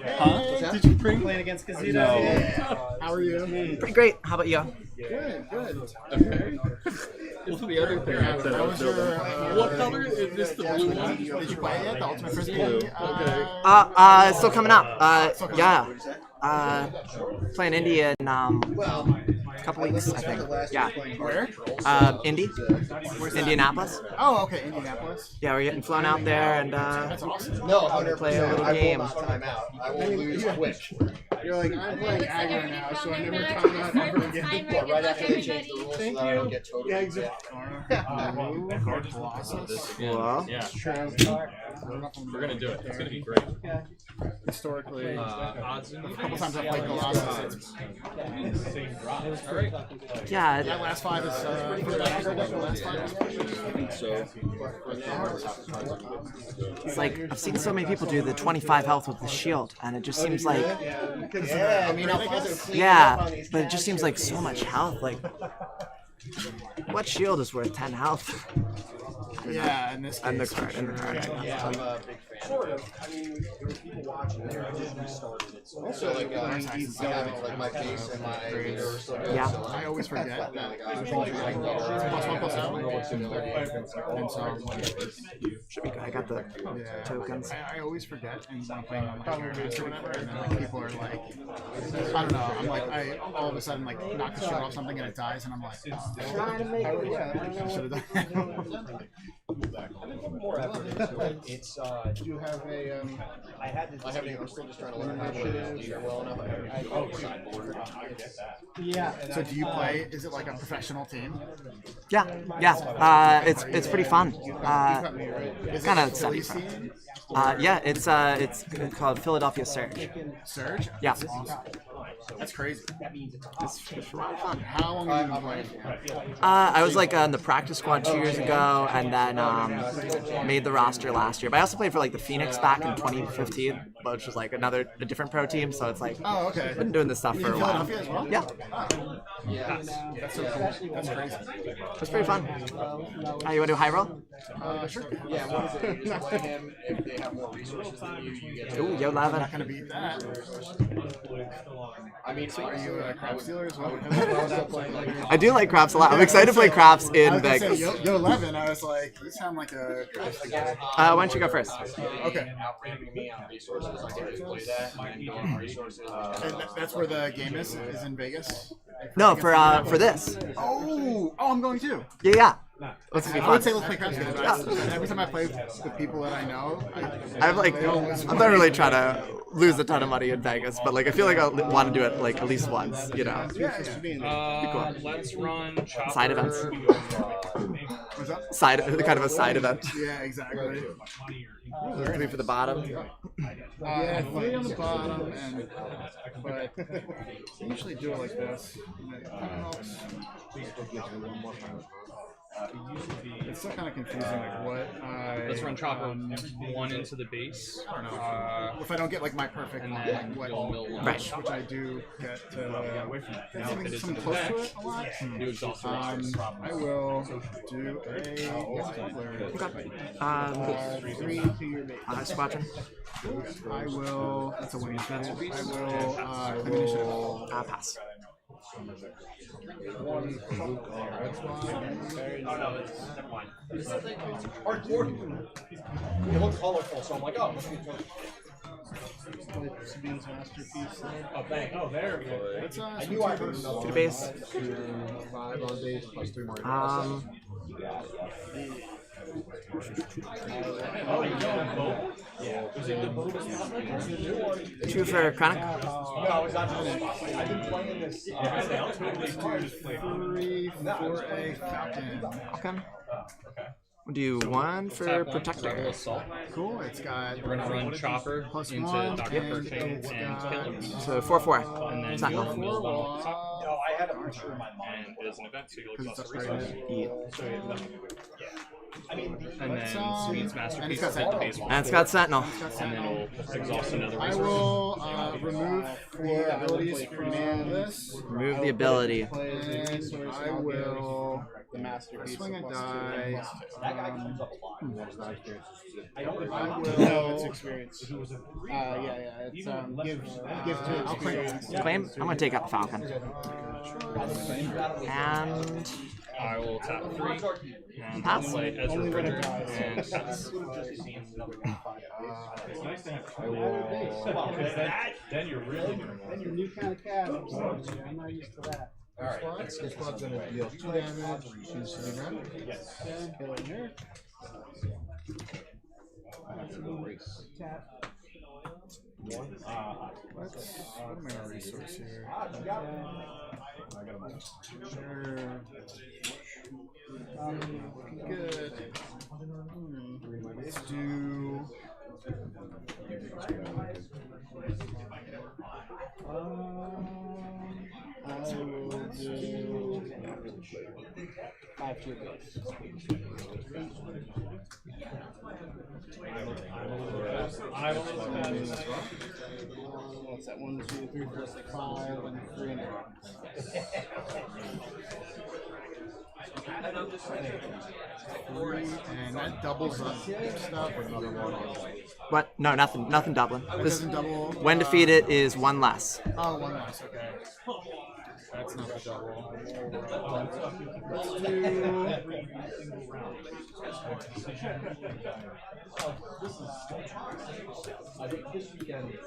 Huh? Did you bring playing against Kazuda? No. Yeah. How are you? Pretty great. How about you? Good. Okay. What's the other thing that I was building? What color is this? The blue one? Did you play it yet? The Ultimate Frisbee? Okay. It's still coming up. Yeah. Playing Indy in a couple weeks, I think. Yeah. Where? Indy. Where's that? Indianapolis. Oh, okay, Indianapolis. Yeah, we're getting flown out there and That's awesome. No, 100%. play a little I game. will not time out. I will lose quick. You're like, I'm playing aggro now, so I never time out ever again. Well, right after they change the rules, so that I don't get totally. Yeah, exactly. Well, Yeah. True. We're gonna do it. It's gonna be great. Historically, Odds. a couple times I've played Colossus. All right. yeah. That last five is for the aggro deck. The last five is So. It's like I've seen so many people do the 25 health with the shield, and it just seems like Yeah, I mean, I'll also clean up on these but it just seems like so much health. Like, what shield is worth 10 health? yeah, in this case. And the card, and the card. Yeah, I'm a big fan. Sort of. I mean, there were people watching there. I just restarted it. So also, like, I have like my face and my leader are still good. Yeah. So, I always forget that everything's like and so Should be good. I got the yeah. tokens. I always forget, and when I'm playing on my characters or whatever, and then like people are like, I don't know, I'm like, I all of a sudden like knock the shield off something and it dies, and I'm like, I should have done that. more effort into it. It's Do you have a I haven't. I'm still just trying to learn how to play this leader well enough. yeah. So do you play? Is it like a professional team? Yeah. It's pretty fun. Is Kinda it Philly semi-pro. team? Yeah. It's called Philadelphia Surge. Surge? Yeah. That's awesome. That's crazy. It's really fun. How long have you been playing? I was like on the practice squad 2 years ago, and then made the roster last year. But I also played for like the Phoenix back in 2015, which was like a different pro team. So it's like Oh, okay. I've been doing this stuff for a while. Philadelphia as well? Yeah, That's so cool. That's crazy. it's pretty fun. You want to do high roll? Sure. Yeah, what is it? You just play him if they have more resources than you. You get. Ooh, yo, Lavin. Not gonna beat that. I mean, Are you a crap stealer as well? I do like craps a lot. I'm excited to play craps I in was gonna say, Vegas. yo 11. I was like, you sound like a crap stealer. Why don't you go first? Okay. Outranking me on resources. I can just play that and go on resources. And that's where the game is in Vegas. No, for this. Oh, I'm going too. Yeah. Let's be I fun. would say let's play craps together. But every time I play with people that I know, I'm not really trying to lose a ton of money in Vegas, but like I feel like I want to do it like at least once, you know. Let's run chopper. Side events. What's up? Kind of a side event. Yeah, exactly. 3 for the bottom. 3 on the bottom, but I usually do it like this. And it kind of helps. It's still kind of confusing, like what I. Let's run chopper 1 into the base. I don't know. If I don't get like my perfect And line, then like you'll mill one. Right. which I do get It is in something the close deck. to it a lot. You exhaust the I resource. will do a 3 to your base. Squadron. I will. That's a winning strat. I will. Pass. It looks colorful, so I'm like, oh, Sabine's masterpiece. oh, bang. Oh, there we go. Let's I knew I heard To the base. 5 on base plus 3 more. Two for Chronic. No, I was not doing it. I've been playing this. 3 for a Falcon. Okay. We'll do 1 for Protector. Assault. Cool. It's got. We're gonna run chopper Plus into 1, Dr. and Pershing it's and got- kill him. So 4/4. And then Sentinel. you'll mill one off the top. No, I had a picture in my mind. And it is an event, so you'll Because exhaust it's the resource. Yeah. And then Speed's Masterpiece got is at the base one. And it's got Sentinel. And then it'll exhaust another I resource. will remove 4 abilities from this. Remove the ability. And I will swing a die. I will. No, it's experience. Yeah. It's give to experience. Claim. I'm gonna take out the Falcon. And I will tap 3 and Pass. play Ezra Only when it Bridger dies. and pass. Then you're really Then your new kind of cat. I'm not used to that. Alright, this squad's gonna deal 2 damage. Choose to do that. yes. Kill it here. Tap. What am I gonna resource here? Good. Let's do. I will do 5 to base. What's that? 1, 2, 3, 4, 5, and 3 and a half. And that doubles up stuff with another one. what? No, nothing doubling. It This, doesn't double. when defeated is 1 less. Oh, 1 less. Okay. That's not the double. Let's do. I think this weekend.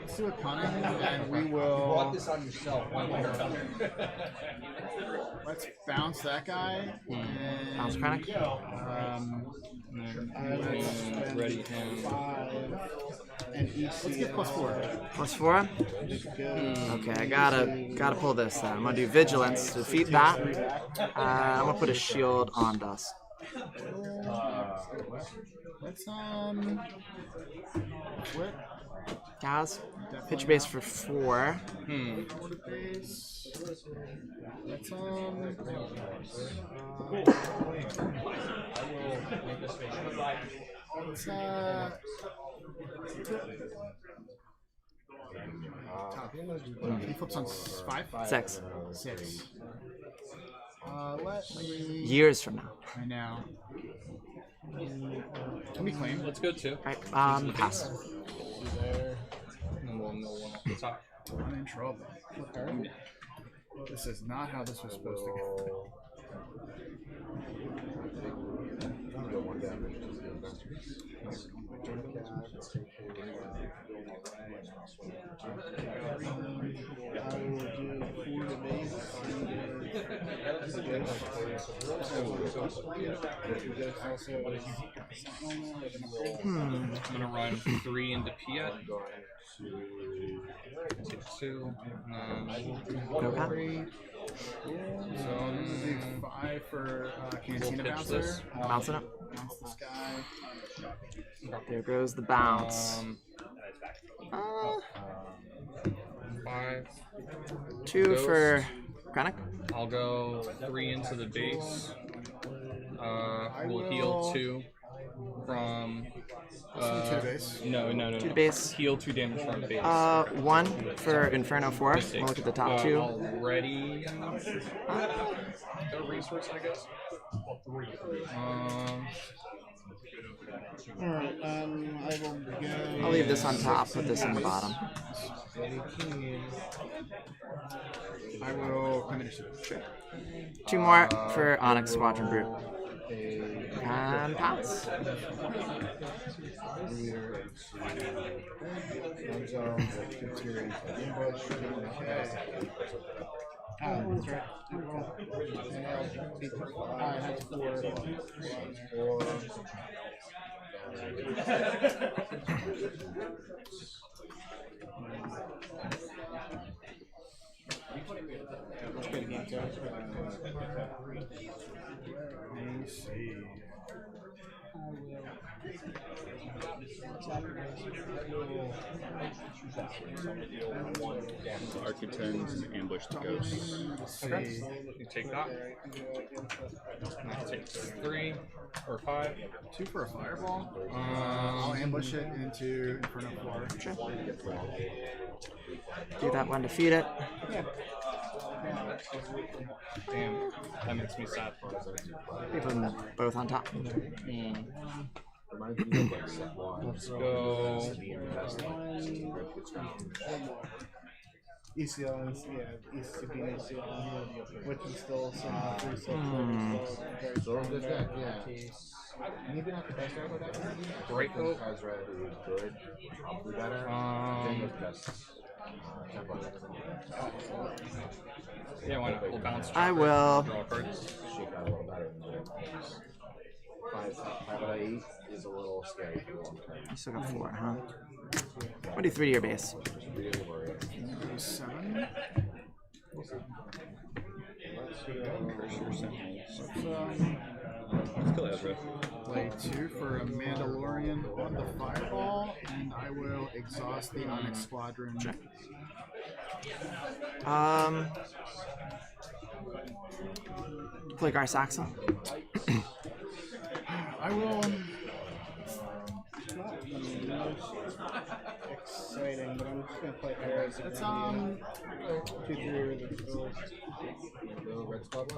Let's do a cunning, and we You brought will. this on yourself. Why am I here? Let's bounce that guy. And, Bounce Chronic. Ready him. 5 and each. Let's get +4. +4. Okay, I gotta pull this. I'm gonna do Vigilance to defeat that. I'm gonna put a shield on Dust. Let's flip. Guys, pitch base for 4. Order base. Let's he flips on 5. 6. 6. Let me. Years from now. I know. Can we claim? Let's go 2. Alright, pass. And then we'll mill 1 off the top. I'm in trouble. This is not how this was supposed to go. I'm gonna run 3 into Piet. Take 2. Okay. 3. So I'm gonna do 5 for Cantina pitch Bouncer. this. Bouncing up. Bounce this guy. There goes the bounce. 5. 2 Ghost. for Chronic. I'll go 3 into the base. We'll heal 2 from. To the base. No. To the base. Heal 2 damage from the base. 1 for Inferno 4. We'll look at the top 2. Already. A resource, I guess. Alright, I will go. I'll leave this on top, put this on the bottom. I will come in. 2 more for Onyx Squadron Brute. And pass. That's right. That's 4. Let me see. Arcutens, ambush the ghosts. Okay. You take that. And that takes 3 or 5. 2 for a fireball. I'll ambush it into Inferno Floor. Do that one, defeat it. Damn, that makes me sad for us. Put them both on top. Let's go. ECL and ECP and ECL, which is still some free So good deck, yeah. Maybe not the best deck with that. Great hope. Guys red is good. Probably better. Then best. Yeah, why not? We'll bounce. I will. Draw a card. She got a little better than that. 5 out of 8 is a little scary for long term. You still got 4, huh? What do 3 to your base? Really worried. 7. Let's kill Ezra. Play 2 for a Mandalorian on the fireball, and I will exhaust the Onyx Squadron. Play Gar Saxon. I will. exciting, but I'm just gonna play Harris. It's 2-3 with the Red Squad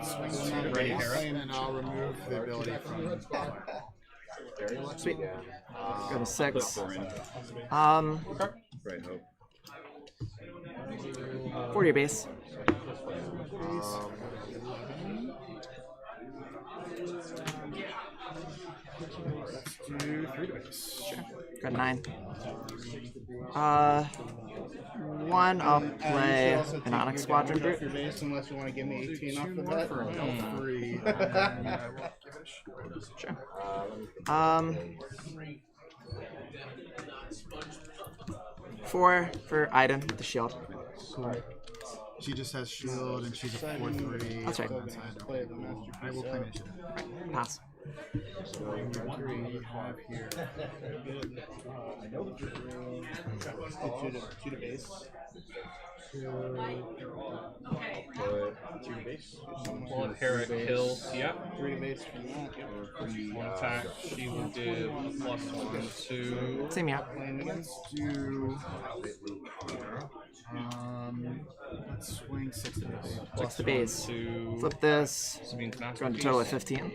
swing 2 to base, and I'll remove the ability from. Very lucky. Sweet. Yeah. Go to 6. Right, 4 hope. to your base. Do 3 to base. Got 9. 1, I'll play an Onyx Squadron brute. Your base unless you want to give me 18 off the 2 more bat. for a belt 3. And I will give it a shot. Sure. 4 for Iden with the shield. Cool. She just has shield and she's a 4/3. That's right. Play the masterpiece. I will play initiative. Pass. Mercury we have here. 2 to base. 2 to base. We'll inherit kill. Yep. 3 to base from that. One attack. She will give +1 to. Same, yeah. Let's do. Let's swing 6 to base. 6 to base. To Flip this. Sabine's Going to masterpiece. total of 15.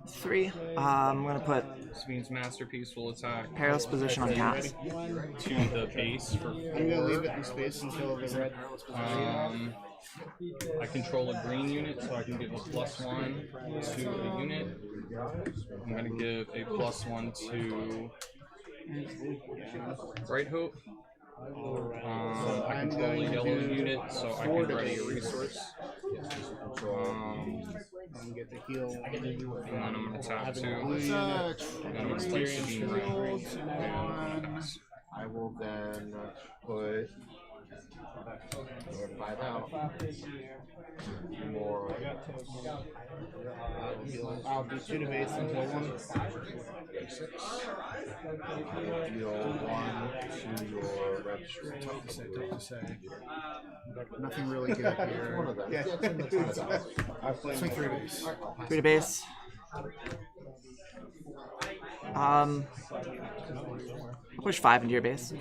Three. I'm gonna put Sabine's masterpiece will attack Perilous Position on cast. to the base for 4. I'm gonna leave it in space until the red. I control a green unit, so I can give a +1 to a unit. I'm gonna give a +1 to Bright Hope. I control a yellow unit, so I can ready a resource. And get the heal. And then I'm gonna tap 2. Let's And then I'm gonna play Sabine Ring. I will then put 5 out. More. I'll do 2 to base until 1. Deal 1 to your red shirt. Tough to say. Nothing really good here. One of them. Yeah. I play Swing 3 to base. 3 to base. I'll push 5 into your base.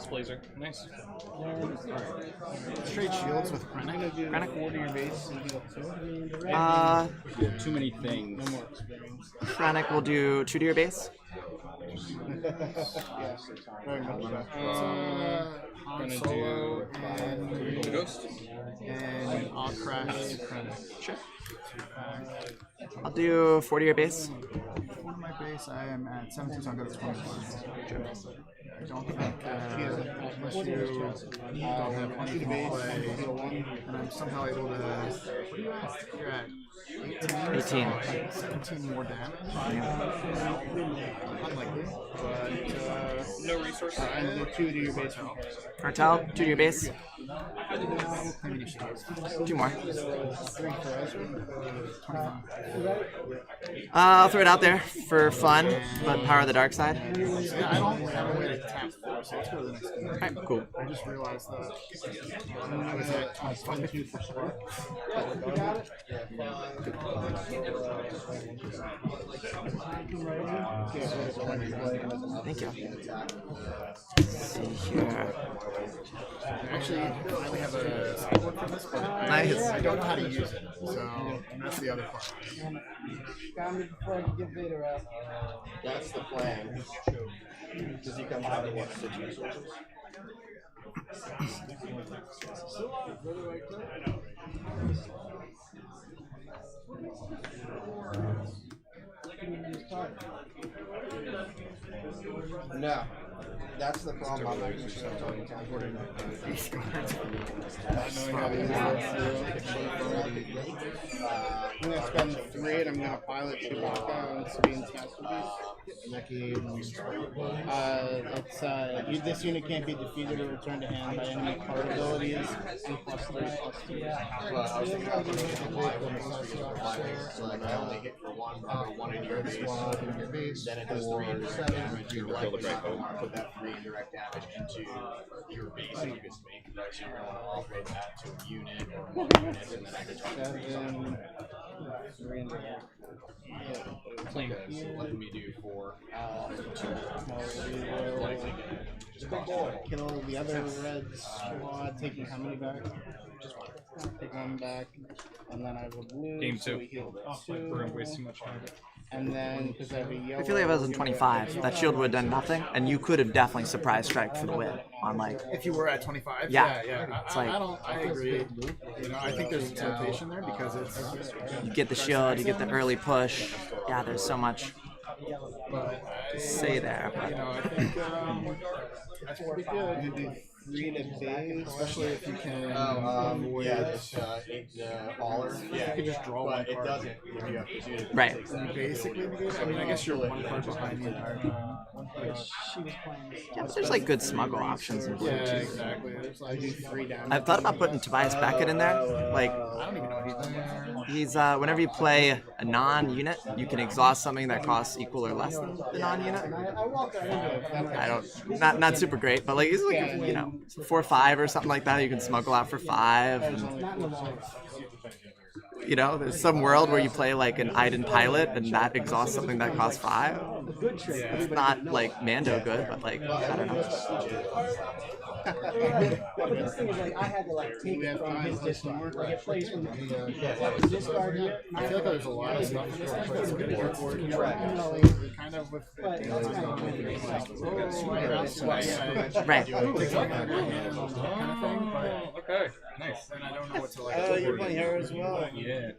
Blazer, nice. Straight shields with Krennic. Krennic. 4 to your base and heal 2. Too many things. No more experience. Krennic will do 2 to your base. Very much so. Han Gonna Solo do the and, Ghost. and I'll crash to Krennic. Sure. I'll do 40 your base. One of my base, I am at 17, so I'll go to 21. I don't think, unless you don't have any play, and I'm somehow able to. What are you at? You're at 18. 17 more damage. Unlikely, but No resources. And the 2 to your base. Cartel, 2 to your base. claim initiative. 2 more. 3 for Ezra. 25. I'll throw it out there for fun, but power of the dark side. Yeah, I don't have a way to tap 4, so let's go to the next game. Alright, cool. I just realized that I was at 22 for score. Thank you. Let's see here. Actually, I finally have a sideboard for this, but Nice. I don't know how to use it, so that's the other part. That's the plan. Does he come out of what? 6 resources? No. That's the problem. I'm not going to show talking These cards. I'm going to spend 3 and I'm going to pilot Chewbacca on Sabine's Masterpiece. In that game, This unit can't be defeated or returned to hand by enemy card abilities. And +3/+2. I was thinking about so like I only hit for one in your base, then it does 3 indirect damage. You're likely not going to put that 3 indirect damage into your base and you can make right, so you're going to upgrade that to a unit or 1 unit and then I can target 7, 3 indirect. Claim. so let me do 4. Kill the other red squad, taking how many back? Just 1. Take 1 back, and then I have a blue. Game so 2. we heal We're 2. wasting much time. And then, because I have a yellow. I feel like if I was in 25, that shield would have done nothing, and you could have definitely surprise strike for the win on like. if you were at 25, Yeah. yeah. It's I like- don't. I agree. You know, I think there's a temptation there because it's. You get the shield, you get the early push. Yeah, there's so much to say there. You know, I think that's pretty good. You do 3 to base. Especially if you can. Yeah, this baller. Yeah, You could just draw one but it card. doesn't if you have to do it. Right. You basically negate it. I mean, I guess you're one card behind the entire time. Yeah, but there's like good smuggle options in blue Yeah, too. exactly. There's like 3 down. I've thought about putting Tobias Beckett in there. Like, I don't even know if he's there. he's whenever you play a non-unit, you can exhaust something that costs equal or less than the non-unit. I don't, not super great, but like he's like you know 4/5 or something like that. You can smuggle out for 5. And, you know, there's some world where you play like an Iden pilot and that exhausts something that costs 5. It's not like Mando good, but like I don't know. But this thing is like I had to like take it from his discard. Like it plays from the discard here. I feel like there's a lot of stuff in this that plays good board. Kind of with the But it's kind of Right. kind of thing, but Okay. Nice. then I don't know what to like. Oh, you're playing her as well. Yeah.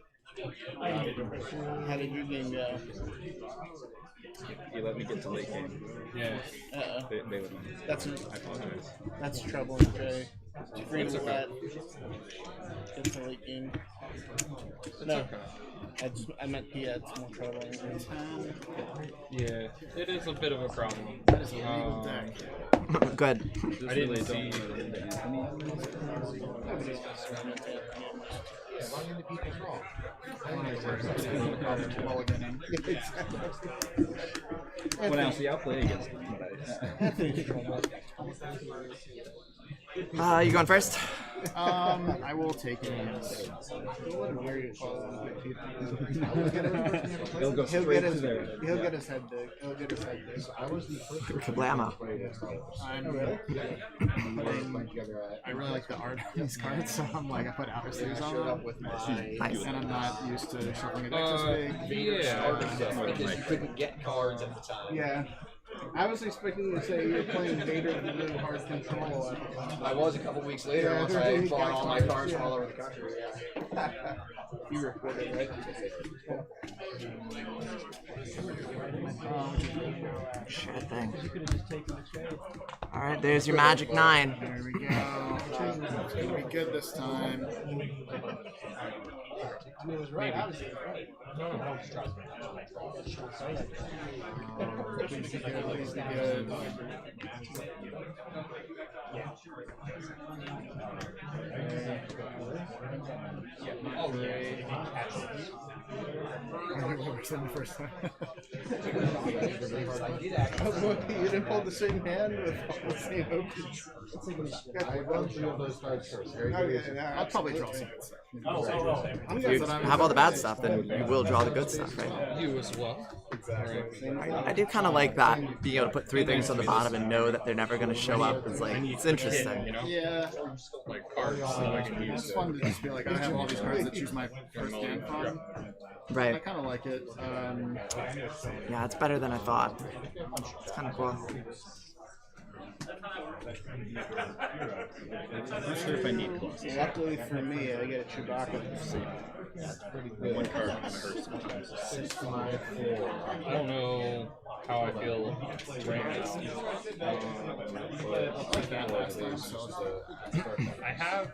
How did your game go? You let me get to late game. Yeah. Uh-oh. They let me. That's I apologize. That's trouble in Jay. Free to let get to late game. No. I meant it's more trouble. Yeah. It is a bit of a problem. That is a legal deck. Good. I didn't see. Well, now, see, I'll play against them, but You going first? I will take it. they'll go He'll straight get to his there. he'll get his head dig. He'll get his head dig. Kablamo. I really like the art of these cards, so I'm like, I put outer sleeves on Showed them. up with my Nice. And I'm not used to shuffling a deck this big. Yeah. because you couldn't get cards at the time. Yeah. I was expecting to say you're playing Vader Blue Hard Control. I was a couple weeks later once I bought all my cards from all over the country. Yeah. You recorded, right? Sure thing. All right, there's your Magic 9. There we go. It's gonna be good this time. Please be good. Please be good. The first time. You didn't hold the same hand with all the same opens. I run through those cards first. I'll probably draw some good stuff. If you have all the bad stuff, then you will draw the good stuff, right? You as well. I do kind of like that, being able to put 3 things on the bottom and know that they're never going to show up. It's like, it's interesting. You know? Yeah. Like cards that I can use. It's fun to just be like, I have all these cards that choose my first hand from. I Right. kind of like it. Yeah, it's better than I thought. It's kind of cool. I'm not sure if I need plus. Luckily for me, I get a Chewbacca. One card kind of hurts sometimes. I don't know how I feel playing this. I have.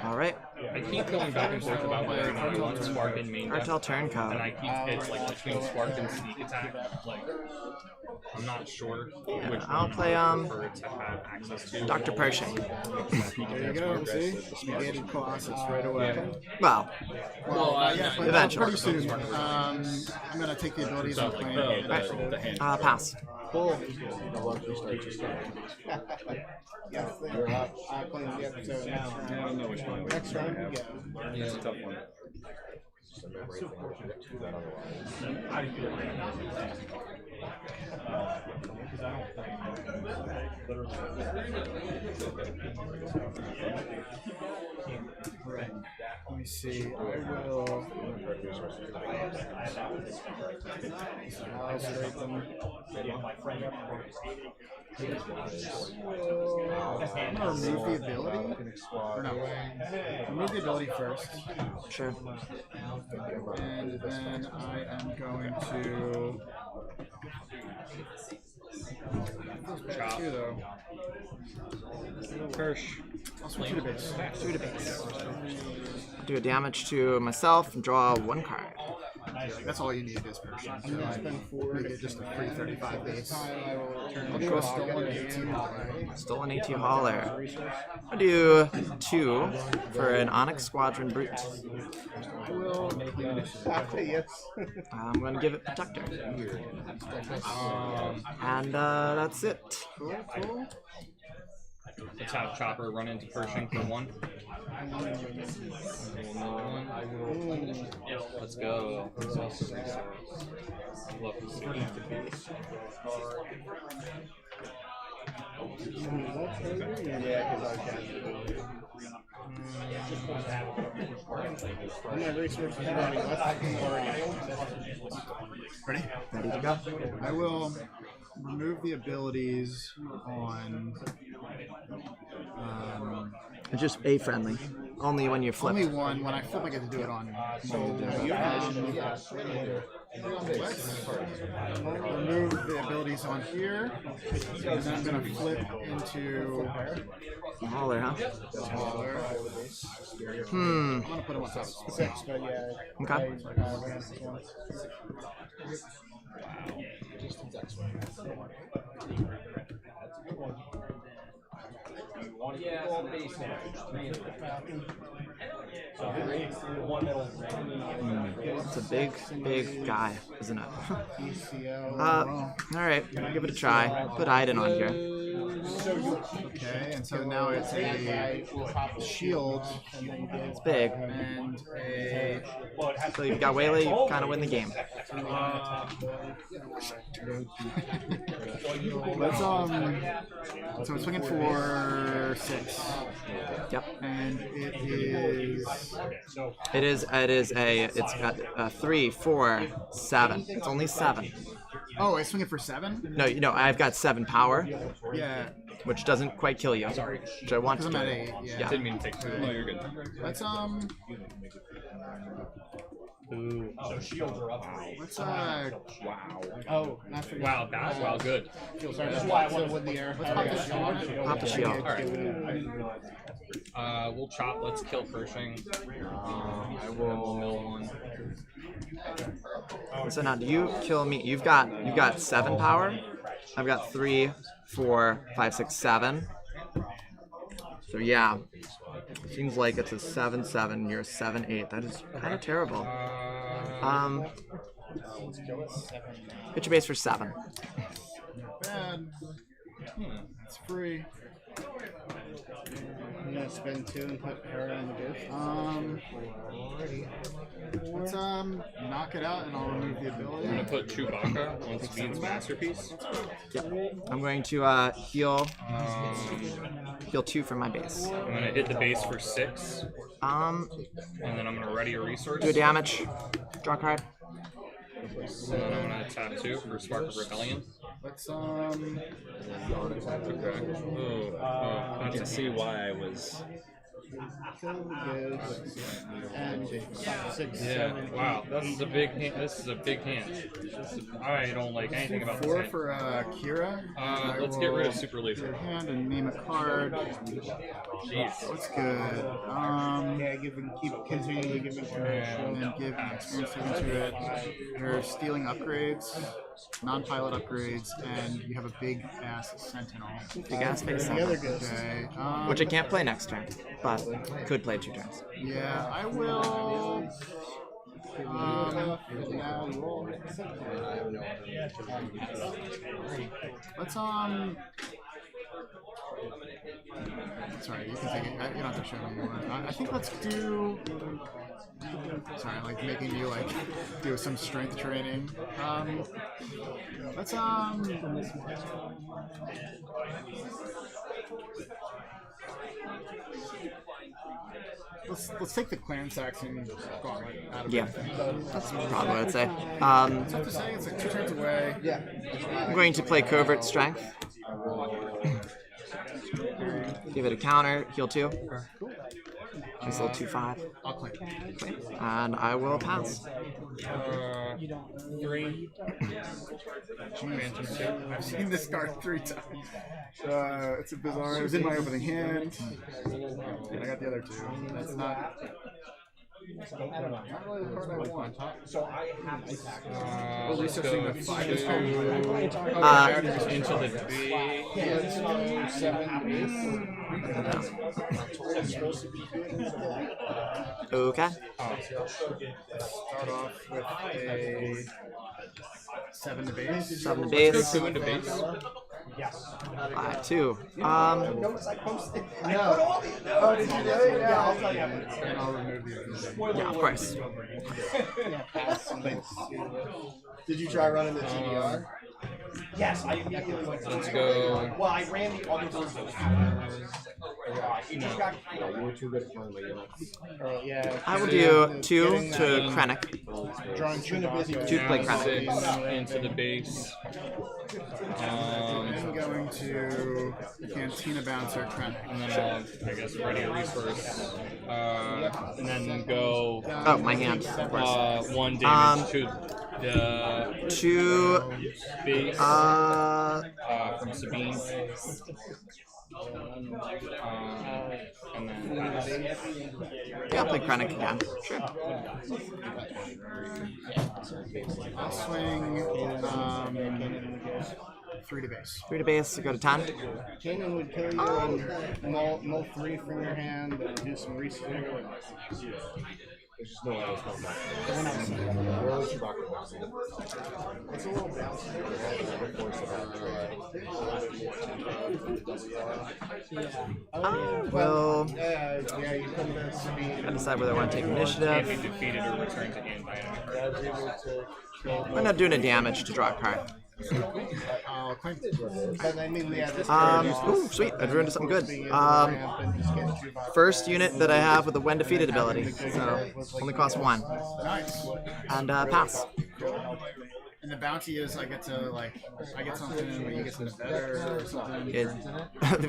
All right. I keep going back and forth about whether or not I want Spark in main deck. Cartel turn And I code. keep it's like between Spark and Sneak Attack. Like, I'm not sure which I'll one play, I prefer to have access to. Dr. Pershing. There you go. See? Negated Colossus right away. Well, Yeah, but eventually. pretty soon. I'm gonna take the abilities and play it. The hand. pass. Cool. Yes, I'm playing the episode now. I don't know which one. Next round, yeah. It's a tough one. Right. Let me see. I will. I'll straight them. I'm gonna remove the ability. Or no. Remove the ability first. Sure. And then I am going to. Feels bad too, though. Kirsch. I'll switch to base. Two to base. Do a damage to myself and draw 1 card. That's all you need is Persian. So make it just a free 35 base. I'll do a stolen 18 hauler. Stolen AT Hauler. I'll do 2 for an Onyx Squadron Brute. I will clean this. Yes. I'm going to give it Protector. And that's it. Cool, cool. Let's have Chopper run into Pershing for 1. Let's go. Look, Yeah, because I can. I'm gonna research the running already. Ready? Ready to go. I will remove the abilities on. Just A friendly. Only when you flip. Only one. When I flip, I get to do it on. Let's remove the abilities on here, and then I'm gonna flip into Hauler, huh? Hauler. Hmm. I'm gonna put him on top. 6, but yeah. Okay. It's a big, big guy, isn't it? Alright, I'll give it a try. Put Iden on here. Okay, and so now it's a shield It's big. and a. So you've got Waylay, you kind of win the game. Let's So it's swinging for 6. Yep. And it is. It's got 3, 4, 7. It's only 7. Oh, it's swinging for 7? No, I've got 7 power. Yeah. which doesn't quite kill you. Which I want to Because I'm do. at 8. Yeah. Yeah. Didn't mean to take too long. Oh, you're good. Let's Ooh. So shields are up. let's Wow. Oh, I forgot. Wow, that wow, good. Sorry, that's why I wanted with the air. Pop the shield. All right. We'll chop. Let's kill Pershing. I will mill one. So now, do you kill me? You've got 7 power. I've got 3, 4, 5, 6, 7. So yeah, seems like it's a 7/7. You're a 7/8. That is kind of terrible. Hit your base for 7. bad. It's free. I'm gonna spend 2 and put her on the booth. Let's knock it out and I'll remove the ability. I'm gonna put Chewbacca on Sabin's masterpiece. Yep. I'm going to heal 2 from my base. I'm gonna hit the base for 6, and then I'm gonna ready a resource. Do damage. Draw a card. And then I'm gonna tap 2 for Spark of Rebellion. Let's Okay. I can see why I was. And 5, 6, Yeah. 7, Wow. This is a big hand. This is a big hand. I don't like anything about this 4 hand. for Kira. Let's get rid of Super Laser. Hand and name a card. Jeez. What's good? yeah, continue to give me And then give an experience token to it. You're stealing upgrades, non-pilot upgrades, and you have a big ass sentinel. Big ass face. the other ghost. Okay. Which I can't play next turn, but could play 2 turns. Yeah, I will. Now roll. Let's Sorry, you can take it. You don't have to show me anymore. I think let's do. Sorry, I'm like making you like do some strength training. Let's Let's take the Clan Saxon gauntlet out of Yeah, it. that's probably what I'd say. It's tough to say. It's like 2 turns away. Yeah. I'm going to play Covert Strength. Give it a counter, heal 2. Just a little 2/5. I'll claim. And I will pass. 3. Phantom 2. I've seen this card 3 times. It's a bizarre. It was in my opening hand. And I got the other 2. That's not. Not really the card I want. So I have to Let's go Researching the 5 is into the B. Let's go 7 base. Okay. Start off with a 7 to base. 7 to base. 2 into base. 2. notice I posted. I put all these notes. Oh, did you do it? Yeah, I'll tell you. And I'll remove the ability. Yeah, of course. Yeah, pass. Did you try running the TDR? Yes, I immediately went to Let's go. Well, I ran the other version. It just got kind of Yeah. I will do 2 to Krennic. Drawing 2 to busy. 2 to play Down Krennic. 6 into the base. I'm going to Cantina Bouncer Krennic. And then I'll, I guess, ready a resource. And then go Oh, my hand. Of course. 1 damage to the 2. base from Sabine. And then Yeah, I'll play Krennic again. Sure. I'll swing 3 to base. 3 to base, go to 10. Kanan would kill you and mull 3 from your hand and do some research. There's just no way I was coming back. It's a little bouncy. Well, Yeah, you come to Sabine. I decide whether I want to take can't be initiative. defeated or returned to hand by enemy card. That's able to kill. I'm not doing a damage to draw a card. I'll claim. But I mean, yeah, this Ooh, sweet. I drew into something good. First unit that I have with a when defeated ability. So, only costs 1. Nice. And pass. And the bounty is I get something when you get something better or something.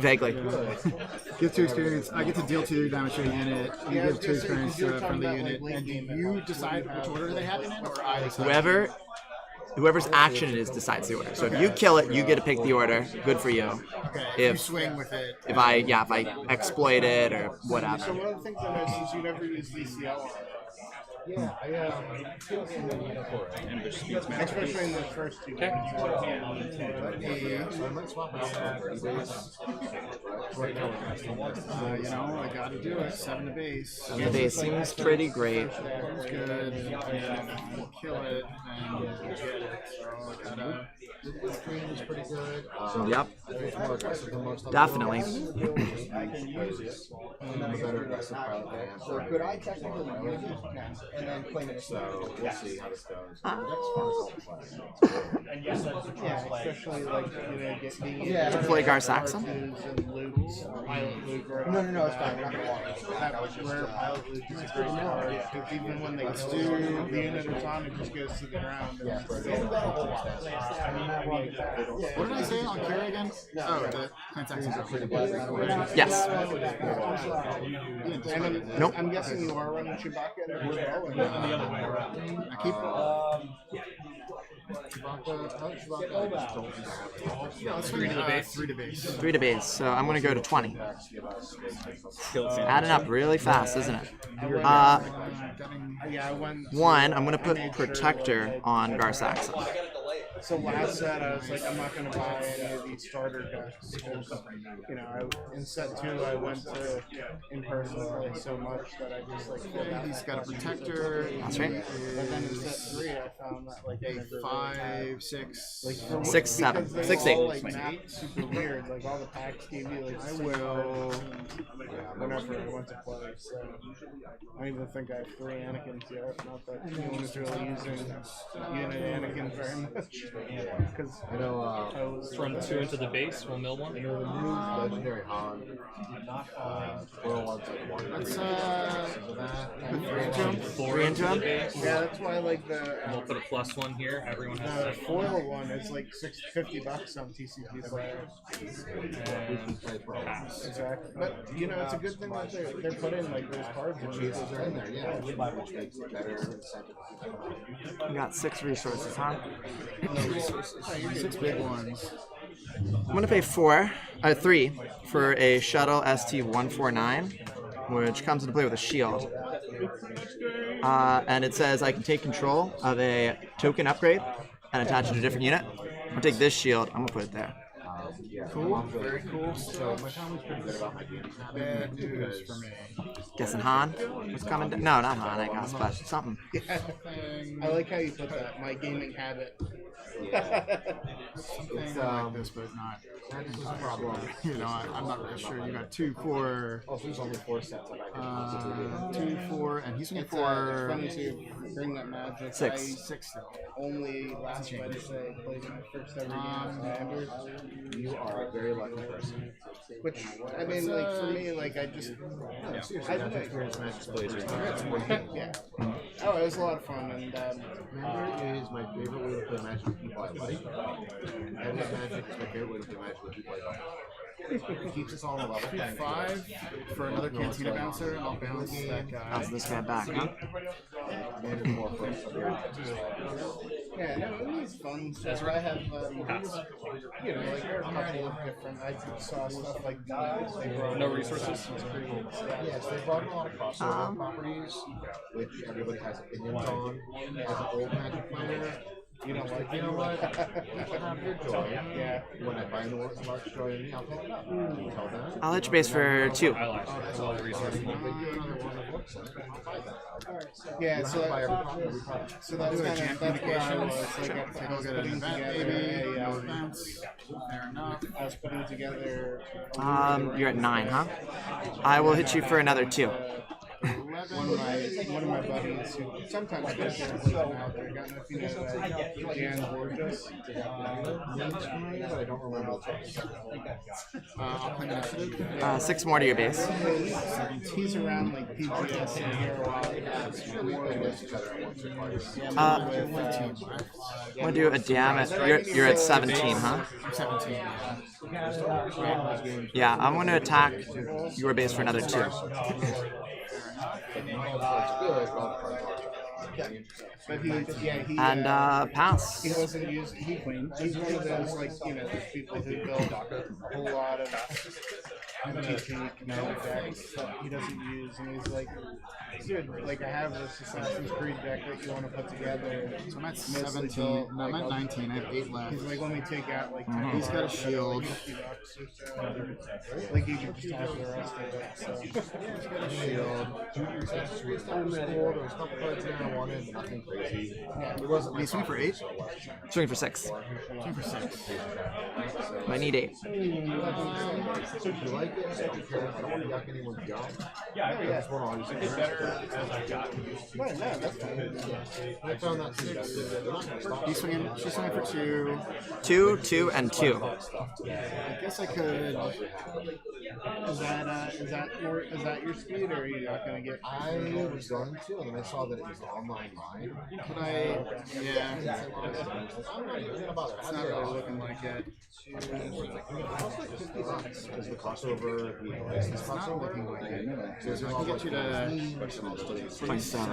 Vaguely. Give 2 experience. I get to deal 2 damage to a unit. You give 2 experience to a friendly unit. And do you decide which order they happen in, or I decide? Whoever's action it is decides the order. So if you kill it, you get to pick the order. Good for you. Okay, if you swing with it. If I exploit it or whatever. So one of the things I noticed is you never use DCL on it. Yeah, Especially in the first 2 so I might swap it out for 30 days. Right now, You know, I gotta do it. 7 to base. The base seems pretty great. Sounds good. And kill it and get it. So I gotta. the screen is pretty good. Yep. It's more aggressive than most of Definitely. I can use it. I'm a better aggressive pilot than I am. So could I technically use it and then claim it? So we'll see how this goes. Yeah, especially like being Deploy Gar-Saxon? No, it's fine. We're not gonna walk. That was rare pilot loop is a great card. Because even when they kill the unit it's on, it just goes to the ground. Yeah, for What did I say on Kira again? Oh, the transactions are pretty good. Yes. Nope. I'm guessing you are running Chewbacca as well. Or The other way around. I keep. Yeah, let's 3 to the base. 3 to base. 3 to base. So I'm gonna go to 20. Adding up really fast, isn't it? yeah, I went. 1. I'm gonna put Protector on Gar-Saxon. So last set, I was like, I'm not going to buy any of these starter decks because, you know, in set 2, I went to in-person so much that I just like. He's got a Protector. That's right. But then in set 3, I found that like A 5, 6. like 6, 7, because they 6, all, 8. like mapped super weird. Like all the packs gave you like. I will. Whenever I went to play, so I don't even think I have 3 Anakins yet. Not that anyone is really using unit Anakin very much. Because I know From 2 into the base, we'll mill 1. the new legendary Han. 401's like 1. Let's Put 3 into 4 into the him. base. yeah, that's why like And we'll the put a +1 here. Everyone has the second. foil one is like $50 on TCG player. Exactly, but you know it's a good thing that they're putting like those cards in Cheeses are in there, yeah, which makes it better incentive. We got 6 resources, huh? 6 big ones. I'm gonna pay 3 for a Shuttle ST-149, which comes into play with a shield. And it says I can take control of a token upgrade and attach it to a different unit. I'm gonna take this shield. I'm gonna put it there. Cool. Very cool. So my family's pretty good about my games. Bad news for me. Guessing Han was coming. No, not Han. I guess, but something. I like how you put that. My gaming habit. Something like this, but not. This is a problem. You know, I'm not really sure. You got 2, 4. Also, there's only 4 sets that I can 2, 4, and he's looking It's funny for to bring that magic. 6. 6 still. Only last Wednesday played my first ever game of Standard. You are a very lucky person. Which I mean, like for me, like I just Seriously, that's experience Magic Blazer. yeah. Oh, it was a lot of fun, and Commander is my favorite way to play Magic with people I like. And Magic is my favorite way to play Magic with people I don't. It keeps us all on a level. 5 for another Cantina bouncer. I'll bounce that guy. How's this guy back, huh? And it's more for yeah, no, it was fun. So I have, you know, like there are a couple of different. I saw stuff like dials. They brought No resources? Yes, they brought in a lot of crossover properties, which everybody has opinions on. As an old Magic player, You don't like you know what? Have your joy. Yeah. When I find the Orthodox joy in me, I'll pick it up. Tell them. I'll let you base for 2. I like all the resources. If they do another one that looks like it, I'll buy that. Yeah, So buy every copy. so that's Do a kind jam of that's where I communications. was. Like I Go was get an putting event, together maybe. No a, events. Fair enough. I was putting together. You're at 9, huh? I will hit you for another 2. 11. one of my buddies who sometimes goes there out there. Got if you know Dan Borges. I don't remember. I'll play initiative. 6 more to your base. He's around like PGS and here a while. I'm gonna do a damage. You're at 17, huh? 17. Yeah, I'm gonna attack your base for another 2. But he And pass. he wasn't used. He's one of those like those people who build a whole lot of MTG commander decks that he doesn't use, and he's like, dude, like I have this Assassin's Creed deck that you want to put together. So I'm at 17. No, I'm at 19. I have 8 left. He's like, let me take out like He's got a shield. Like you can just have the rest of it. So. He's got a shield. There was a couple cards there I wanted, nothing crazy. It wasn't He's swing for 8? Swing for 6. Swing for 6. I need 8. So if you like it, I don't care. I don't want to yuck anyone's yum. I just want to always I found that too. They're not going to stop. She's swinging for 2. 2, 2, and 2. I guess I could. Is that your speed, or are you not going to get? I was going to, and then I saw that it was an online line. Could I? Yeah. I'm not even gonna bother. It's not really looking like it. Because the crossover, the license It's not crossover. looking like it. So I can get you to 27.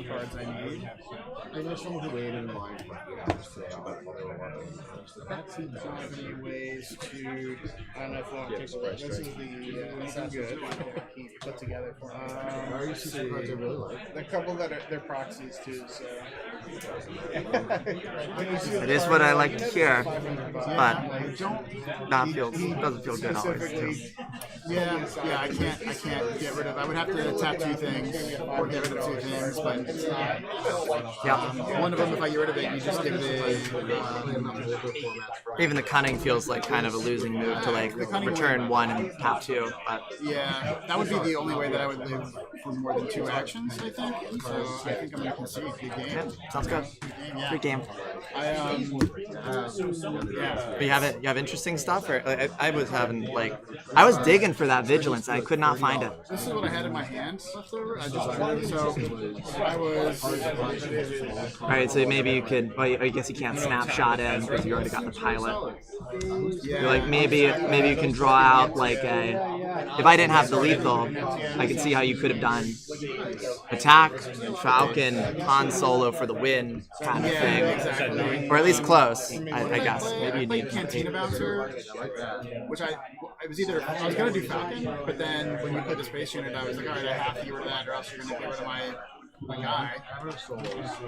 cards I need. I know someone who waited in line for 8 hours today about what they were working on. That's Many ways to. I don't know if you want to take a look. This is the Assassin's Creed that he put together for me. Are you see cards I really like? The couple that are they're proxies too. So. It is what I like to hear, but I don't. doesn't feel good always too. Yeah, I can't get rid of. I would have to tattoo things or get rid of 2 things, but it's not. Yeah. One of them, if I get rid of it, you just give it Even the cunning feels like kind of a losing move to like return 1 and tap 2. But yeah, that would be the only way that I would live for more than 2 actions, I think. So I think I'm going to concede. Good game. yeah, sounds good. Yeah. Good game. Yeah. But you have interesting stuff, or I was having I was digging for that vigilance. I could not find it. This is what I had in my hand left over. I just so I was. All right, so maybe you could. Well, I guess you can't snapshot in because you already got the pilot. Yeah. You're like maybe you can draw out like a. If I didn't have the lethal, I can see how you could have done attack, Falcon, Han Solo for the win kind of thing, Exactly. or at least close. I guess maybe you I played need. Cantina Bouncer, which I was gonna do Falcon, but then when you put the space unit, I was like, all right, I have to get rid of that, or else you're gonna get rid of my guy.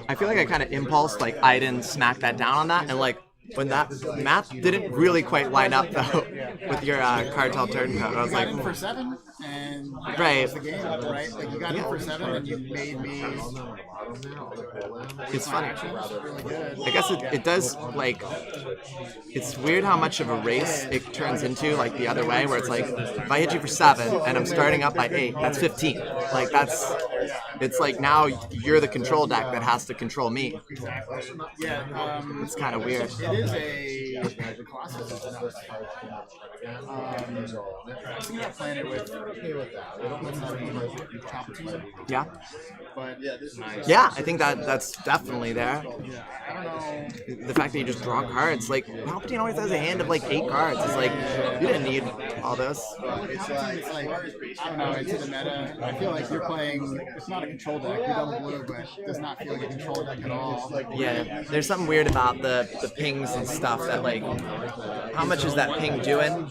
I feel like I kind of impulsed I didn't smack that down on that, and when that math didn't really quite line up though with your cartel turncoat. I was I got like, in for 7, and that Right. was the game, right? Like you got in for 7, and you made me. it's funny. Really good. I guess it does it's weird how much of a race it turns into the other way, where it's if I hit you for 7 and I'm starting up by 8, that's 15. It's now you're the control deck that has to control me. Exactly. Yeah. It's kind of weird. It is a Colossus. I was thinking about playing it with Palpatine, Yeah. but Yeah, I think that's definitely there. yeah, I don't know. The fact that you just draw cards, Palpatine always has a hand of 8 cards. It's you didn't need all this. It's I don't know. Into the meta, I feel like you're playing. It's not a control deck. You're double blue, but it does not feel like a control deck at all. Yeah, there's something weird about the pings and stuff that how much is that ping doing?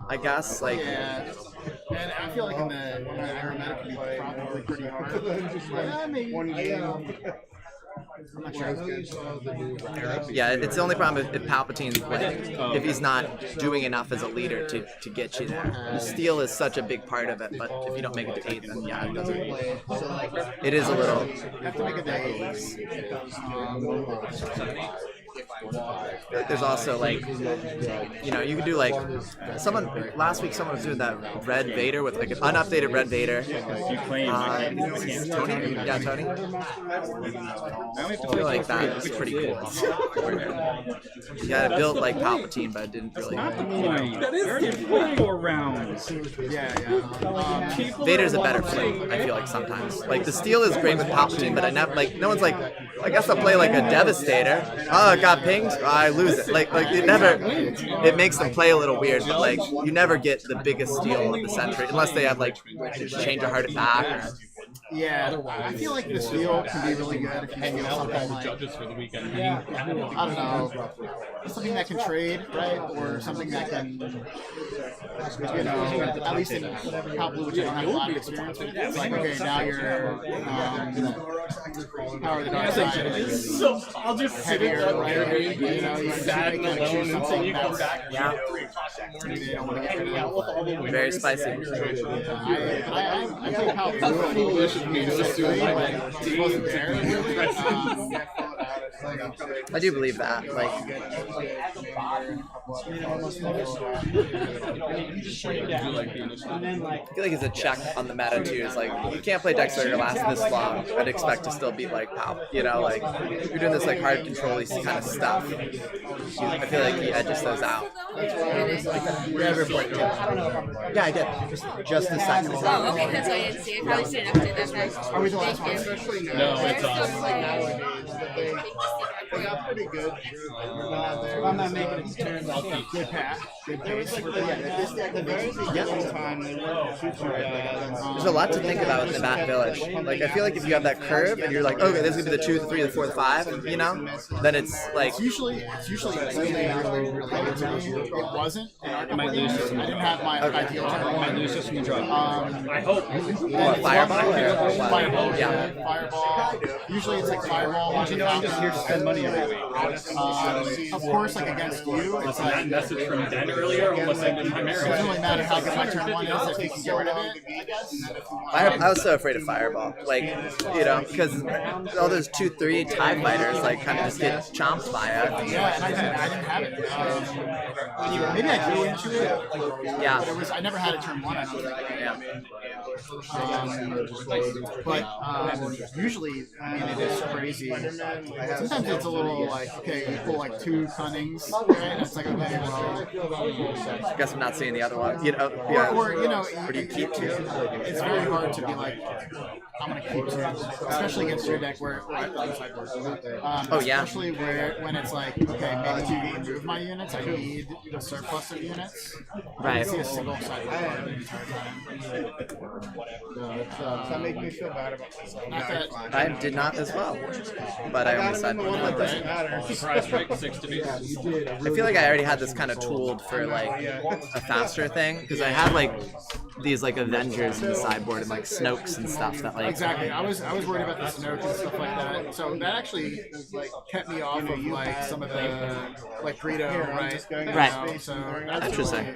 I guess Yeah. And I feel like in the Iron Meta can be probably pretty hard. Maybe. One game. I'm not sure. Yeah, it's the only problem if Palpatine's if he's not doing enough as a leader to get you there. The steal is such a big part of it, but if you don't make it to 8, then yeah, it doesn't. It is a little. I have to make a day. There's also like, you know, you could do like last week someone was doing that Red Vader with like an unupdated Red Vader. Tony? Yeah, Tony. I feel like that was pretty cool. Yeah, it built like Palpatine, but it didn't really. That is 4 rounds. Vader's a better play, I feel like sometimes. Like the steel is great with Palpatine, but I never like no one's like, I guess I'll play like a Devastator. Oh, it got pinged, I lose it. Like it never, it makes them play a little weird, but like you never get the biggest steal of the century unless they have like change or heart it back. Or, yeah, I feel like the steel can be really good if you can get something like, Judges for the weekend. I don't know, something that can trade, right? Or something that can, you know, at least in Pop Blue, which I don't have a lot of experience with, it's like, okay, now you're Power of the Dark Side. So I'll just sit Heavier, it right? You know, you sad and alone until you come back. yeah, Maybe they don't want to get rid of. very spicy. I think Pop Blue just wasn't there. I do believe that. Like, I feel like it's a check on the meta too. It's like you can't play decks that are last this long. I'd expect to still beat like Pal. You know, like you're doing this like hard control-y kind of stuff. I feel like he edges those out. Yeah, I did. Just a second. Oh, okay, that's why I didn't see it. Probably shouldn't have to do that first. Are we the last one? Especially No, it's they got pretty good. I'm not making it to turns. Good pass. Good pace. The very beginning time, they weren't super bad. There's a lot to think about in the Bat Village. Like, I feel like if you have that curve and you're like, okay, this is gonna be the 2, the 3, the 4, the 5, you know, then it's like. It's usually really good to me. It wasn't. It might lose this. I didn't have my ideal turn. I might lose this in the draw. I hope. What, Fireball? Or what? Fireball. Yeah. Fireball. Usually it's like Fireball. You know, I'm just here to spend money every week. Of course, like against you, it's That like. message from Dan earlier almost ended my It doesn't marriage. really matter how good my turn one is if you can get rid of it, I guess. I was so afraid of Fireball. Like, you know, because all those 2-3 TIE fighters, like, kind of just get chomped by it. Yeah, and I didn't have it. Maybe I grew into it. But Yeah. it was, I never had a turn one, I don't think. Yeah. But usually, I mean, it is crazy. Sometimes it's a little like, okay, you pull like 2 cunnings, right? And it's like, okay, well, I guess I'm not seeing the other one. You know, yeah. or you know, Or do you keep 2? it's very hard to be like, I'm gonna keep 2, especially against your deck where Oh, yeah. especially when it's like, okay, maybe to remove my units, I need a surplus of units. I Right. see a single sided card the entire time. That makes me feel bad about myself. Not that. I did not as well, but I only decided one with this. Surprise break 6 to be. I feel like I already had this kind of tooled for like a faster thing because I had like these like Avengers in the sideboard and like Snokes and stuff that like. Exactly. I was worried about the Snoke and stuff like that. So that actually like kept me off of like some of the like Greedo, right? Right. So Interesting.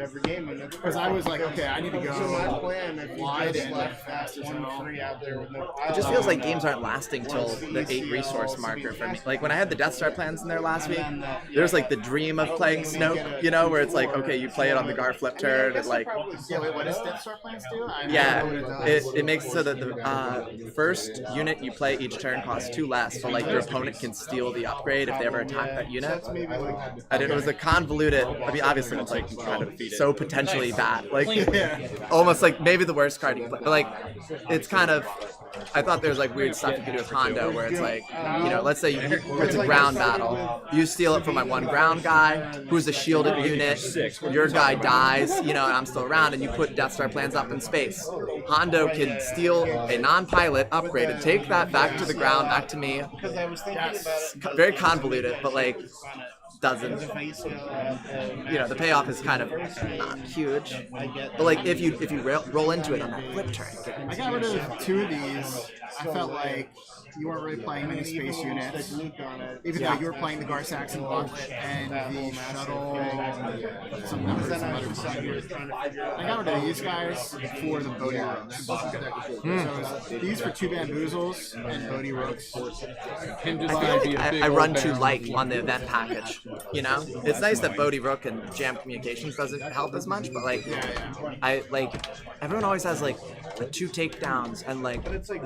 because I was like, okay, I need to go Plan if you wide just and left fast as well. 1-3 out there with no. It just feels like games aren't lasting till the 8 resource marker for me. Like when I had the Death Star plans in there last week, there's like the dream of playing Snoke, you know, where it's like, okay, you play it on the Gar flip turn and like. Yeah, wait, what does Death Star plans do? I Yeah, don't know what it does. it makes it so that the first unit you play each turn costs 2 less, but like your opponent can steal the upgrade if they ever attack that unit. I didn't. It was a convoluted. I mean, obviously it's like kind of so potentially bad, like almost like maybe the worst card you can play. But like, it's kind of. I thought there was like weird stuff you could do with Hondo, where it's like, you know, let's say it's a ground battle. You steal it from my 1 ground guy, who's a shielded unit. Your guy dies, you know, and I'm still around, and you put Death Star plans up in space. Hondo can steal a non-pilot upgrade and take that back to the ground, back to me. Very convoluted, but like doesn't. You know, the payoff is kind of not huge. But like if you roll into it on that flip turn. I got rid of 2 of these I felt like you weren't really playing many space units, even though you were playing the Garsax and Bucklet and the shuttle. Some numbers and letters. I got rid of these guys for the Bodhi Rooks. So these for 2 Bamboozles and Bodhi Rooks. I feel like I run too light on the event package. You know, it's nice that Bodhi Rook and Jam Communications doesn't help as much, but like, I like everyone always has like the 2 takedowns and like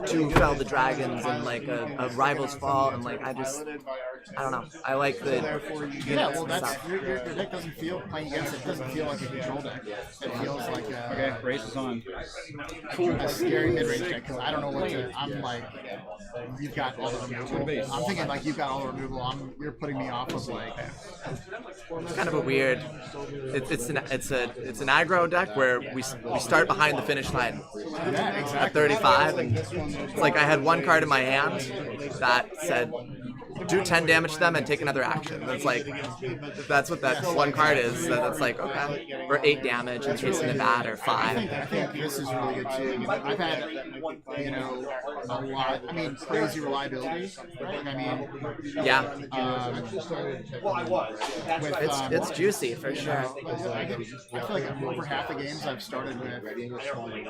2 Fell the Dragons and like a Rival's Fall, and like I don't know. I like the well, that's your deck doesn't feel playing against it doesn't feel like a control deck. It feels like a race is on. A scary mid-range deck because I don't know what to. I'm like, you've got all the removal. I'm thinking like you've got all the removal. You're putting me off of like. It's kind of a weird. It's an aggro deck where we start behind the finish line at 35, and it's like I had 1 card in my hand that said do 10 damage to them and take another action. That's like, that's what that 1 card is. That's like, okay, or 8 damage in case in the bat, or 5. I think this is really good too. I've had, you know, a lot. I mean, crazy reliability. Right? I mean, yeah. With, it's juicy for sure. I feel like over half the games I've started with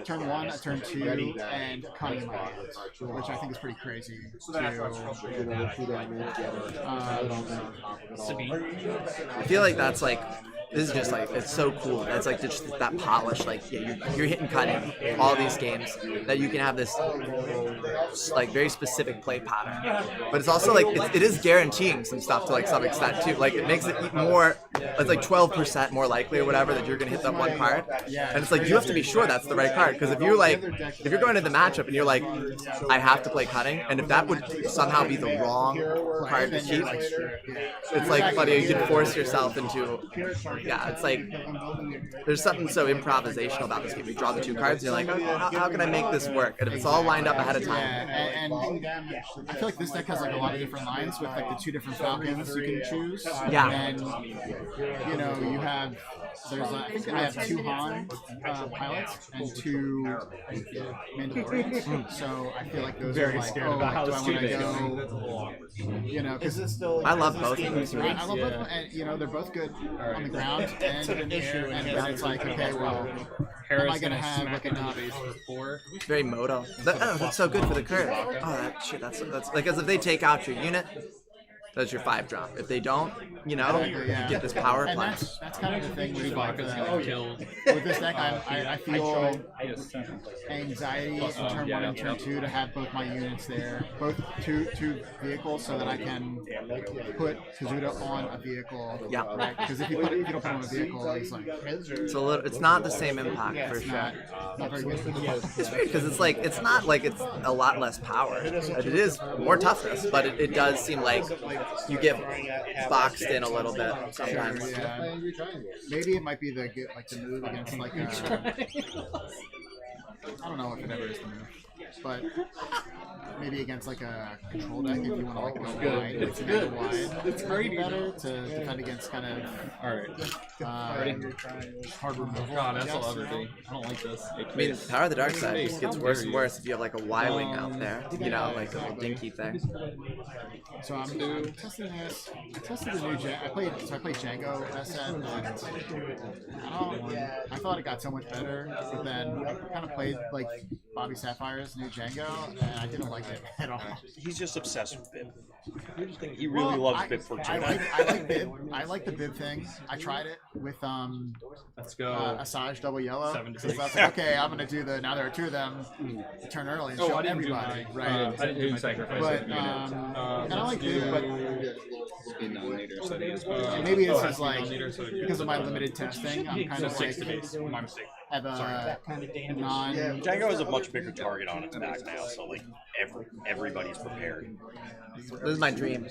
turn 1, turn 2, and cutting in my hands, which I think is pretty crazy. I feel like that's like, this is just like, it's so cool. That's like just that polish, like yeah, you're hitting cutting all these games that you can have this like very specific play pattern. But it's also like, it is guaranteeing some stuff to like some extent too. Like it makes it more, it's like 12% more likely or whatever that you're gonna hit that 1 card. And it's like, you have to be sure that's the right card. Because if you're like, if you're going to the matchup and you're like, I have to play cutting, and if that would somehow be the wrong card to keep, it's like funny, you can force yourself into, yeah, it's like, there's something so improvisational about this game. You draw the 2 cards, and you're like, okay, how can I make this work? And if it's all lined up ahead of time. And I feel like this deck has like a lot of different lines with like the 2 different Falcons you can choose. Yeah. And, you know, you have, I think I have 2 Han pilots and 2 Mandalorians. So I feel like those are like, do I want to go, you know, because it's still. I love both of them. I love both of them, and you know, they're both good on the ground and in the air, and then it's like, okay, well, am I going to have like enough? It's very modal. That's so good for the curve. Oh, that's like, as if they take out your unit, that's your 5 drop. If they don't, you know, you get this power and play. That's kind of the thing with like with this deck. I feel anxiety in turn 1 and turn 2 to have both my units there, both two vehicles, so that I can put Kazuda on a vehicle. Yeah. Right? Because if you don't put him on a vehicle, it's like It's not the same impact for sure. not very good. It's weird because it's like, it's not like it's a lot less power. It is more toughness, but it does seem like you get boxed in a little bit sometimes. Yeah. Maybe it might be the move against like I don't know if it ever is the move, but maybe against like a control deck if you want to like go wide. It's good. It's very better to defend against kind of hard removal. God, that's all everything. I don't like this. I mean, Power of the Dark Side just gets worse and worse if you have like a Y-Wing out there, you know, like a little dinky thing. So I'm testing this. I tested the new I played Django that set, and I thought it got so much better, but then I kind of played like Bobby Sapphire's new Django, and I didn't like it at all. He's just obsessed with Bib. He really loves Bib for Django. I like Bib. I like the Bib thing. I tried it with let's go. Asajj double yellow. 7 to So I was like, okay, I'm gonna do the. Now there are 2 of them. Turn early and show everybody. Right. I didn't do sacrifice. But and I like Bib, but maybe this is like because of my limited testing. I'm kind of like my mistake. Have a non. Django has a much bigger target on its back now, so like everybody's prepared. This is my dream.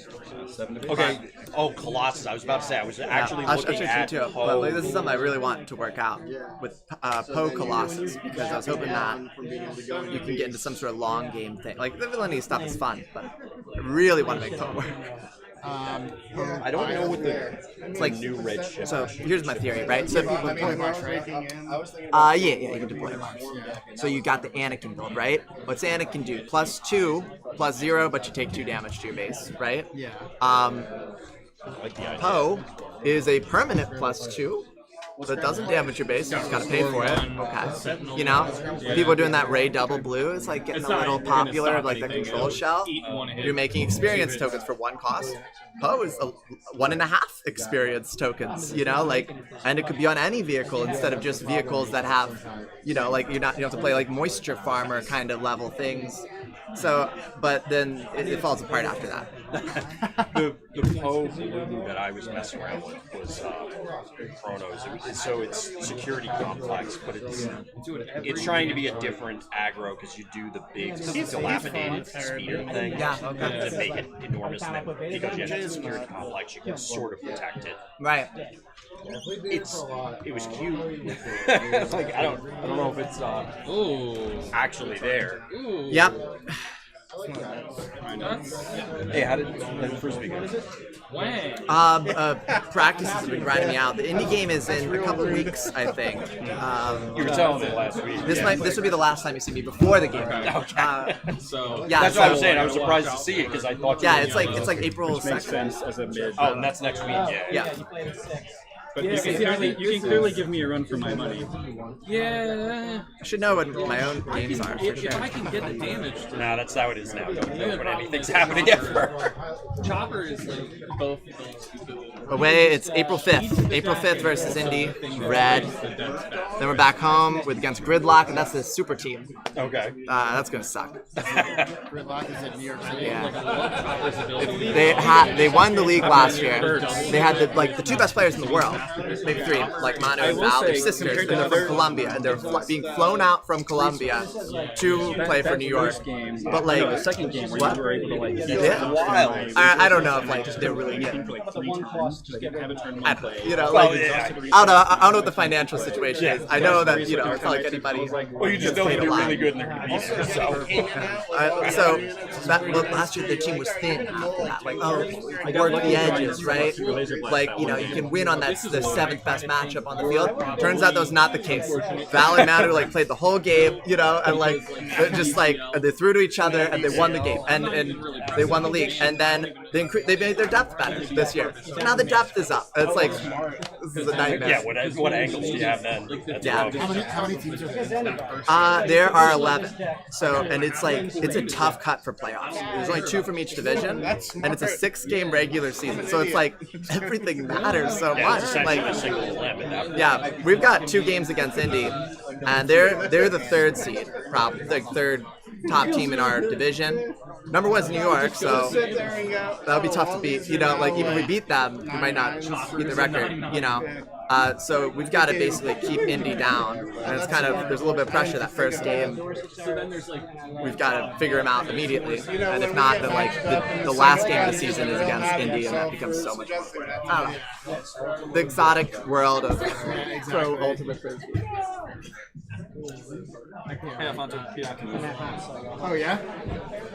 Okay. Oh, Colossus. I was about to say. I was actually looking at too. Poe. But like, this is something I really want to work out with Poe Colossus, because I was hoping that you can get into some sort of long game thing. Like the villainy stuff is fun, but I really want to make Poe work. I don't know what It's like new red ship. So here's my theory, right? So people, yeah, you can deploy much. So you got the Anakin build, right? What's Anakin do? +2, +0, but you take 2 damage to your base, right? Yeah. Poe is a permanent +2. So it doesn't damage your base, you just gotta pay for it. Okay. You know? People are doing that Ray double blue. It's like getting a little popular, like the control shell. You're making experience tokens for 1 cost. Poe is 1.5 experience tokens, you know, like, and it could be on any vehicle instead of just vehicles that have, you know, like you don't have to play like moisture farmer kind of level things. So, but then it falls apart after that. the Poe blue that I was messing around with was Chronos. So it's security complex, but it's trying to be a different aggro because you do the big dilapidated speeder thing to make it enormous. And then because you have the security complex, you can sort of protect it. Right. It was cute. Like I don't know if it's actually there. Yep. Hey, how did the first week go? Practices have been grinding me out. The indie game is in a couple weeks, I think. You were telling me last week. This will be the last time you see me before the game. So yeah, that's what I was saying. I was surprised to see it because I thought. Yeah, it's like April 2nd. As a mid. Oh, and that's next week. Yeah. But you can clearly give me a run for my money. Yeah. I should know what my own games are. For sure. If I can get the damage. No, that's how it is now. Don't know when anything's happening ever. Chopper is like both stupid. Away, it's April 5th. April 5th versus Indy, red. Then we're back home with against Gridlock, and that's the super team. Okay. That's gonna suck. Gridlock is in New York City. Yeah. They won the league last year. They had the 2 best players in the world, maybe 3, like Manu and Val. They're sisters, and they're from Colombia, and they're being flown out from Colombia to play for New York. But like the second game where you were able to like wild. I don't know if like they're really good. like 3 times to have a tournament play. You know, like I don't know what the financial situation is. I know that, you know, it's not like anybody. Well, you just know that they're really good and they're going to be there. So last year the team was thin after that. Like, work the edges, right? Like, you know, you can win on that the 7th best matchup on the field. Turns out that was not the case. Val and Manu like played the whole game, you know, and like just like they threw to each other and they won the game and they won the league. And then they made their depth better this year. So now the depth is up. It's like this is a nightmare. Yeah, what angles do you have then? Yeah. How many teams are there? There are 11. So, and it's like, it's a tough cut for playoffs. There's only 2 from each division, and it's a 6-game regular season. So it's like, everything matters so much. Like, yeah, we've got 2 games against Indy, and they're the 3rd seed, probably, the 3rd top team in our division. Number 1's New York, so that'll be tough to beat. You know, like even if we beat them, we might not beat the record. You know, so we've got to basically keep Indy down, and it's kind of there's a little bit of pressure that first game. We've got to figure them out immediately, and if not, then like the last game of the season is against Indy, and that becomes so much fun. I don't know. The exotic world of pro ultimate frisbee. Hey, Alfonso. Oh yeah.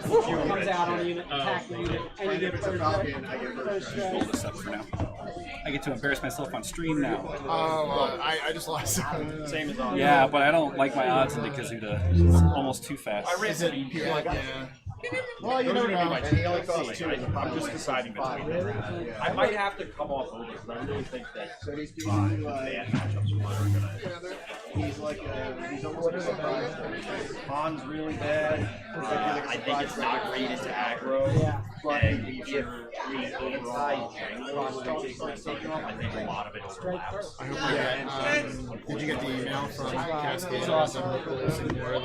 Comes out on a unit, attack the unit, and you get first Roll this up for now. I get to embarrass myself on stream now. Oh, I just lost. Same as on. Yeah, but I don't like my odds because it's almost too fast. Is it people like that? Well, you never know. I'm just deciding between them. I might have to come off over because I really think that bad matchups are gonna. He's like he's almost surprised. Han's really bad. I think it's not rated to aggro. And if the overall process taken off, I think a lot of it overlaps. I hope I get. Did you get the email from Cascade? Awesome. Releasing more of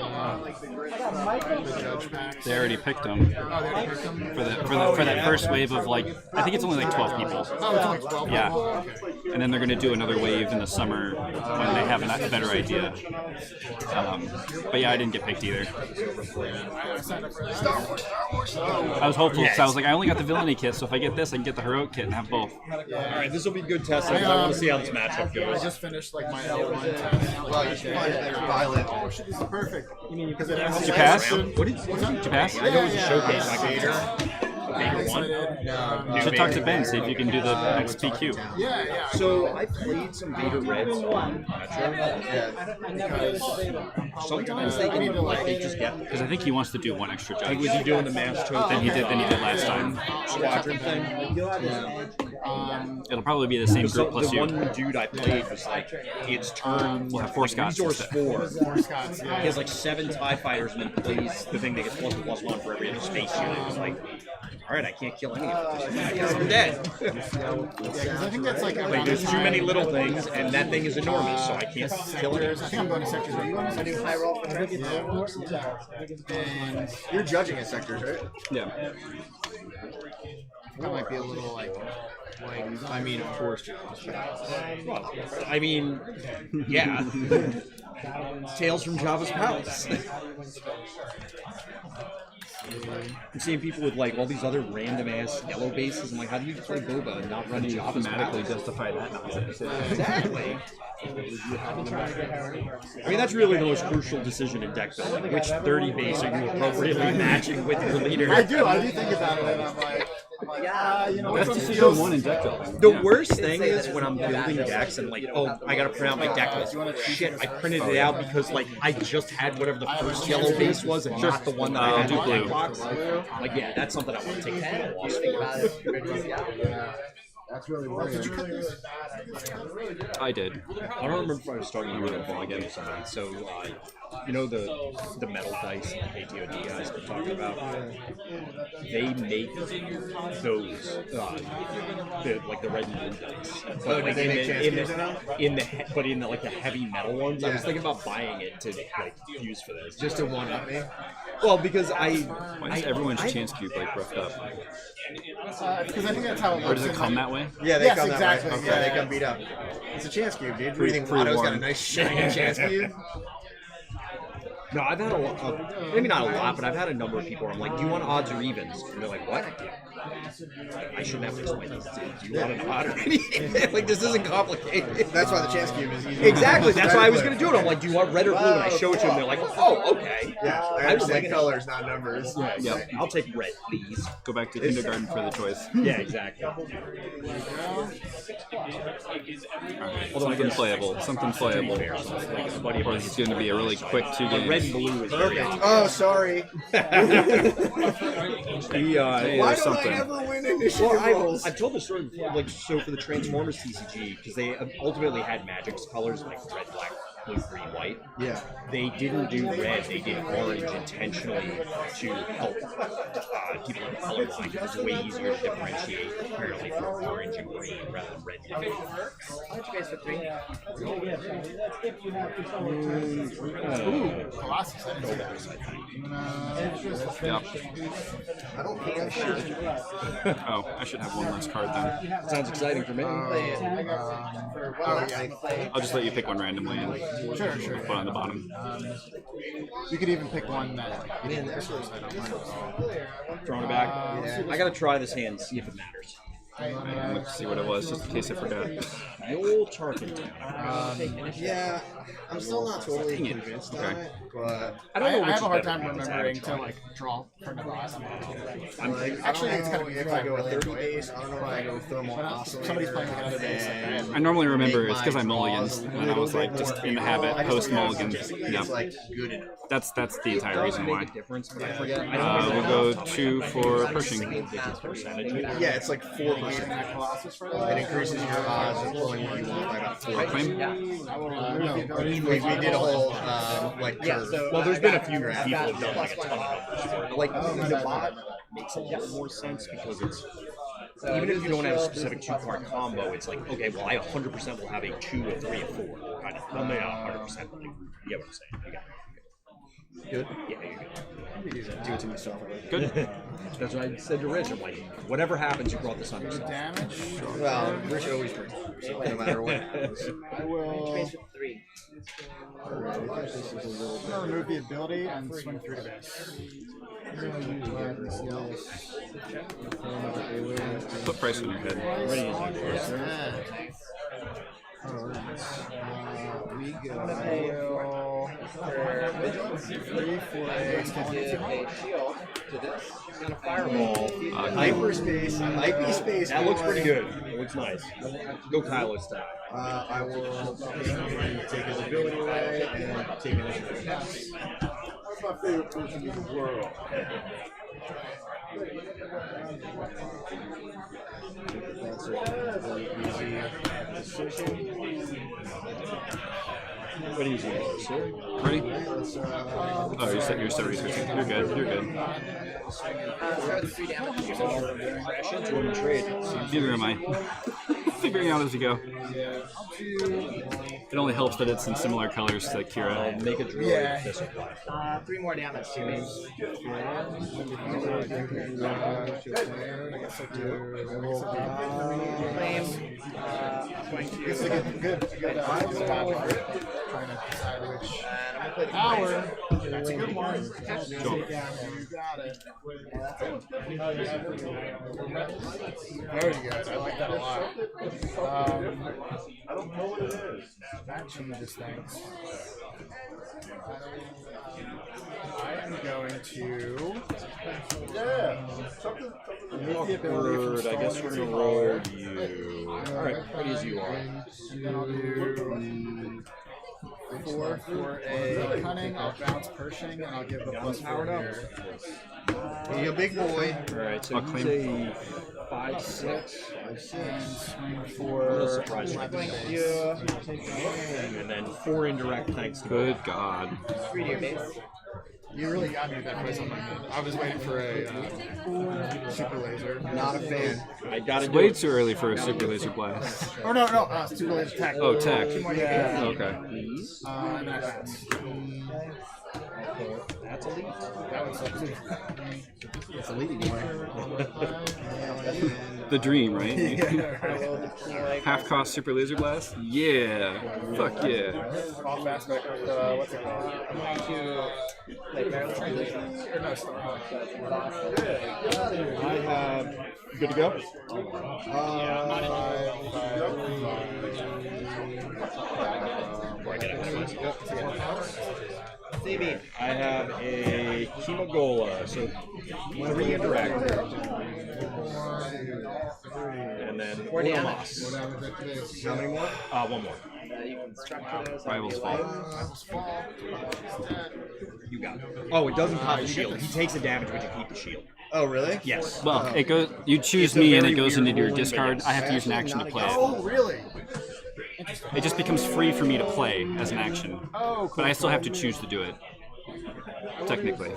the judge packs. They already picked them Oh, they already picked them? for that first wave of like I think it's only like 12 people. Oh, it's only 12. Yeah. Okay. And then they're going to do another wave in the summer when they have a better idea. But yeah, I didn't get picked either. I signed up for that. I was hopeful because I was like, I only got the villainy kit, so if I get this, I can get the heroic kit and have both. Alright, this will be good testing because I want to see how this matchup I goes. just finished like my L1 test. Well, you should find it there, Violet. Oh shit, this is perfect. Because it has Did you pass? What did Did you pass? I know it was a showcase. Gator. bigger one? You should talk to Ben, see if you can do the XPQ. Yeah. So I played some Beta Reds on sometimes I need to like. they just get. Because I think he wants to do one extra Like, judge. was he doing the mass token Than he did last time. squadron thing? It'll probably be the same So group plus the you. one dude I played was like, it's turn. We'll have 4 Scots Resource instead. 4. Scots, He yeah. has like 7 TIE fighters and then plays the thing that gets +1/+1 for every other space unit. It was like, alright, I can't kill any of them. I guess I'm dead. Yeah, because I think that's like Like, around there's the too time- many little things, and that thing is enormous, so I can't kill it. Sectors. I think I'm going to sectors. Are you going to sectors? High roll for And You're judging at sectors, right? Yeah. that might be a little like. I mean, of course. Well, I mean, yeah. Tales from Java's Palace. I'm seeing people with like all these other random ass yellow bases. I'm like, how do you play Boba and not run Java's Thematically Palace? justify that nonsense. Exactly. I mean, that's really the most crucial decision in deck building. Which 30 base are you appropriately matching with your leader? I do think about it, and I'm like, you know, That's which one decision feels- 1 in deck building. The worst thing is when I'm building decks and like, oh, I gotta print out my deck list. Shit, I printed it out because like I just had whatever the first yellow base was and not the one that I had in do my blue. deck box. Like, yeah, that's something I want to take a loss for. That's really worrying. I did. I don't remember if I was talking about it again with somebody. So, you know the metal dice and the KTOD guys we're talking about? They make those, like the red and blue dice. But like but in the like the heavy metal ones, I was thinking about buying it to like use for this. Just to one up me. Well, because Why is everyone's chance cube like roughed up? Because I think that's how it Or works. does it come that way? Yeah, they Yes, come exactly. that way. Yeah, they come beat up. It's a chance cube, dude. What do you think? Pre-warned. Watto's got a nice shiny chance cube? no, I've had a lot. Maybe not a lot, but I've had a number of people where I'm like, "Do you want odds or evens?" And they're like, "What?" I shouldn't have to explain this to you. Do you want an odd or an even? Like, this isn't complicated. That's why the chance cube is easy. Exactly. That's why I was gonna do it. I'm like, "Do you want red or blue?" And I show it to them. They're like, "Oh, okay." Yeah, I I would understand like it. colors, not numbers. Yep. I'll take red, please. Go back to kindergarten for the choice. Yeah, exactly. Something playable. Something playable. Like a buddy of Or mine, it's going to be a really quick 2 games. red and blue is very. Oh, sorry. Hey, Why there's don't something. I ever win initiative Well, rolls? I've told this story before, like, so for the Transformers TCG, because they ultimately had Magic's colors like red, black, blue, green, white. Yeah. They didn't do red, they did orange intentionally to help people in colorblind. It was way easier to differentiate, apparently, from orange and green rather than red and blue. Colossus. Yep. I don't think I should. Oh, I should have one less card then. Sounds exciting for me. I'll just let you pick one randomly and Sure. put on the bottom. You could even pick one that like, Man, that's really Throwing it back. I gotta try this hand, see if it matters. And let's see what it was, just in case I forgot. The old Tarkin. Yeah, I'm still not totally convinced on Okay. it, but I don't know I which have is a hard better, time because remembering it's to like draw for Nebraska. I'm like, Actually, it's kind gotta of be if I go a 30 base. I don't know if I go thermal oscillator. Somebody's playing like another base. and I normally remember make it's because my I mulligans, draws a and I was little like bit just more in the favorable. habit I just post don't know if mulligans. it's Yep. like good enough. That's the entire reason why. Make a difference, but I forget. We'll go 2 for Pershing. Yeah, it's like 4%. It increases your odds of pulling what you want by about 4. Claim? No, we did a whole like curve. Well, there's been a few people who've done like a ton of numbers for it. Like the bot makes a little more sense because it's even if you don't have a specific 2-card combo, it's like okay, well I 100% will have a 2, a 3, a 4 kind of. Well, maybe not 100%, but you get what I'm saying. You got it. Good. Yeah, you're good. Do it to myself. Good. That's what I said to Rich. I'm like, whatever happens, you brought this on yourself. Damage. Well, Rich always wins, so no matter what. I will. I'm gonna remove the ability and swing 3 to base. Put price on your head. We go. for vigilance. 3 for I'm a going to give a shield to this and a fireball. Hyperspace, hyperspace. That looks pretty good. It looks nice. Go Kylo style. I will take his ability away and take initiative. That's my favorite person in the world. That's a very easy decision. What do you do, sir? Ready? Let's, Oh, you're still researching. You're good. You're good. Start with 3 damage. To him trade. Neither am I. Figuring out as we go. It only helps that it's in similar colors to Kira. Make a droid. Yeah. This one. 3 more damage to me. Flame. Going to. It's a good spot for it. Trying to decide which power. That's a good one. Sure. You got it. Very good. I like that a lot. I don't know what it is. That changes things. I am going to Awkward. I guess we're gonna roll you. Alright, ready as you are. And then I'll do 4 for a cunning. I'll bounce Pershing, and I'll give the plus 4 here. Be a big boy. Alright, so I'll he's claim. a 5/6. And swing A for little surprised. 11 Thank base. And then 4 indirect thanks to Good God. 3 to your base. You really got me with that price on my head. I was waiting for a super laser. Not a fan. I gotta It's do way it. too early for a super laser blast. Oh no, super laser tech. Oh, tech. Yeah. Okay. And I pass. That's a lead. That was up too. It's a lead boy. The dream, right? I will deploy. Half cost super laser blast? Yeah. Fuck yeah. Off aspect of what's it called? I'm going to play barrel transition. Or no, Star. I have. Good to go? CB. I have a Kimagola, so 3 indirect. And then 4 damage. Unamas. How many more? 1 more. You can structure those. Rivals fall. You got it. Oh, it doesn't pop the shield. He takes the damage, but you keep the shield. Oh, really? Yes. Well, it goes. You choose It's a me, and very it goes weird into your rule, but discard. yes. I have to use an action to play it. Oh, really? It just becomes free for me to play as an action. Oh, But I still have to choose to do it. Technically,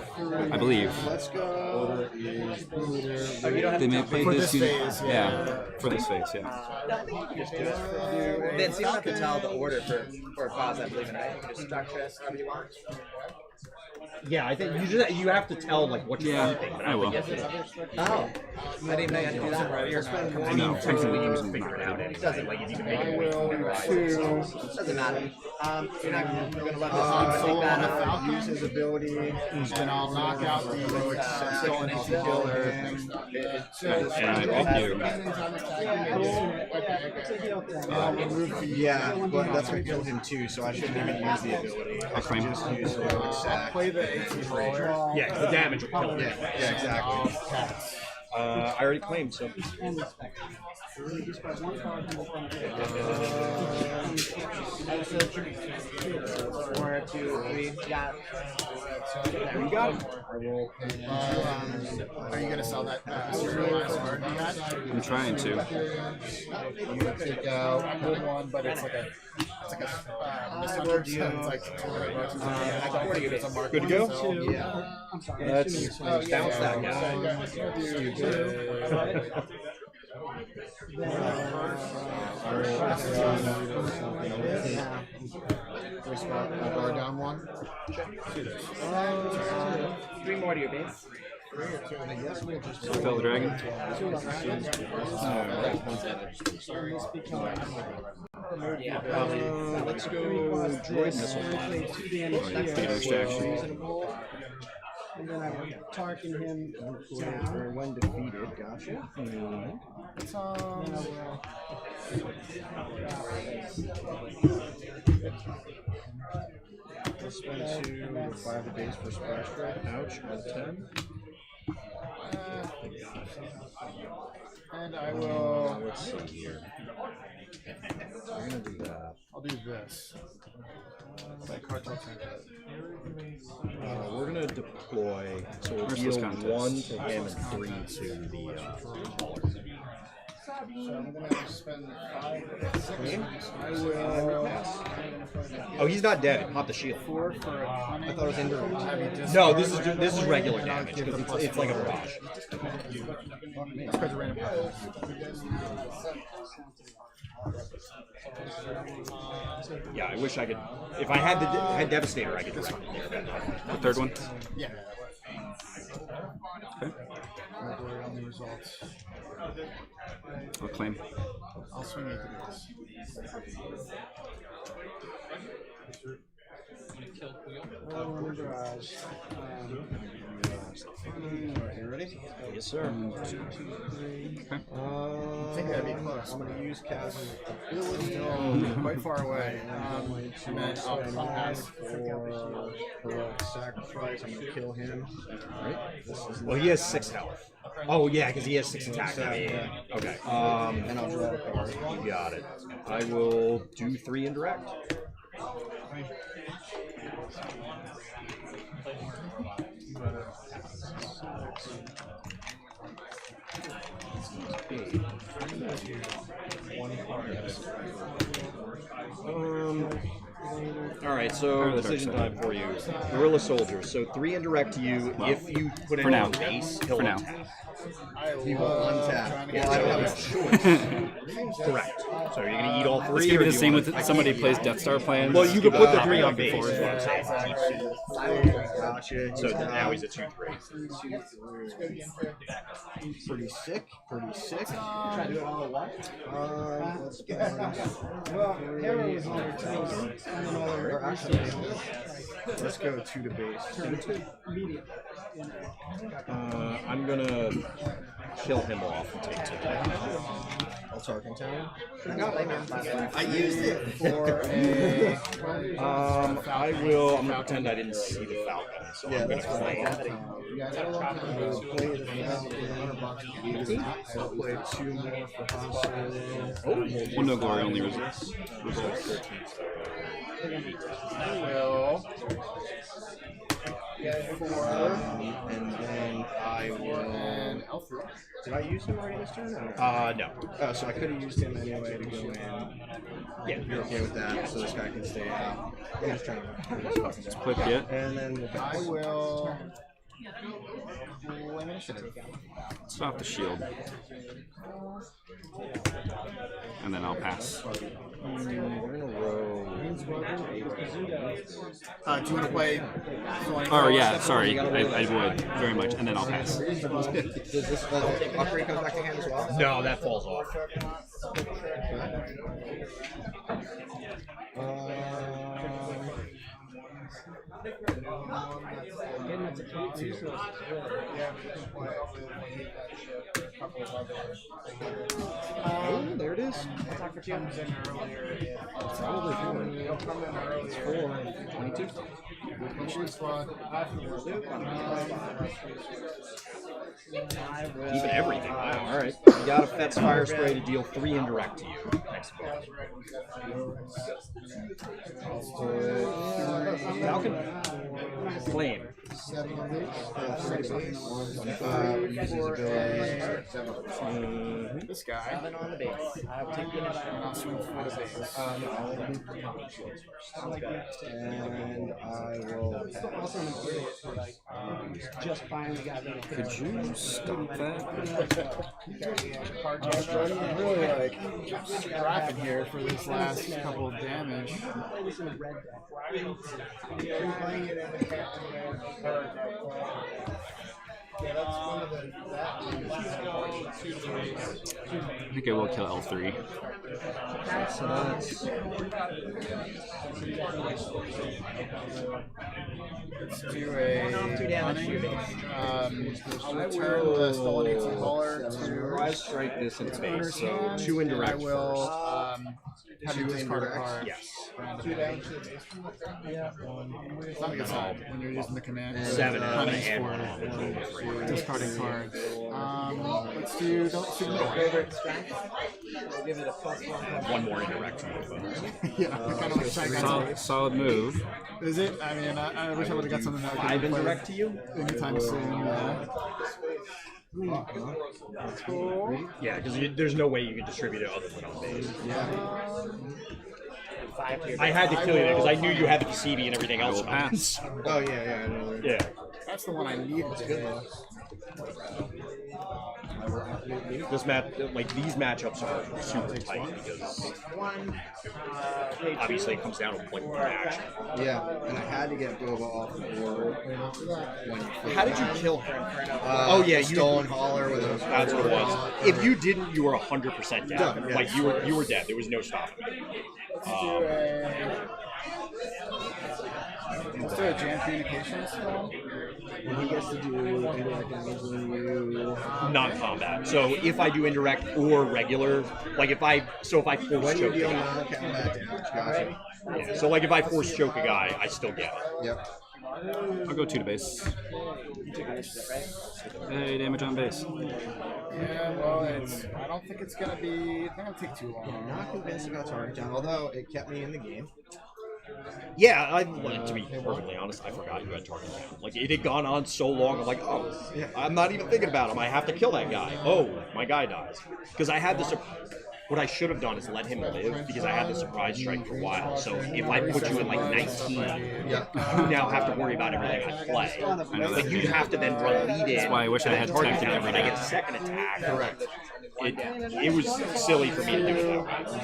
I believe. Let's go. Oh, you don't have They to may tell pay For this this unit. phase, Yeah, for this phase, yeah. just do it. Vince, you don't have to tell the order for a cause, I believe in, right? You can just structure it however you want. Yeah, I think you have to tell like what you're Yeah, thinking. I will. Oh. I didn't know you had to do that. I know. Technically, Figure it out. It doesn't like you can make I it. will do Doesn't matter. You're not going to let this Solo take on the that. Falcon. Use his ability. And I'll knock out the stolen killer. And I buff you. I'll remove the Yeah, but that's what killed him too, so I shouldn't even use the ability. I'll claim. Just use the I'll sack. play the 18 roller. Yeah, the damage will kill him. Yeah, exactly. Cats. I already claimed, so One or two, three. Yeah. you got it. Are you gonna sell that serialized card you got? I'm trying to. You take out good one, but it's like a misunderstood. It's like $200. I got 40 of it. Good to go? Yeah. Let's bounce that guy. Guard down one. 3 more to your base. Spell the dragon. Let's go droid missile fire. Get extra action. And then I will target him down. When defeated, gotcha. Spend 2 with 5 of base for splash break. Ouch, on 10. And I will. Let's see here. I'm gonna do that. I'll do this. Like cartel template. We're gonna deploy. So we'll Where's deal this contest? 1 to him and 3 to the. So I'm gonna spend 5 I will. Oh, he's not dead. Pop the shield. 4 for a I thought it was indirect. heavy No, this is regular damage because it's like a barrage. Spread the random powers. Yeah, I wish I could. If I had Devastator, I could do something there. The third one. Yeah. Okay. On the results. I'll claim. I'll swing 8 to this. garage. You ready? Yes, sir. I think that'd be close. I'm gonna use cast Quite far away. And then I'll pass. for heroic sacrifice. I'm gonna kill him. Right? Well, he has 6 health. Oh yeah, because he has 6 attack. Yeah. Okay. And I'll draw a card. You got it. I will do 3 indirect. All right, so decision time for you. Guerrilla Soldier. So 3 indirect to you. If you put it now. on base, he'll For now. attack. He will untap. Yeah, Well, I don't have a choice. Correct. So you're gonna eat all 3. It's gonna or be do the you same want- with somebody plays Death Star plans. Well, you could put the 3 on back base. and Is forth. what I'm saying. Gotcha. So now he's a 2/3. Pretty sick. Pretty sick. Try to do it all at once. Let's go. Well, Harrow was on her toes, and then all the resources. Let's go 2 to base. Turn 2 immediately. I'm gonna kill him off and take 2. I'll Tarkin Town. I used it for a. I will. I'm gonna pretend I didn't see the Falcon, so I'm gonna claim. You guys have a lot of time to play the I'll play 2 more for Han Well, no glory, only results. Will. and then I will. And L3. Did I use him already this turn? No. Oh, so I could have used him anyway to go in. Yeah, you're okay with that, so this guy can stay out. I'm just trying to. Click it. And then I will. Claim initiative. Stop the shield. And then I'll pass. we're gonna roll. Do you want to play? Oh yeah, sorry, I would very much, and then I'll pass. Does this upgrade come back to hand as well? No, that falls off. Getting up to 8 resources. Oh, there it is. Attack for 2. Probably 4. 22. Even everything. Wow. All right. You got a Fet's Fire Spray to deal 3 indirect to you. Next boss. Falcon. Flame. This guy. On the base. I will take the initiative. And I'll swing 4 to base. And I will. Also, I'm like, just finally got rid of it. Could you stop that? I'm really like scrapping here for this last couple of damage. Play this in a red deck. I think I will kill L3. So that's. Let's do a 2 damage. I'll return the stolen ancient caller to Strike this in space. owner's So hand, 2 and I indirect will first. have you discard a card. Yes. 2 down to the base. Yeah. It's not a good sign when you're using the command. 7 and punish and for 1 discarding cards. Let's do don't shoot the Give it a +1. 1 more indirect. Yeah, kind of like trying Solid move. Is it? I mean, I wish I would have got something that I 5 could play indirect to you? anytime soon. That's cool. Yeah, because there's no way you can distribute it other than on base. I had to kill you there because I knew you had the PCB and everything else. Pass. Oh yeah, I know. Yeah. That's the one I needed to do. This these matchups are super tight because obviously it comes down to like one action. Yeah, and I had to get Boba off the board. How did you kill him? Oh yeah, stolen hauler with a. That's what it was. If you didn't, you were 100% dead. Done, yeah. Like you were dead. There was no stopping it. Let's do a jam communications. And he gets to do indirect damage when you. Non-combat. So if I do indirect or regular, like if I force When you choke a deal guy. non-combat damage, gotcha. Yeah. So like if I force choke a guy, I still get it. Yep. I'll go 2 to base. Hey, damage on base. Yeah, well, I don't think it's gonna take too long. I'm not convinced about target down, although it kept me in the game. Yeah, to be perfectly honest, I forgot you had target down. Like it had gone on so long. I'm like, oh, Yeah. I'm not even thinking about him. I have to kill that guy. Oh, my guy dies because I had this. What I should have done is let him live because I had the surprise strike for a while. So if I put you in like 19, Yeah. you now have to worry about everything I play. I know Like that. you'd have to then run lead in. That's why I wish I and had then target tech and down, and I everything. get second attack. Correct. It was silly for me to do it that way.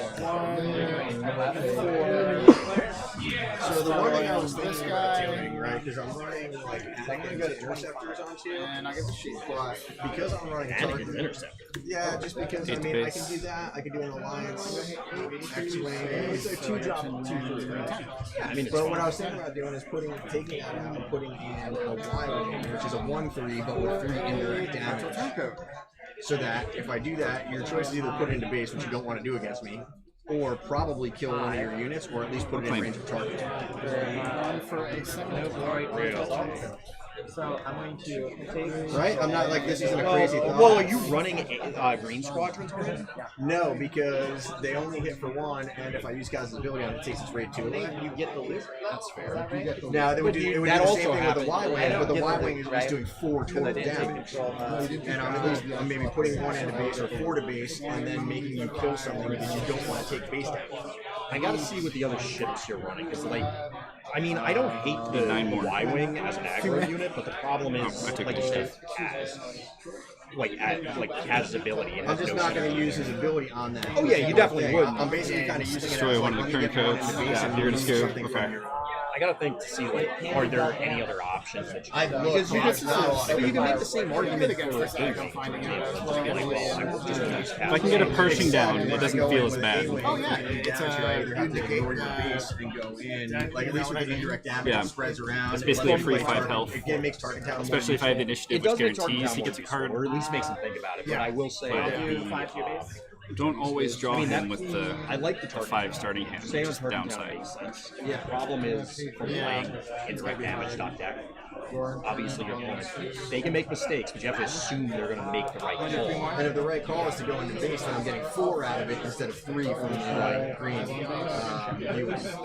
So the one thing I was thinking about doing, right, because I'm running like adding interceptors onto, And I get to shoot. but because I'm running Anakin's target, interceptor. yeah, just because I Eight mean I base. can do that. I can do an alliance, X-wing. It's a 2-drop, 2/3. Yeah, I mean, but what I was thinking about doing is taking that out and putting in a Y-wing, which is a 1/3, but with 3 indirect damage. So that if I do that, your choice is either put it into base, which you don't want to do against me, or probably kill one of your units, or at least put it in range of target. One for a 7. So I'm going to take. Right? I'm not like this isn't a crazy thought. Well, are you running green squadrons? No, because they only hit for 1, and if I use Guy's ability on it, it takes its rate 2 away. You get the loot. That's fair. Now they would do it would That do the also same thing with happened. the Y-wing, but the get the Y-wing loot, is right? doing 4 total damage. And I'm maybe putting 1 into base or 4 to base, and then making you kill something because you don't want to take base damage. I gotta see what the other ships you're running, because like, I mean, I don't hate the 9 more. Y-wing as an aggro unit, but the problem is, I took like the you ship. said, Kaz's ability. It I'm has just no not going to synergy. use his ability on that. Oh, yeah, you definitely would. I'm basically kind of using it Destroy as one like, of the let me current get one codes. into base Yeah, and you're use gonna something scoop. from Okay. your. I gotta think to see like, are there any other options that you I've looked, because you but it's not a lot. can make the same argument against for this egg, I'm finding out as well. If I can get a Pershing down, it doesn't feel as bad. Oh yeah, it's You have to negate lower your base and go in. Like at least with the indirect damage, Yeah. it spreads around. It's basically a free Like, 5 health. It makes target count. Especially if I have the It initiative, does which make target guarantees down he more gets a useful, card. or at least makes him think about it. But I will say But- that the, 5 to your base. Don't always draw I mean, him that- with the I like the 5 starting hand, Staying which on is target count downside. makes sense. The problem is from playing indirect damage deck. Obviously, your opponents, they can make mistakes, but you have to assume they're going to make the right call. And if the right call is to go into base, then I'm getting 4 out of it instead of 3 from the green.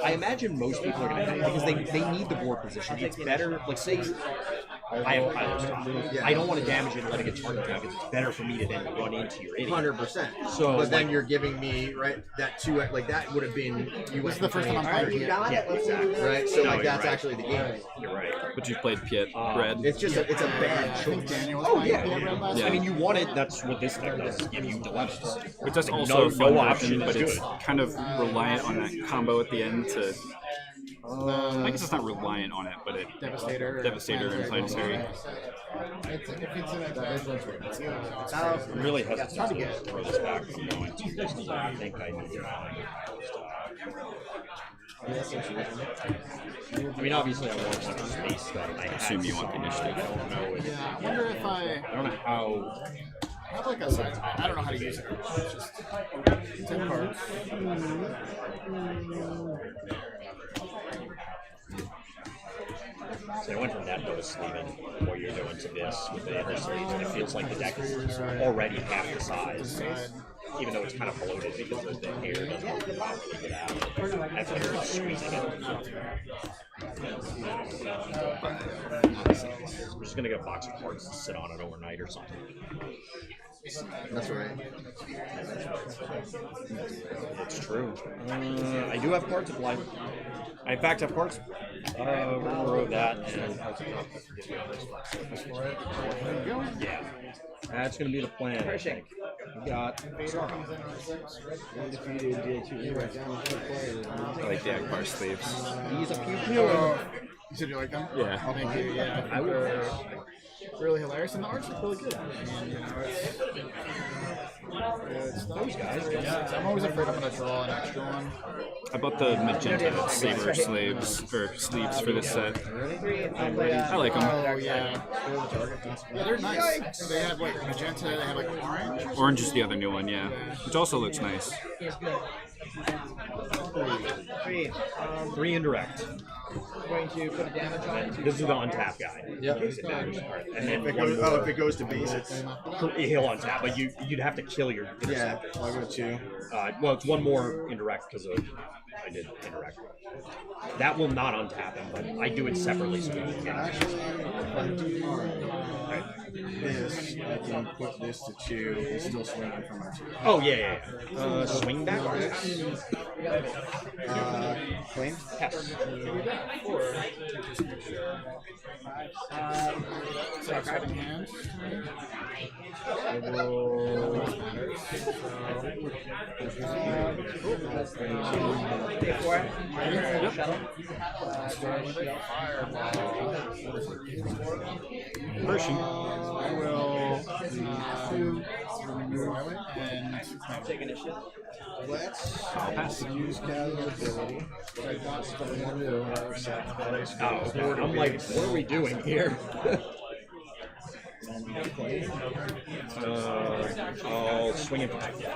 I imagine most people are going to have because they need the board position. It's better, like say, I have Kylo's top. I don't want to damage it and let it get target down because it's better for me to then run into your idiot. 100%. So, but then like- you're giving me that 2, like that would have been. This is the first time I'm playing it. Yeah, exactly. Right, so No, like you're that's right. actually the game. You're right. But you've played Piet Red. It's just it's a bad choice. Oh yeah. Yeah. I mean, you want it. That's what this deck does. Is give you dilemmas. Which is Like, also a fun no option, option but is it's good. kind of reliant on that combo at the end to. I guess it's not reliant on it, but it Devastator. Devastator and Planetary. I'm really hesitant to throw this back from going to this. I think I need to find I mean, obviously, I want one space that I assume you want the initiative. I don't know. Yeah, I wonder if I don't know how. I have like a side. I don't know how to use it. It's just 10 cards. So I went from that to sleeving what you're doing to this with the other sleeves, and it feels like the deck is already half the size. Even though it's kind of bloated because the hair doesn't properly get out. After you're squeezing it. We're just gonna get a box of cards to sit on it overnight or something. That's right. It's true. I do have card supply. I in fact have cards. Row that and yeah. That's gonna be the plan. I think. We got Undefeated, deal 2 indirect damage per player. I like the Akbar sleeves. these a few. You said you like them? Yeah. Thank you. Yeah, I would. Really hilarious, and the art's really good. And, you know, it's those guys. Yeah, I'm always afraid I'm gonna draw an extra one. I bought the magenta saber sleeves for this set. I like them. Oh yeah. Yeah, they're nice. They have like magenta. They have like orange. Orange is the other new one, yeah, which also looks nice. 3 indirect. Going to put a damage on it. This is the untap guy. Yep. And then If it goes to base, it's he'll untap, but you'd have to kill your yeah. interceptor. I'll go 2. Well, it's one more indirect because I did indirect. That will not untap him, but I do it separately so we can Actually, if I do this, I can put this to 2 and still swing it from our 2. Oh yeah. Swing back. Claim? Yes. Pershing. I will Take initiative. Let's I'll pass. use casual ability. I got stuff to do. I'm like, what are we doing here? I'll swing it back. I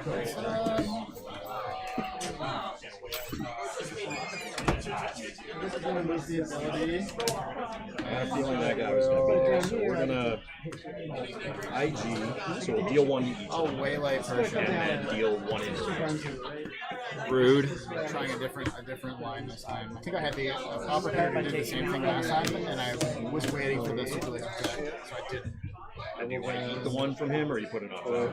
had a feeling that guy was going to be there. So we're going to IG, so we'll deal 1 to each. Oh, waylay Pershing. And then deal 1 into Rude. Trying a different line this time. I think I had the opportunity to do the same thing last time, and I was waiting for this to so I didn't. And you want to eat the 1 from him, or you put it on top?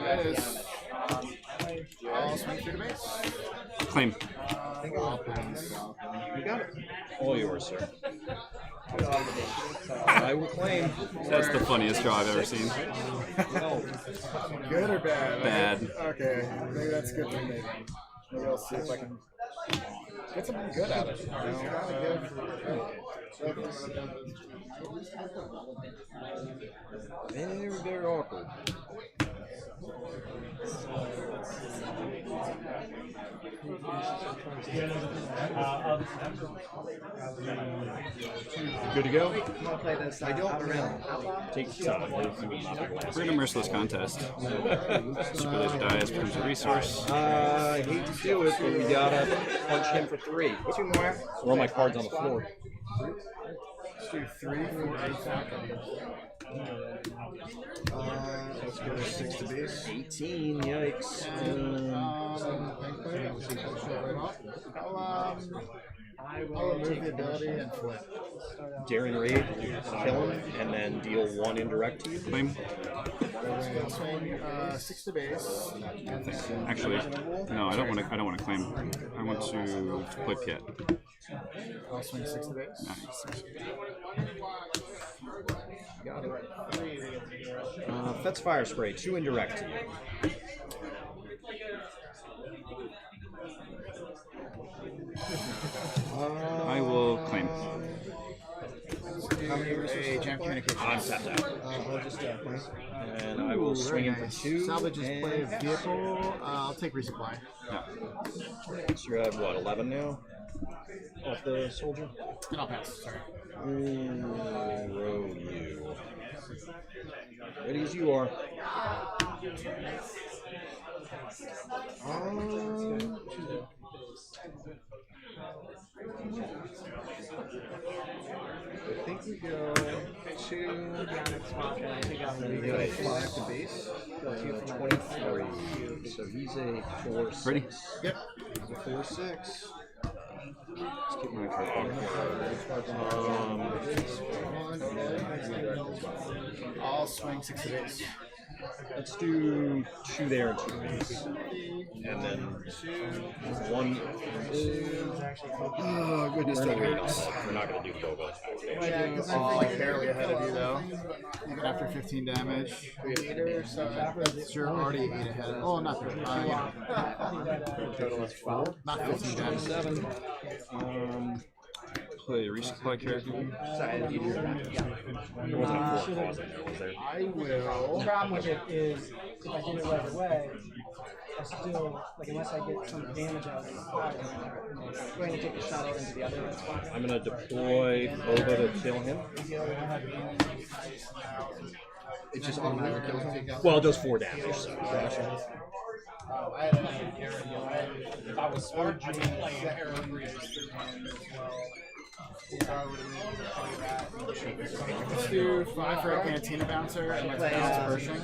That is. I'll swing through the base. Claim. You got it. All yours, sir. I will claim. That's the funniest draw I've ever seen. Good or bad? Bad. Okay, maybe that's good for me. Maybe I'll see if I can get something good out of it. Very awkward. Good to go? I don't know. Take time. We're in a merciless contest. Superlaser dies, becomes a resource. I hate to do it, but we gotta punch him for 3. 2 more. Throw my cards on the floor. Let's do 3 for 8 seconds. Let's go 6 to base. 18, yikes. I'll remove the ability and flip. Daring Raid, kill him, and then deal 1 indirect to you. Claim. Swing 6 to base. Actually, no, I don't want to claim. I want to play Piet. I'll swing 6 to base. Nice. Got it. Fet's Fire Spray, 2 indirect to you. I will claim. How many a jam communication. I'm tapped out. I'll just And I will swing him for 2. Salvage is play of vehicle. I'll take resupply. Yeah. So you have what, 11 now? Off the soldier? And I'll pass. Sorry. Row you. Ready as you are. I think we go 2. We go 5 to base. 23. So he's a 4-6. Ready? Yep. He's a 4/6. Let's get my card. I'll swing 6 to base. Let's do 2 there and 2 base. And then 1. Oh, goodness. We're not going to do Boba. Yeah, because I'm like barely ahead of you though. Even after 15 damage. You're already 8 ahead. Oh, not 30. Total is 4. Not 15 damage. 7. Play resupply character. There wasn't a 4 clause in there, was there? I will. The problem with it is, if I did it right away, I still, like, unless I get some damage out of it, I'm going to take the shot out into the other spot. I'm going to deploy Boba to kill him. It's just automatic kills him. Well, it does 4 damage. So. If I was smart, I would play Arrow 3 as 3 as well. Let's do 5 for a Cantina Bouncer and let's bounce Pershing.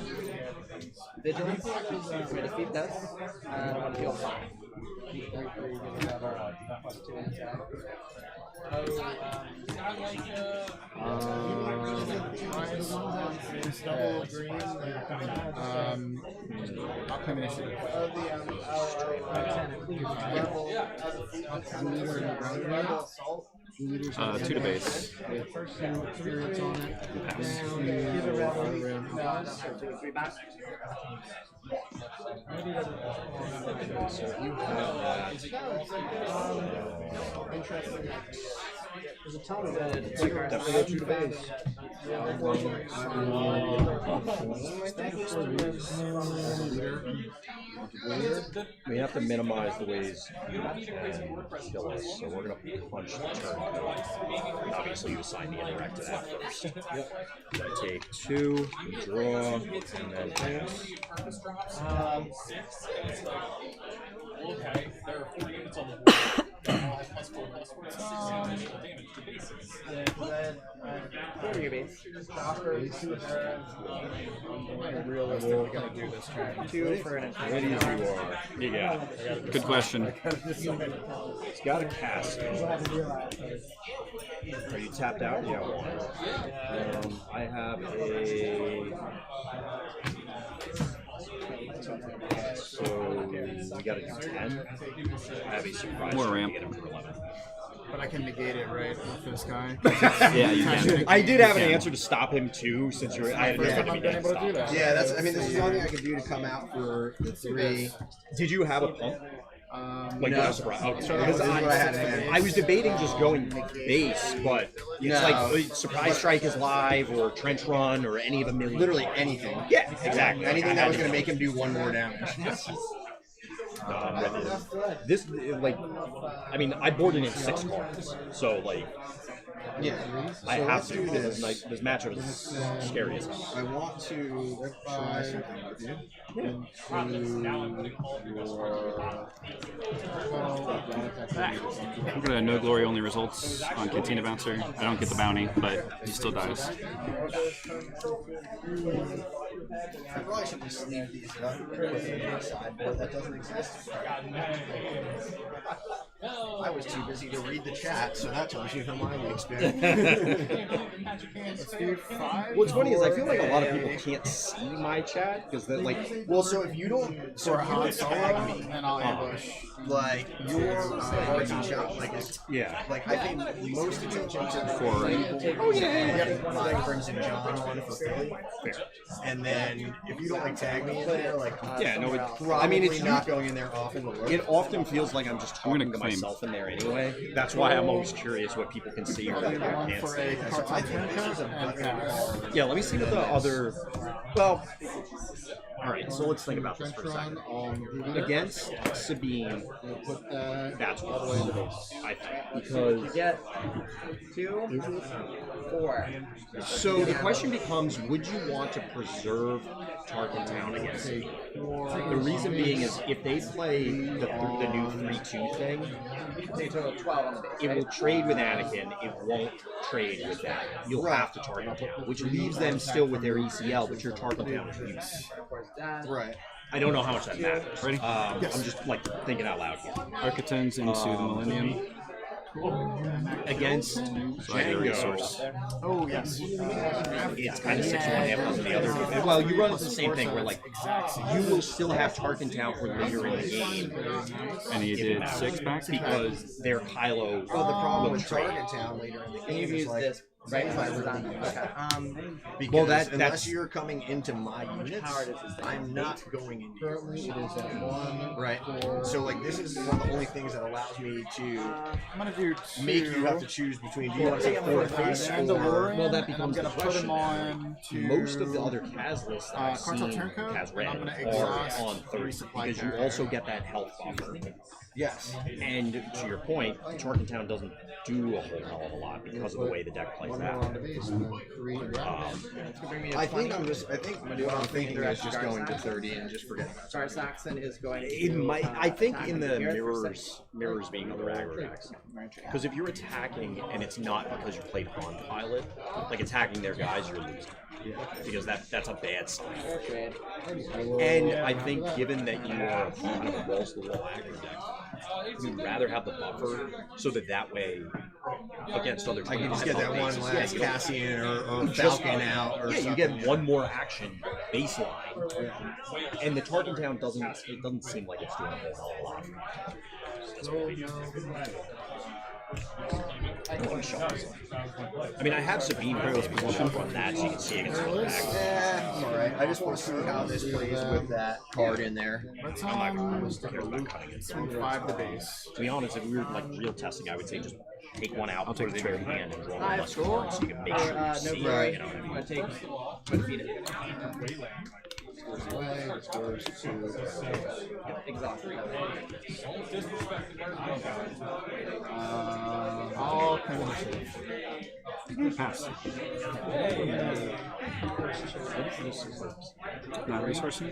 Vigilance is to defeat this. I want to heal 5. Double green. I'll claim initiative. Two to base. There's a ton of that. Definitely go 2 to base. We have to minimize the ways you can kill us, so we're going to punch the turn code. Obviously, you assign the interact to that first. Yep. I take 2, draw, and then pass. Okay, there are 4 units on the board. What are your base? I'm realistically gonna do this turn. 2 for an attack. Ready as you are. You got it. Good question. It's got a cast. Are you tapped out? Yeah, 1. I have a... So we got to do 10. I have a surprise. More ramp. To get him for 11. But I can negate it, right, with this guy. Yeah, you can. I did have an answer to stop him too, since you're. I had First time I've been able to do that. Yeah, that's. I mean, this is the only thing I could do to come out for the 3. Did you have a pump? Like no. no surprise. Okay. So that was what I had in mind. I was debating just going base, but it's like surprise strike is live, or trench run, or any of a million. Literally anything. Yeah, exactly. Anything that was going to make him do 1 more damage. No, I'm ready. This, like, I mean, I boarded in 6 cards, so like, yeah, I have to. This matchup is scary as hell. I want to try something with you. I'm gonna no glory only results on Cantina Bouncer. I don't get the bounty, but he still dies. I probably should just leave these up with a sideboard that doesn't exist. I was too busy to read the chat, so that tells you how my week's been. What's funny is I feel like a lot of people can't see my chat because they're like, well, so if you don't, so if you don't tag me, then I'll ambush. like your RT chat, like is like I think most attention to 4, right? Oh yeah, like brings in John on for Philly, and then And if you don't like tag me in there, like Yeah, no, probably I mean, it's not going in there often to look. It often feels like I'm just gonna talking to claim. myself in there anyway. That's why I'm always curious what people can see or what people One can't for see. a cartel turncoat and pass. Yeah, let me see what the other. Well, all right. So let's think about this for a second. Against Sabine, that's what I think because Get 2, 4. So the question becomes, would you want to preserve Tarkentown against Sabine? The reason being is if they play the new 3-2 thing, Say total 12 on the base. it will trade with Anakin, it won't trade with that. You'll have to Tarkentown, which leaves them still with their ECL, but your Tarkentown is useless. Right. I don't know how much that matters. Ready? I'm just like thinking out loud here. Architens into the Millennium. Against Slide a resource. Oh, yes. it's kind of 6-1 half dozen the other. Well, you run into the same thing where like you will still have Tarkentown for later in the game And he did 6 back? because they're Kylo. Well, the problem with trade. Tarkentown later in the And game you've is used like this, right? if I really Done. use Okay. because Well, that's- unless you're coming into my units, Howard is his I'm not going into yours. Currently, it is at 1. Right. So like this is one of the only things that allows me to I'm gonna do 2. make you have to choose between do you want to take 4 face and the or Lurian, well, that and becomes I'm the gonna put him question. on to Most of the other Kaz lists that I've Cartel seen Turncoat, has and red I'm gonna are exhaust on 30 resupply because you carrier. also get that health buffer. yes. And to your point, Tarkentown doesn't do a whole hell of a lot because of the way the deck plays One more out. on the base, and then 3 in I think what I'm thinking is just going to 30 and just forget about it. Star Saxon is going to. It might. I think attack in on the earth for 6. mirrors being other aggro decks. Because if you're attacking and it's not because you played on pilot, like attacking their guys, you're losing. Because that's a bad sign. Trade. And I think given that you are kind of a walls to the wall aggro deck, you'd rather have the buffer so that way against other I can just get that one last you Cassian or just- Falcon out or yeah, you something. get one more action baseline, and the Tarkentown doesn't seem like it's doing a whole hell of a lot. I don't want to show myself. I mean, I have Sabine Perilous position on that, so you can see against the back. I'm alright. I just want to see how this plays with that card in there. Let's I'm not going to cutting it. swing 5 the base. To be honest, if we were like real testing, I would say just take one out, put it in your hand, and draw one less Cool. card so you can make sure you No see glory. it. You know what I I'm mean? going to take. Defeat it. away, it goes to Exhaust. All kind of Pass. Not resourcing?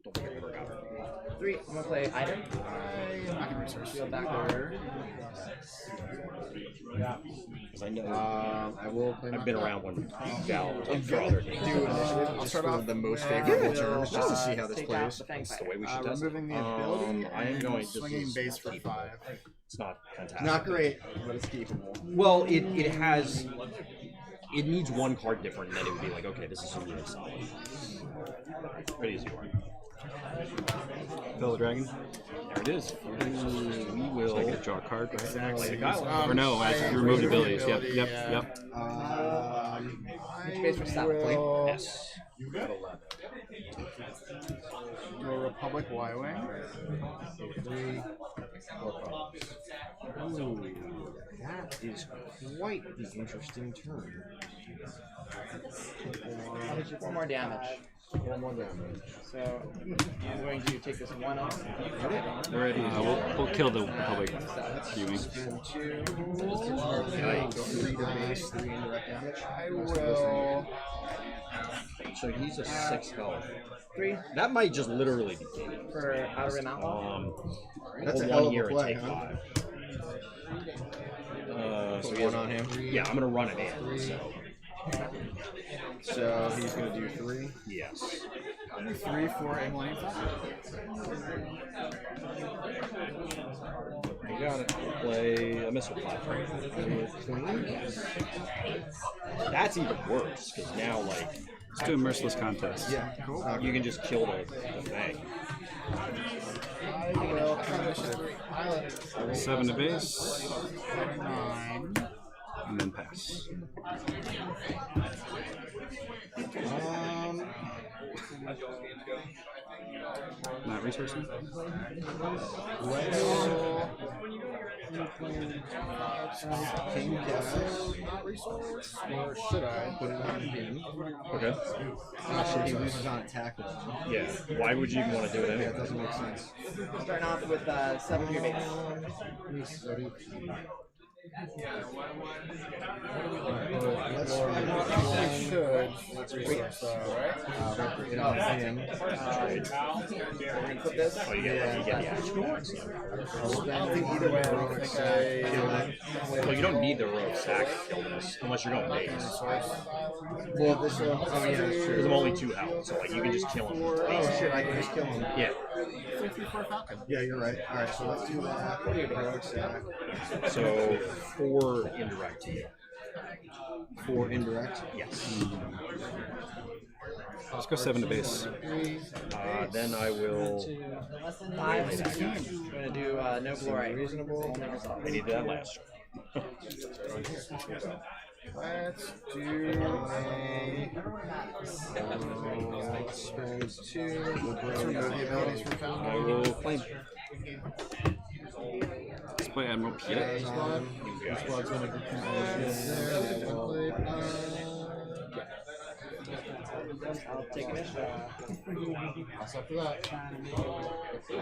Don't think I've ever got it. 3. I'm going to play item. I'm not gonna resource. Shield back over. Because I know I will play I've been my around when Val played for other games. Do initiative just for the most favorable terms, just to see how this Take out plays. the Fang That's the Fighter. way we should test it. Removing the ability I am and going swinging to base for 5. It's not fantastic. Not great, but it's keepable. Well, it has. It needs one card different, and then it would be like, okay, this is really solid. Ready as you are. Kill the dragon. There it is. We will. So I get to draw a card, right? Play the guy. Or no, I I removed remove abilities. the Yep, ability, yep, yeah. yep. Which base for stop? Will Yes. do a Republic Y-Wing. That is quite the interesting turn. I'll hit you 4 more damage. 4 more damage. So I'm going to take this 1 off. Already. We'll kill the Republic viewing. And 2. Go 3 to base, 3 indirect damage. I will. So he's a 6 health. 3 That might just literally be king. for Outer Rim Outlaw. That's a hold hell 1 of a here and play, take huh? 5. So Put he has 1 on him. Yeah, I'm gonna run it in. So So he's going to do 3. yes. 3 for a Millennium Falcon. I got it. Play a missile platform. That's even worse because now like Let's do a merciless contest. Yeah, cool. you can just kill the thing. I will finish it. 7 to base. 9. and then pass. Not resourcing? King guesses, not resource, or should I put it on him? Okay. Actually, he loses on attack. Yeah. Why would you even want to do it Yeah, anyway? it doesn't make sense. Starting off with 7 of your base. Let's find out if we should. Let's resource, right? It on him. We're gonna put this. Oh, you get the action. Either way, I don't think I kill it. Well, you don't need the rogue sack to kill this unless you're going base. Well, this one. Oh, yeah, that's true. Because I'm only 2 health, so like you can just kill him. Oh, shit, I can just kill him. Yeah. Yeah, you're right. Alright, so let's do that. What do you do? So 4 indirect. 4 indirect? Yes. Let's go 7 to base. Then I will. 5, 16. We're gonna do no glory. Reasonable. I need that last. Let's do spends 2. We'll remove the abilities from fountain. I will claim. Let's play Admiral Piet. This blood's going to be I'll take initiative. What's up for that? I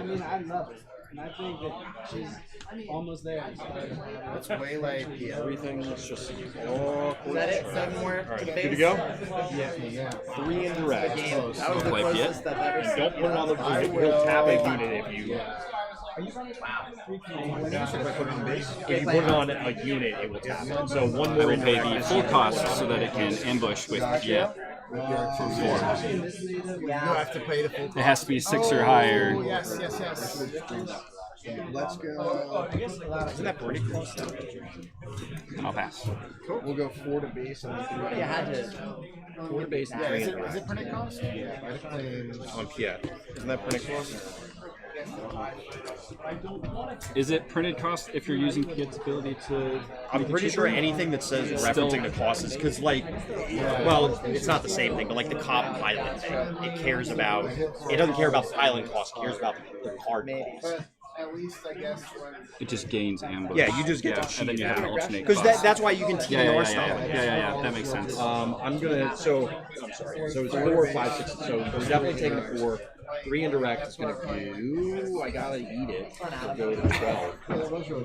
mean, I love it. And I think that she's almost there. It's way like Everything's just. Is that it? 7 more to the base? Good to go? yeah. 3 indirect. That was the Play closest I've ever seen. Don't put it on the. He'll tap a unit if you. If you put it on a unit, it will tap it. So 1 I more will pay indirect. the full cost so that it can ambush with Piet. You have to pay the full It has to be 6 or higher. Yes. Let's go. Isn't that pretty close though? I'll pass. Cool. We'll go 4 to base and then You had to. 4 to base and 3 is indirect. it printed cost? Yeah. On Piet. Isn't that printed cost? Is it printed cost if you're using Piet's ability to? I'm pretty sure anything that says referencing the cost is because, like, well, it's not the same thing, but like the cop pilot thing, it cares about. It doesn't care about the pilot cost. It cares about the card cost. At least I guess when It just gains ambush. Yeah, you just get to and cheat then you have to it. alternate. Because costs. that's why you can TNR stuff. Yeah. That makes sense. I'm gonna. So I'm sorry. So it's 4, 5, 6. So we're definitely taking the 4. 3 indirect is gonna do. I gotta eat it. To go to 12.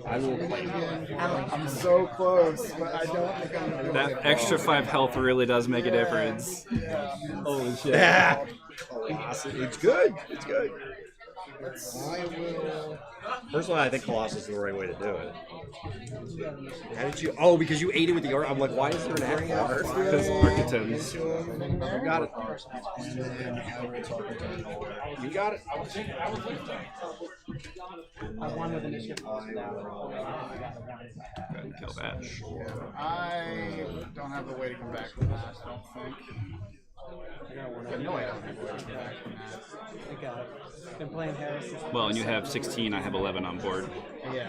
I will claim it. I'm so close, but I don't think I'm gonna That extra 5 health really does make a difference. Holy shit. Yeah. It's good. It's good. I will. Personally, I think Colossus is the right way to do it. How did you? Oh, because you ate it with the art. I'm like, why is there an F bar? Because Architons. You got it. You got it. I won with initiative. Go ahead and kill that. I don't have the way to come back from that, I don't think. No, I don't have the way to come back from that. Been playing Harris. Well, and you have 16, I have 11 on board. Yeah.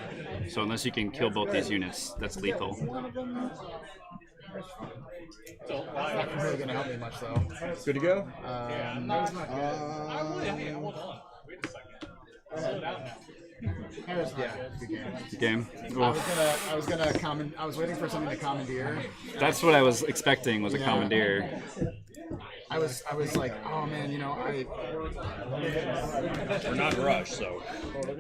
So unless you can kill both these units, that's lethal. It's not really going to help me much, though. Good to go. Harris, yeah, good game. Good game. I was waiting for something to commandeer. That's what I was expecting was a commandeer. I was like, oh man, you know, We're not rushed, so.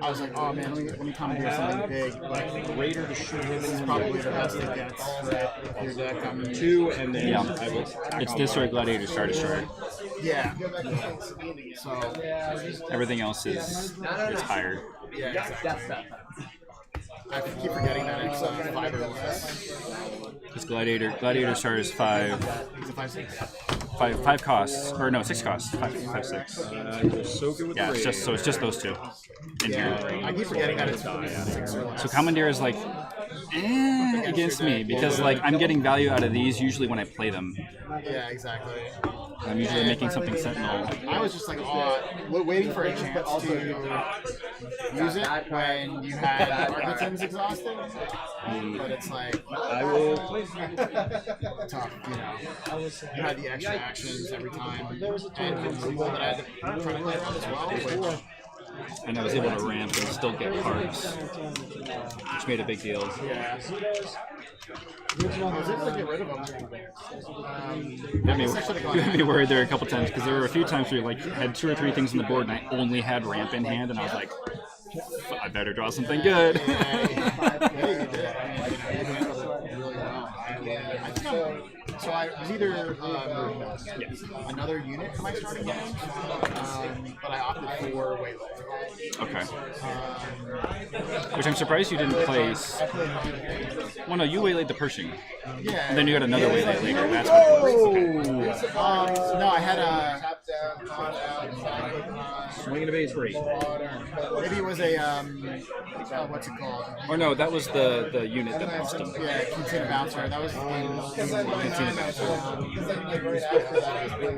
I was like, oh man, let me commandeer something big. Like, Raider to shoot him is probably the best it gets with your deck. I mean, 2, and then Yeah. I will attack It's on this or one. Gladiator Star Destroyer. yeah. So, Everything else is higher. yeah, exactly. I keep forgetting that it's 5 or less. It's Gladiator Star is 5. It's a 5/6. 5 costs, or no, 6 costs. 5, 6. I will soak it with Yeah, the it's just those 2 in Yeah, here. I keep forgetting that it's 6 or less. So Commandeer is like against me because like I'm getting value out of these usually when I play them. Yeah, exactly. I'm usually making something Sentinel. I was just like, waiting for a chance to use it when you had Arbiton's exhausted. But it's like, I will. tough, you know. You had the extra actions every time, and removal that I had to try to play around as well, which And I was able to ramp and still get cards, which made a big deal. yeah. I was able to get rid of them. Got me worried there a couple times because there were a few times where you like had 2 or 3 things on the board and I only had ramp in hand, and I was like, I better draw something good. So I was either another unit for my starting game, but I opted for Waylay. Okay. Which I'm surprised you didn't place. Well, no, you waylaid the Pershing. Yeah. And then you got another waylay later. That's what it was. Okay. No, I had a. Swinging a base rate. Maybe it was a what's it called? Or no, that was the unit that bounced him. Yeah, Cantina Bouncer. That was Cantina Bouncer.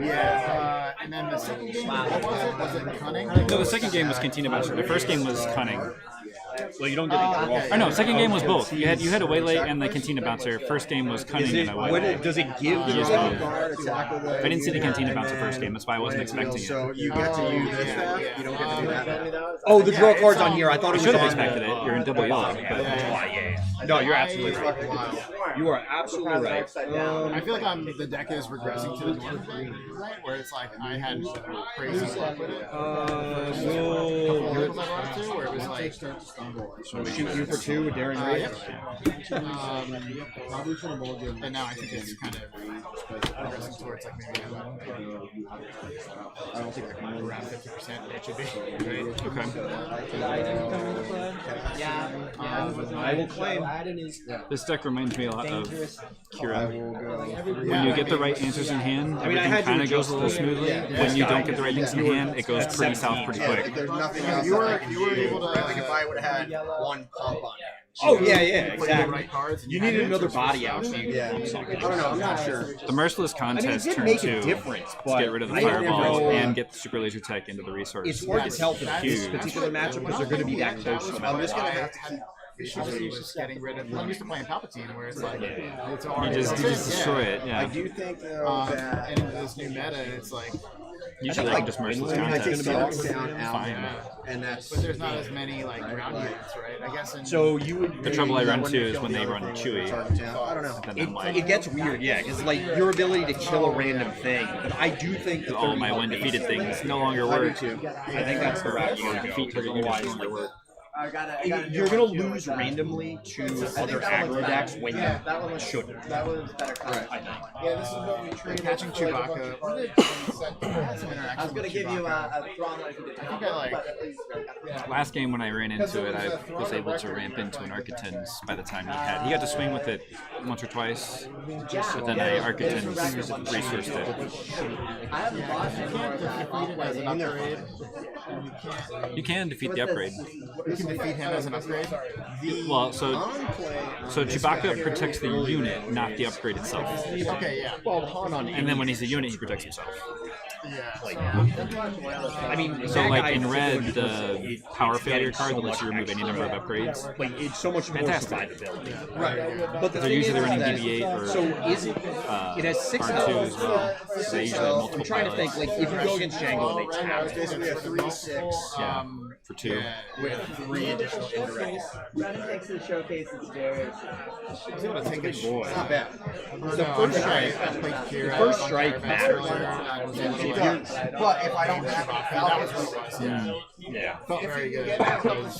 Yeah, and then the second game, what was it? Was it Cunning? No, the second game was Cantina Bouncer. The first game was Cunning. Well, you don't get to draw. Or no, second game was both. You had a waylay and the Cantina Bouncer. First game was Cunning and a waylay. Does it give you you I didn't see the Cantina Bouncer first game. That's why I wasn't expecting it. So you get to use this stuff. You don't get to do that. Oh, the draw card's on here. I thought I it should was have on expected it. You're in double yellow. But No, you're absolutely right. You are absolutely right. I feel like the deck is regressing to the north, right? Where it's like I had crazy luck with it. Where it was like Shoot you for 2 with Daring Raid. and now I think it's kind of progressing towards like maybe I don't think around 50% it should be. Right? Okay. I will claim. This deck reminds me a lot of Kira. When you get the right answers in hand, everything kind of goes a little smoothly. When you don't get the right things in hand, it goes pretty south pretty quick. There's nothing else. You were able to like if I would have had one pump on it. Oh yeah, exactly. Right cards You needed another body out. So you I don't know. I'm not sure. The Merciless Contest did turn make 2 a difference, to but get rid of the I don't Fireball know, and get the Super Laser Tech into the resource. It's hard to tell for this huge. particular matchup because they're going to be that close. I'm just gonna have to issues getting rid of. I'm used to playing Palpatine, where it's like it's already You just destroy it. I Yeah. do think though that and in this new meta, it's like Usually I can just Merciless I think Contest. down out, Fine. and that's. but there's not as many like ground units, right? I guess. So you would. The trouble I run into is when they run Chewy. I don't know. Then I'm like, It gets weird, yeah, because like your ability to kill a random thing. But I do think that all my when defeated things no longer work. I think that's the route you Or want to defeat go. target units Otherwise, no longer work. you're gonna lose randomly to other aggro decks when you shouldn't. That was better. I think. Yeah, this is what we trained. Catching Chewbacca. I had some interaction I was gonna with give you Chewbacca. a Thrawn like you did. I think I like. Last game when I ran into it, I was able to ramp into an Architens by the time he got to swing with it once or twice, but then I Architens resourced it. I haven't bought You can't defeat it as an upgrade. You can defeat the upgrade. You can defeat him as an upgrade. Well, so Chewbacca protects the unit, not the upgrade itself. Okay, yeah. Well, Han on And then when he's a unit, he protects himself. Yeah. I mean, So that like guy in red, is the power failure card that lets you remove any number of upgrades. like it's so much more Fantastic. survivability. Right. But the They're thing usually is running that- BB-8 or So is it? It has 6 R2 levels. as well. So they usually have I'm multiple trying to think. pilots. Like if you go against Django and they tap. It's basically a 3/6 Yeah, for 2. with 3 additional indirects. Running next to the showcase is very. I was able to take a boy. It's not bad. The first strike. The first strike matters. But if I don't have That was what it was. Yeah. Yeah. Felt very good.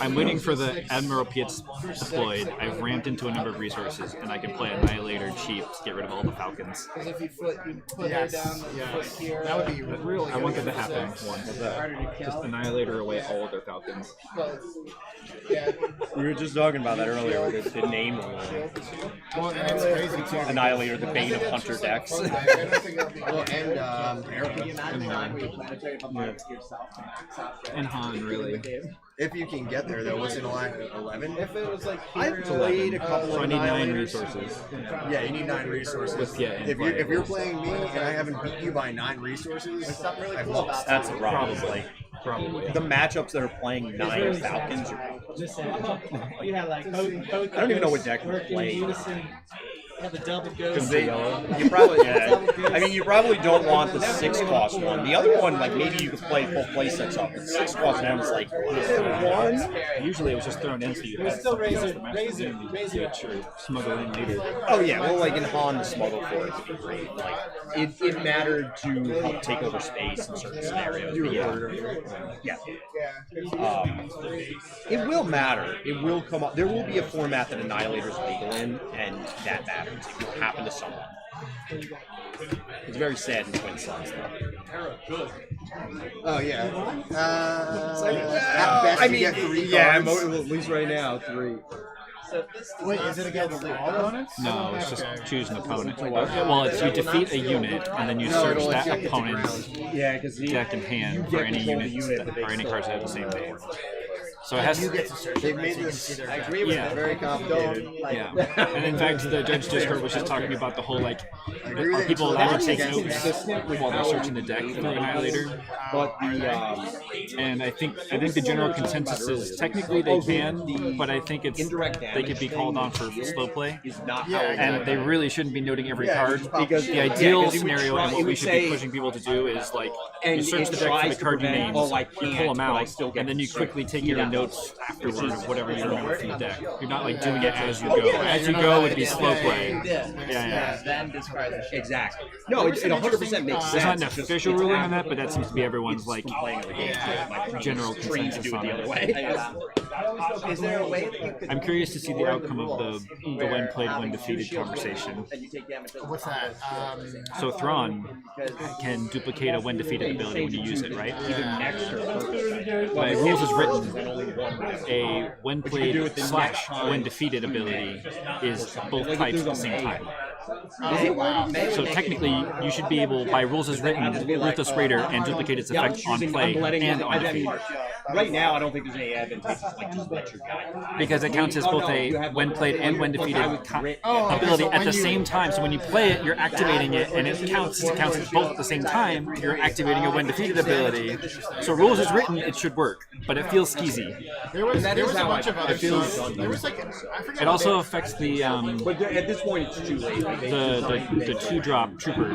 I'm waiting for the Admiral Piet's deployed. I've ramped into a number of resources, and I can play Annihilator cheap to get rid of all the Falcons. Because if you put her Yes. down, foot here. That would be really. I want that to happen once. Just Annihilator away all of their Falcons. We were just talking about that earlier with the name Well, and it's crazy too. Annihilator, the bane of Hunter decks. Well, and And Han, really. If you can get there, though, what's in line 11? If it was like I've played a couple So of I need 9 Annihilators. resources. Yeah, you need 9 resources. With, yeah, if you're playing me and I haven't beat you by 9 resources, I've lost. That's the problem. Probably. Probably. The matchups that are playing 9 Falcons are. You had like both I don't even know what deck we're playing. Have a double Because ghost. you probably, I mean, you probably don't want the 6-cost one. The other one, like maybe you could play full play sets up. But 6-cost one is like, is it 1? Usually it was just thrown in so you had Still something else razor, to match razor, the razor. switch or smuggle in later. Oh yeah, well like in Han, the smuggle for it would be great. Like it mattered to help take over space in certain scenarios. But yeah. It will matter. It will come up. There will be a format that Annihilator's legal in, and that matters. It will happen to someone. It's very sad in Twin Suns, though. Oh, yeah. At best, I mean, you get 3 yeah, cards. at least right now, 3. Wait, is it against all opponents? No, it's just choose an opponent. Well, it's you defeat a unit and then you search that opponent's Yeah, because deck in hand for any units or any cards that have the same name. So it has You get to search. They've it, made so you can this. see their I deck. agree with Yeah. it. Very complicated. Yeah, and in fact, the Judge Discord was just talking about the whole like, agree with are it. people So allowed that to take is notes consistent with while they're how searching the deck through Annihilator? But And I think the general consensus is technically they can, but I think it's indirect they could be called on for slow play, is not Yeah, how and they really shouldn't be noting every card because the ideal because it would scenario try- and it what we would should be say- pushing people to do is like you and search it the deck for tries the to card you prevent, named, oh, I you pull can't, them but I out, still get and then you to quickly take feed your out. notes afterward of whatever you remember from the deck. You're not like doing it as you Oh, go. yeah, As you you're go not would be like- slow yeah, play. yeah. Then discard the shit. Exactly. No, it 100% makes sense. There's not an It's just- official it's ruling on happening. that, but that seems to be everyone's like Playing the game. My general trained to consensus do it on the other it. way. Is there a way that you could? I'm curious to see the outcome of the when played, when defeated conversation. And you take damage. What's that? So Thrawn can duplicate a when defeated ability when you use it, right? By rules as written, a when played / when defeated ability is both types at the same time. So technically, you should be able, by rules as written, Ruthless Raider and duplicate its effect on play and on defeat. Right now, I don't think there's any advantageous like just let your guy. Because it counts as both a when played and when defeated ability at the same time. So when you play it, you're activating it, and it counts as both at the same time. You're activating a when defeated ability. So rules as written, it should work, but it feels skeezy. There was a bunch of other it feels- stuff. There was like I forget. It also affects the But at this point, it's too late. Like, the 2-drop trooper,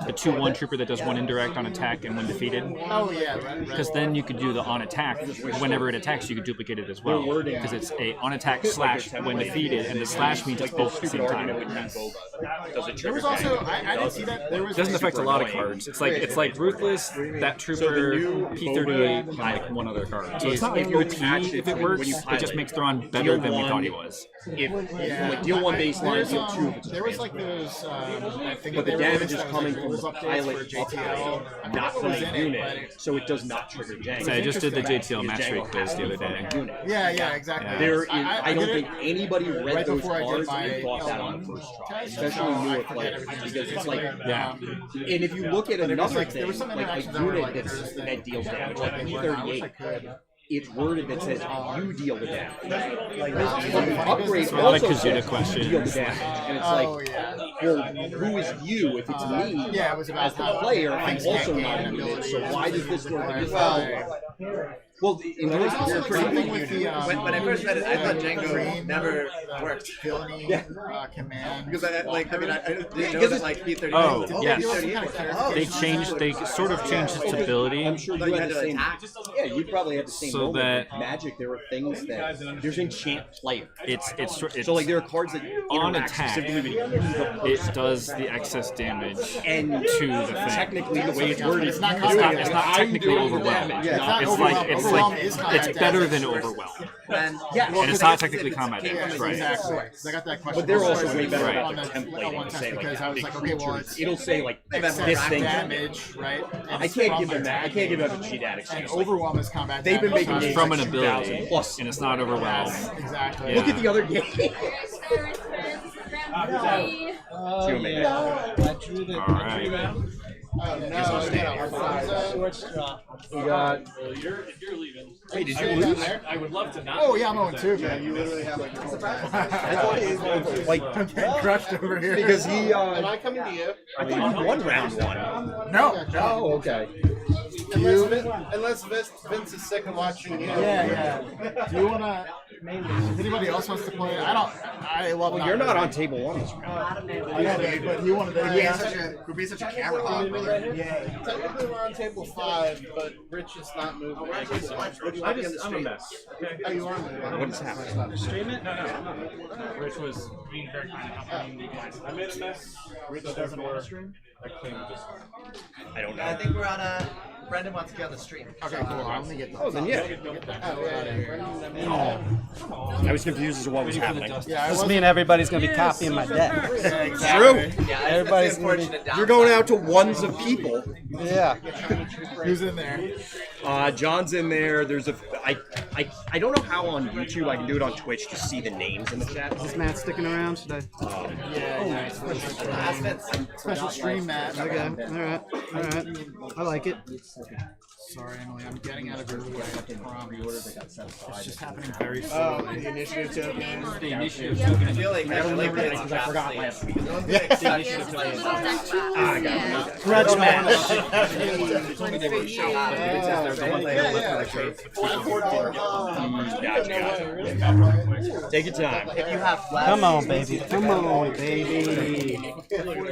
the 2/1 trooper that does 1 indirect on attack and when defeated. Oh yeah, right. Because then you could do the on attack. Whenever it attacks, you could duplicate it as well. Because it's a on attack / when defeated, and the slash means it's both at the same time. does it There was also I didn't see that. There was It doesn't affect a lot of cards. It's like Ruthless, that trooper, P38, and like one other card. So it's not like OT if it works. It just makes Thrawn better than we thought he was. If like deal 1 baseline, deal 2 if it's There was like those. I think but the there damage was is like coming there from was the updates pilot for JTL, not from was in the it, unit, so it does not trigger Jango. So I just did the JTL Because match Jango rate quiz has the to other be from day. a unit. Yeah, exactly. Yeah. There is, I I don't did think it anybody read right those before I did cards my and thought that L1 on the first try, test, especially so newer I forget players, everything. because it's like, Yeah. and if you look at another like- there thing, was some like a interactions that were unit like that's, Thursday. that deals damage, like I wish I P38, could. it's worded that says you deal the damage. Like, Upgrade a lot of also Kazuda says questions. you deal the damage, and it's Oh like, yeah. well, who is you if it's me? Yeah, it was about As the how player, I'm things also get not a gained unit, abilities. so why does this work at this Well, level? Well, in there was also they're like pretty something with the When I first read it, I thought Django green, never worked. villainy command. Because I didn't know because that like P38. Oh, yes. Oh, They sort of changed its ability. I'm sure you You had had the to same. attack. Yeah, you probably had the same So moment. that- With Magic, there were things that there's enchant player. It's So like there are cards that on interact attack. specifically with the It does the excess damage and to the thing. technically the way it's worded, It's not you combat. do it, It's not I'm technically doing the overwhelm. damage, Yeah, not- it's It's not like overwhelm. it's Overwhelm like is combat it's better damage. than overwhelm. And And it's not technically combat damage, right? Exactly. I got that question. But they're also way better Right. at on the the templating L1 to test say like because I was big like, okay, well, creatures. it's It'll say like excess this thing. damage, right? I can't give them that. I can't give them a cheat addict. And overwhelm is combat. They've been damage, making so games From an like ability, 2000 plus. and it's not overwhelm. Yes, exactly. Yeah. Look at the other game. I drew the. All right. We got. Well, if you're leaving. Wait, did you lose? I would love to not. Oh yeah, I'm 0-2. Yeah, you literally have like. I thought he like I'm getting crushed over here. because he. Am I coming to you? I think he won round 1. No. Oh, okay. Unless Vince is sick of watching you. Yeah. Do you wanna? If anybody else wants to play, I don't. I love. Well, you're not on table 1 this round. I know, but you wanted to. We're being such a camera hog, brother. Yeah. Technically, we're on table 5, but Rich is not moving. I'm a mess. Oh, you are moving. What is happening? Stream it? No. Rich was being very kind of helping. I made a mess. Rich doesn't want to stream. I don't know. I think we're on a. Brendan wants to get on the stream. Okay, cool. I'm gonna get. Oh, then yeah. I was confused as to what was happening. Yeah, Does mean everybody's gonna be copying my deck. True. Yeah, Everybody's that's the gonna be- unfortunate You're going out to ones of people. Yeah. Who's in there? John's in there. There's a. I don't know how on YouTube I can do it on Twitch to see the names in the chat. Is Matt sticking around? Should I? Yeah. Special stream match. Okay. All right. I like it. Sorry, Emily. I'm getting out of your way. I promise. It's just happening very Oh, slowly. the initiative token. The initiative. I feel like that it's I forgot last week. Grudge match. Gotcha. Take your time. If you have flash, Come on, baby. Come on, baby.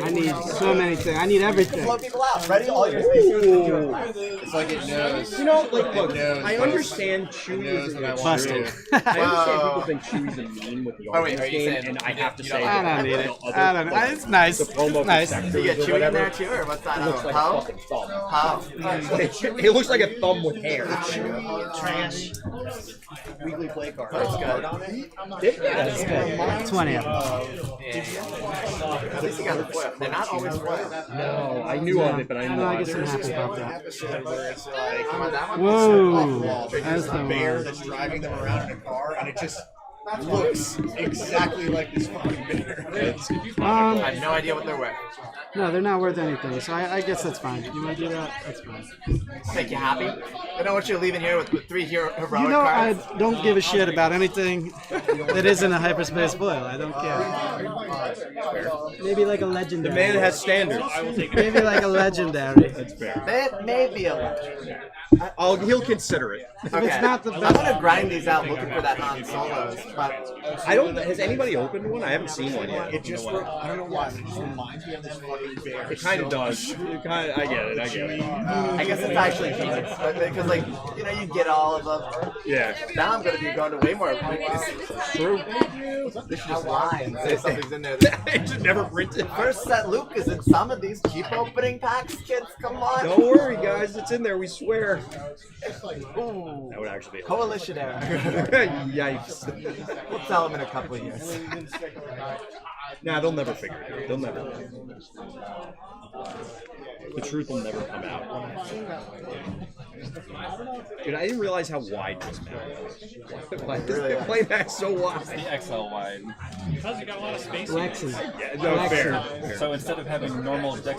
I need so many things. I need everything. float people out. Ready? All your spaces. It's like it knows. You know, like, look, knows I both. understand Chewy is a Busted. I understand people think Chewy's a meme with the Oh, wait, Origins are you game, saying and I have to you say don't I don't need it. I don't know. It's nice. the promo It's nice. sectors You get or Chewy in whatever. there too, or what's that? It looks like a How? fucking thumb. How? It looks like a thumb with hair. Trash. Weekly play card. That's good. That's good. 20 of them. At least you got the foil. They're not always foil. No, I knew of it, but I I know know, I I get some happy about that. Episode where it's like Whoa. there's That's a the bear one. that's driving them around in a car, and it just looks exactly like this fucking bear. I have no idea what they're worth. No, they're not worth anything. So I guess that's fine. You want to do that? That's fine. Make you happy? I don't want you leaving here with 3 heroic You know, I cards. don't give a shit about anything that isn't a hyperspace foil. I don't care. Maybe like a legendary. The man has standards. Maybe like a legendary. That's fair. That may be a legend. He'll consider it. Okay. It's not the I'm best. gonna grind these out looking for that Han Solos, but I don't. Has anybody opened one? I haven't seen one yet. It just, I don't know why, but it just reminds me of this fucking bear. It kind of does. It kind of. I get it. I get it. I guess it's actually genius. Because, like, you know, you get all of them. Yeah. Now I'm gonna be going to way more movies. True. This should just lie and say something's in there. It should never print it. First set Luke is in some of these. Keep opening packs, kids. Come on. Don't worry, guys. It's in there. We swear. Ooh. That would actually be. Coalition era. Yikes. We'll tell them in a couple of years. Nah, they'll never figure it out. They'll never. The truth will never come out. Dude, I didn't realize how wide this map was. Why is this playback so wide? The XL wide. Because you got a lot of space. Lexi. Yeah, no, fair. So instead of having normal deck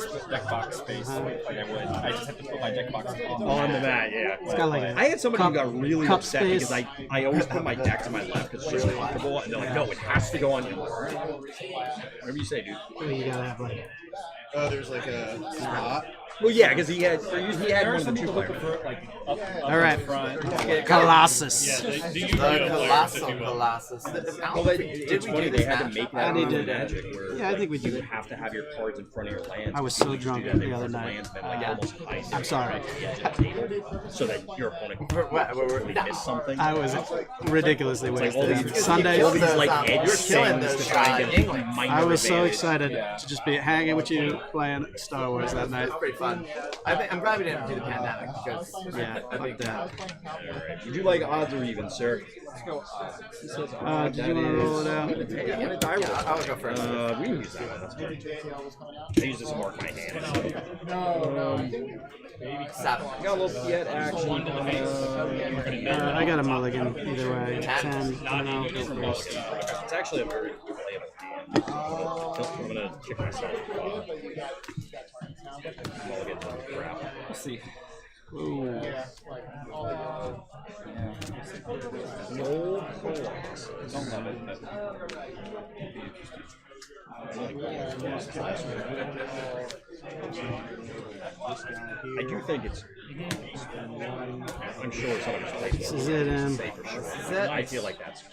box space like I would, I just have to put my deck box On the mat, yeah. It's got like a I had somebody who got really cup upset space. because I always put my deck to my left because it's just comfortable, and they're like, no, it has to go on your right. Whatever you say, dude. You gotta have like. Oh, there's like a spot. Well, yeah, because he had one of the 2 players. All right. front. Colossus. The The Yu-Gi-Oh players, if Colossal you will. Colossus. Well, it's funny they had to make that They on did. Magic, where Yeah, I think we you do. would have to have your cards in front of your lands. I was so You could drunk do that, the they other put night. lands and, like, almost hide I'm sorry. at the edge of the table, so that your opponent could miss something. I was ridiculously Like all wasted. these Sunday. all these like You're edge killing things those, to try and get England. a minor I was so advantage. excited to just be hanging with you playing Star Wars that night. It's pretty fun. I'm glad we didn't do the pandemic because Yeah, fuck that. Alright. Would you like odds or even, sir? Did you want to roll it out? Yeah, die roll. I'll go first. We can use that one. That's fine. I use this to mark my hand. 7. Got a little Fiat action. I got a mulligan either way. 10. I don't know. Go first. It's actually a very playable hand. I'm gonna kick myself. I'll get the crap. We'll see. Ooh. Yeah, like all No coins. Don't love it, but I do think it's. I'm sure someone's played This is it, for sure. This is it. I feel like that's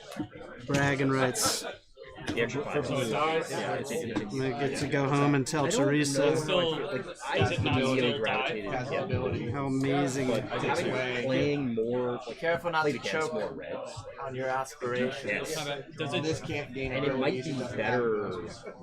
bragging rights. the extra 5. Yeah, it's I'm gonna get to go home and tell Teresa Does it not really still gravitated die? to how amazing. playing more. Be careful not Played to against choke more reds. on your aspirations. Yes. Does it This can't gain And it might be better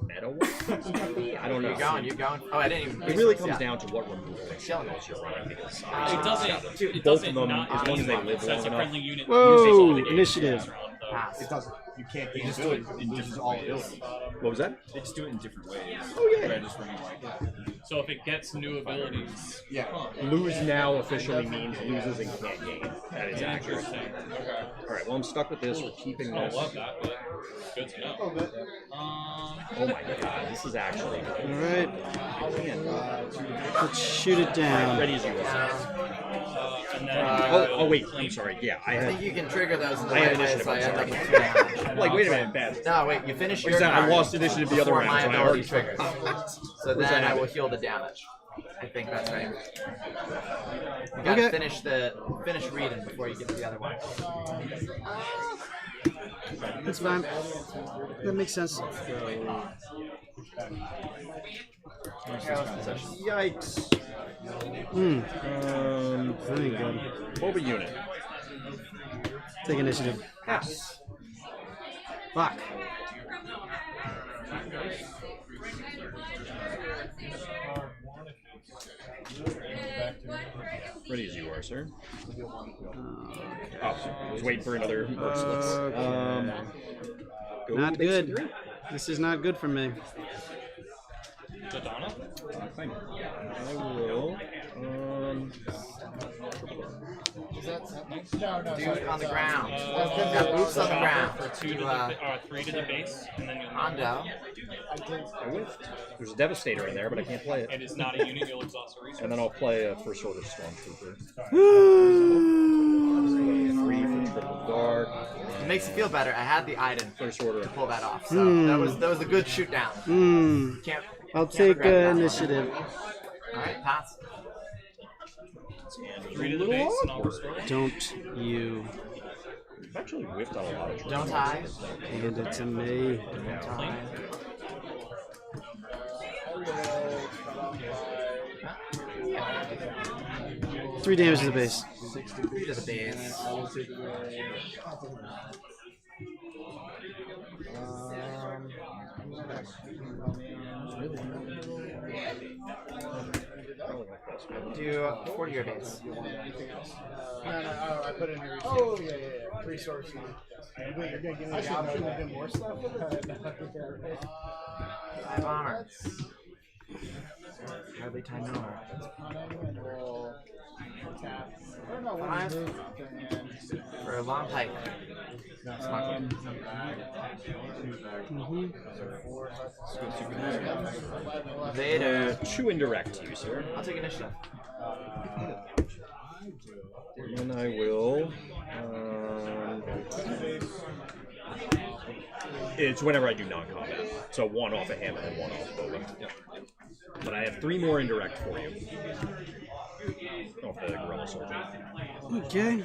meta-wise, maybe? I don't know. You're going, you're going. Oh, I didn't even. It really comes yeah. down to what removal skills you're running because It doesn't. It both doesn't of them, not as long as they gain live so that's long a enough. friendly unit. Whoa, initiative. Pass. It doesn't. You can't gain ability. It loses all ability. What was that? they just do it in different ways. Oh, yeah. Right, just running like So if it gets new abilities, Yeah. Lose now officially means loses and can't gain. That is accurate. interesting. Okay. Alright, well, I'm stuck with this. We're keeping I this. love that, but good to know. Oh my god, this is actually. All right, let's shoot it down. Ready as you are. And then Oh, wait, I'm sorry. Yeah, I I think had. you can trigger those in the I had right way, initiative, so I I'm end up sorry. with 2 damage. Like, wait a minute, bad. No, wait, you finish your What's that? I card lost initiative the other before round, my so I ability already- triggers. So Where's then that I will at? heal the damage. I think that's right. You gotta Okay. finish reading before you get to the other one. That's fine. That makes sense. Yikes. Very good. Boba unit. Take initiative. Pass. Fuck. Ready as you are, sir. Oh, I was waiting for another merciless. Go Not basic good. 3. This is not good for me. Donna? I will. Dude on the ground. Yeah, Got boots on the ground. For 2 to the 3 to the base, and then you'll Hondo. I whiffed. There's a Devastator in there, but I can't play it. It is not a unit, you'll exhaust a resource. And then I'll play a First Order Stormtrooper. 3 for Triple Dark. It makes you feel better. I had the item First Order. to pull that off. So that was a good shoot down. Can't. I'll can't take regret that one. initiative. All right, pass. 3 to the base, and I'll restore it. Don't you I've actually whiffed on a lot of Don't tie. hand it to me. Tie. 3 damage to the base. 3 to the base. Do 40 your base. No, I put it in your resource. Oh, yeah. Resource. Wait, you're gonna give me the option to do more stuff? 5 armor. Hardly time more. 5 for a long pipe. Vader. 2 indirect to you, sir. I'll take initiative. And then I will. It's whenever I do non-combat. So 1 off of him and then 1 off Boba. But I have 3 more indirect for you. Off the Gorilla Soldier. Okay. I'm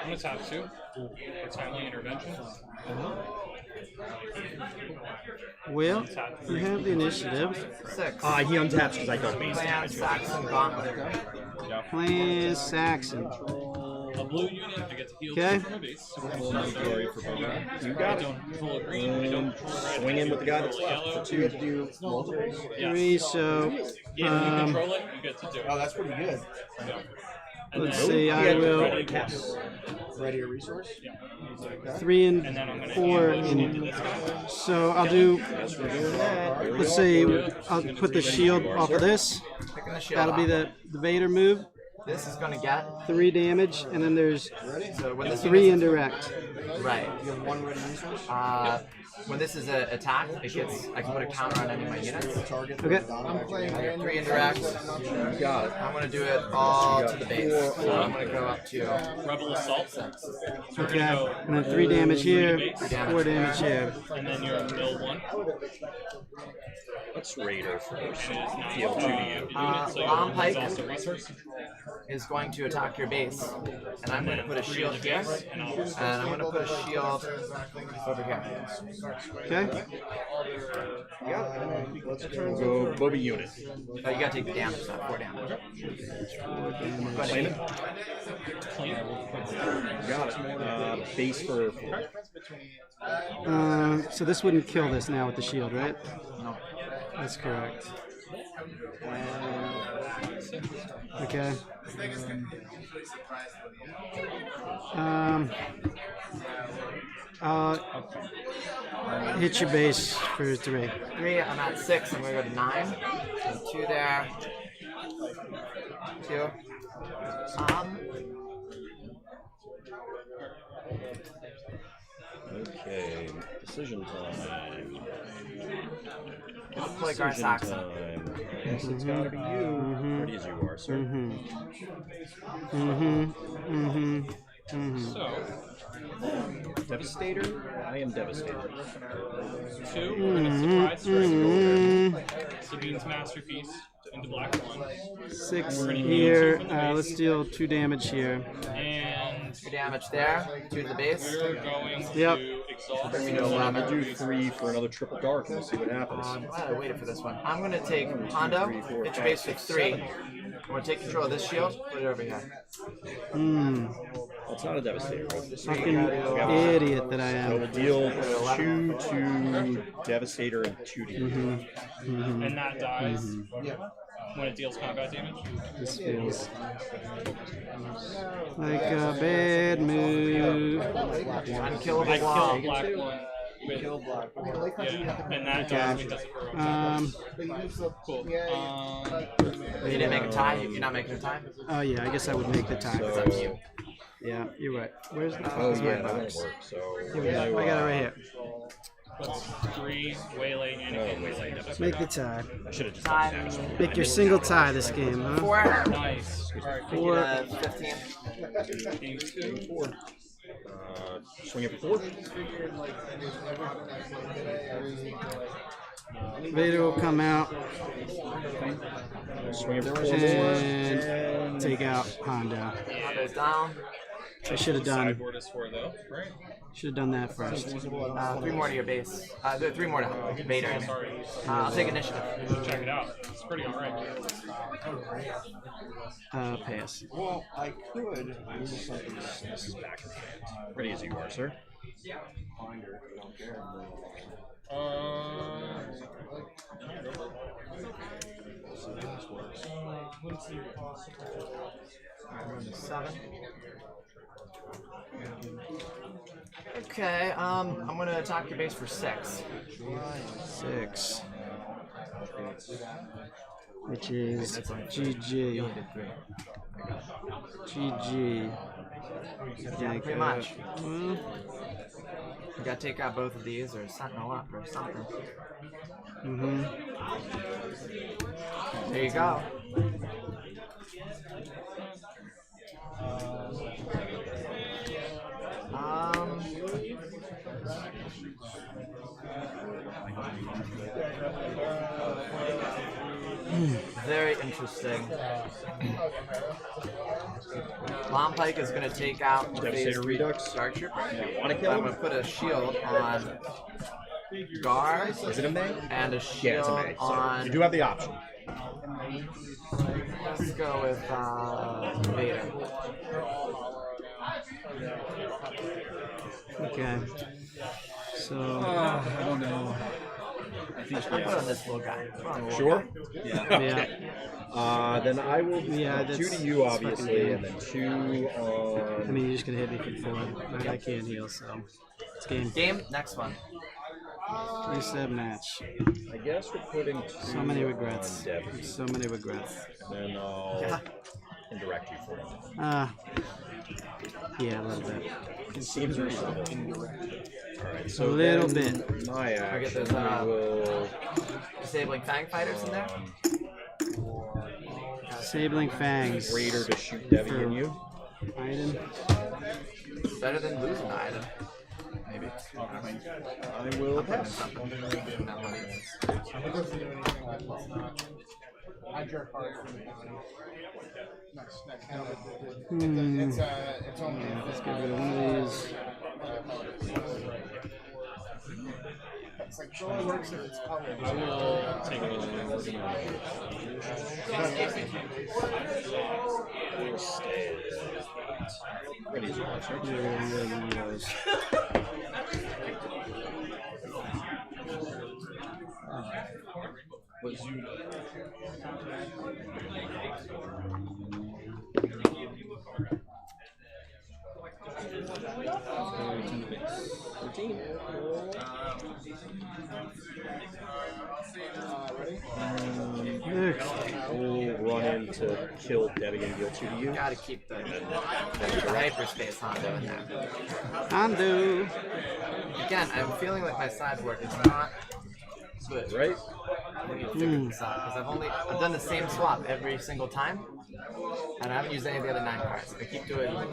gonna tap 2 for timely intervention. Well, you have the initiative. 6. He untaps because I don't base Clan damage. Saxon Gauntlet. Plan Saxon. A blue unit, I get to heal Okay. 2 from a base. You got I it. don't control a green, I don't control a red. Swing in with the guy that's Control a left yellow. for 2. Do multiples? Yes. 3, so If you control it, you get to do it. Oh, that's pretty good. And let's then see, I will Ready a resource? 3 And and then I'm gonna 4 motion into and this guy. so I'll do, let's say I'll put the shield off of this. Picking the shield That'll be off. the Vader move. this is going to get 3 damage, and then there's so when this 3 unit's- indirect. Right. When this is attacked, it gets. I can put a counter on any of my units. Okay. I get 3 indirect. Got it. I'm gonna do it all to the base. So I'm gonna go up to Rebel Assault. So we're Okay. gonna go And then 3 damage here, base, 4 damage here. and then you're mill 1. What's Raider for Which is not Feel 2 to you? unit, so Bomb you Pike exhaust a resource. is going to attack your base, and I'm going to put a shield here, and I'm going to put a shield over here. Okay. Go Bobby unit. Oh, you gotta take the damage, not 4 damage. Claim it. Got it. Base for 4. So this wouldn't kill this now with the shield, right? No. That's correct. Okay. Hit your base for 3. 3, I'm at 6, I'm going to go to 9. So 2 there. 2. Okay, decision time. I'll play Gar Saxon. Time. Yes, it's gotta be you. Ready as you are, sir. So, Devastator? I am Devastator. 2, we're gonna surprise first. Sabine's Masterpiece into black 1. 6 We're gonna heal here. 2 from the base. Let's deal 2 damage here. And 2 damage there, 2 to the base. we're going Yep. to exhaust. Bring me to 11. I'll do 3 for another triple dark and we'll see what happens. I waited for this one. I'm going to take Hondo, hit your base with 3. I'm going to take control of this shield, put it over here. Well, it's not a Devastator. Right? Fucking idiot that I So we'll am. deal 2 to Devastator and 2 to you. And that dies when it deals combat damage. This feels like a bad move. Unkillable I blob. killed black 1 with, yeah, and that dies because of her. Cool. You didn't make a tie? You're not making a tie? Oh yeah, I guess I would make the time. It's up to you. Yeah, you're right. Where's the? Oh yeah, that won't work. So Here we go. I got it right here. That's 3, waylay, and waylay. Make the tie. I should have just Tie. done damage. Make your single tie this game, huh? 4. Nice. Alright, 4. 15. game 2. 4. Swing it for 4. Vader will come out Swing it for 4 more. and take out Honda. Hondo's down. I should have done. Sideboard is 4 though, right? Should have done that first. 3 more to your base. 3 more to Vader. I'll take initiative. Check it out. It's pretty alright. Pass. Well, I could. This is back in hand. Ready as you are, sir. Okay, I'm gonna attack your base for 6. 6. Which is GG. GG. Yeah, pretty much. Well, You gotta take out both of these or Sentinel up or something. There you go. Very interesting. Bomb Pike is going to take out the phase Devastator 3 Redux. Star Trooper. Wanna kill I'm him? going to put a shield on Gar Is it a May? and a Yeah, shield it's a May. So on. you do have the option. Let's go with Vader. okay. So. I don't know. I'll put on this little guy. Put on the little Sure? guy. Yeah. Then I will Yeah, 2 that's- to you, that's obviously, fucking and then 2 on. I mean, you're just gonna hit me for 4, but I can't heal, so it's game. Game, next one. Reset match. I guess we're putting 2 So many regrets. on Dev. So many regrets. Then I'll Yeah. indirect you for? Yeah, a little bit. It seems reasonable. Alright, A so little then bit. my I get action, those I will... disabling Fang Fighters in there. Disabling fangs. Raider to shoot Debbie For and you. Item. Better than losing the item. Maybe. I will pass. I jerk hard for the bounty. Next. It's only. Let's get rid of one of these. It's like, it only works if it's public. I will take a We'll stay. Ready to watch, right? We'll run in to kill Debbie and deal 2 to you. Gotta keep the hyperspace Hondo in there. Hondo. Again, I'm feeling like my sideboard is not good. Right? I need to figure this out because I've done the same swap every single time, and I haven't used any of the other 9 cards. I keep doing 1,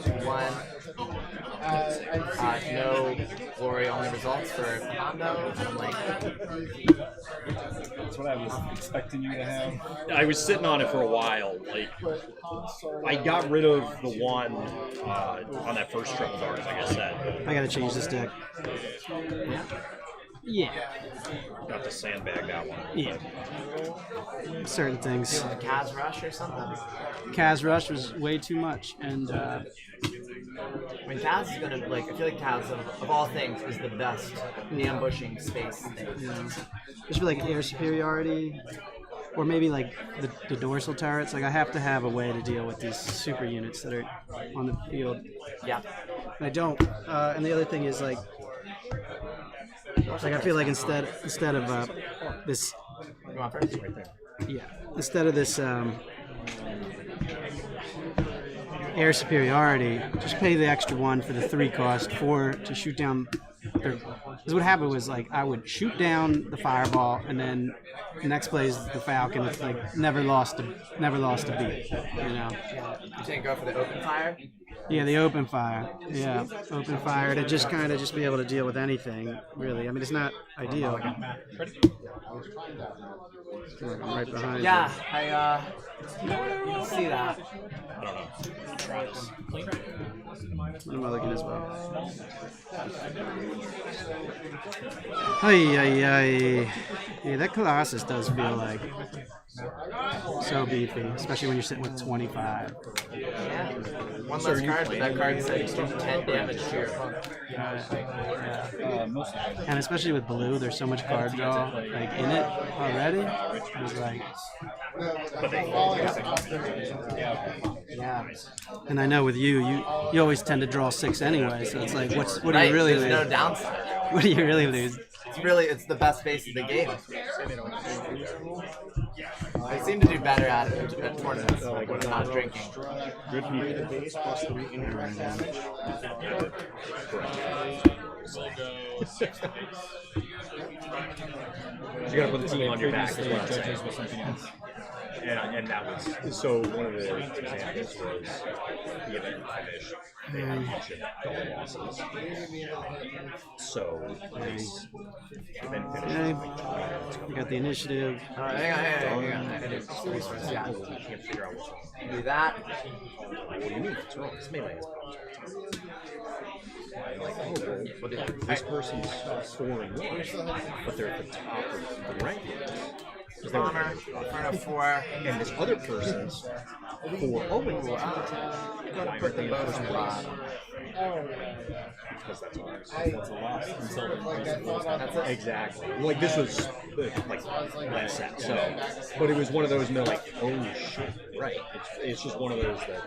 no glory only results for Hondo, and I'm like, That's what I was expecting you to have. I was sitting on it for a while. Like, I got rid of the one on that first triple guard, like I said. I gotta change this deck. Yeah. Got to sandbag that one. Yeah. Certain things. doing the Kaz Rush or something. Kaz Rush was way too much, and I mean, Kaz is gonna I feel like Kaz of all things is the best ambushing space thing. yeah. Just for like air superiority, or maybe like the dorsal turrets. Like I have to have a way to deal with these super units that are on the field. Yeah. And I don't. And the other thing is like I feel like instead of this, You want first? Right there. yeah, instead of this air superiority, just pay the extra 1 for the 3 cost to shoot down. Because what happened was like I would shoot down the fireball, and then the next play is the Falcon. It's like never lost a beat, you know. You didn't go for the open fire? Yeah, the open fire. Yeah, open fire to just kind of just be able to deal with anything, really. I mean, it's not ideal. I'm right behind Yeah, you. I see that. I don't know. Try this. What am I looking as well? Ay. Yeah, that Colossus does feel like so beefy, especially when you're sitting with 25. Yeah. One less card, but that card says do 10 damage to your opponent. And especially with blue, there's so much card draw like in it already. I was like, Yeah. and I know with you always tend to draw 6 anyway. So it's like, what do Right, you really there's lose? no downside. What do you really lose? It's the best base of the game. I seem to do better at it at tournaments when I'm not drinking. Good people. You gotta put the team on your back. Is what I'm saying. And that was so. One of the examples was the event finish. They had each of double losses. So it's event finish. Okay. You got the initiative. Hang on. I did resources. Yeah. Can't figure out what's wrong. Do that. What do you mean? What's wrong? It's melee. We'll do that. This person's 4-1, but they're at the top of the ranking. Bomber, Inferno 4. And this other person's 4-0. Gotta put them both in the bottom. Because that's ours. That's a loss until then. That's it. Exactly. Like this was like last set. So, but it was one of those like, oh shit, right? It's just one of those that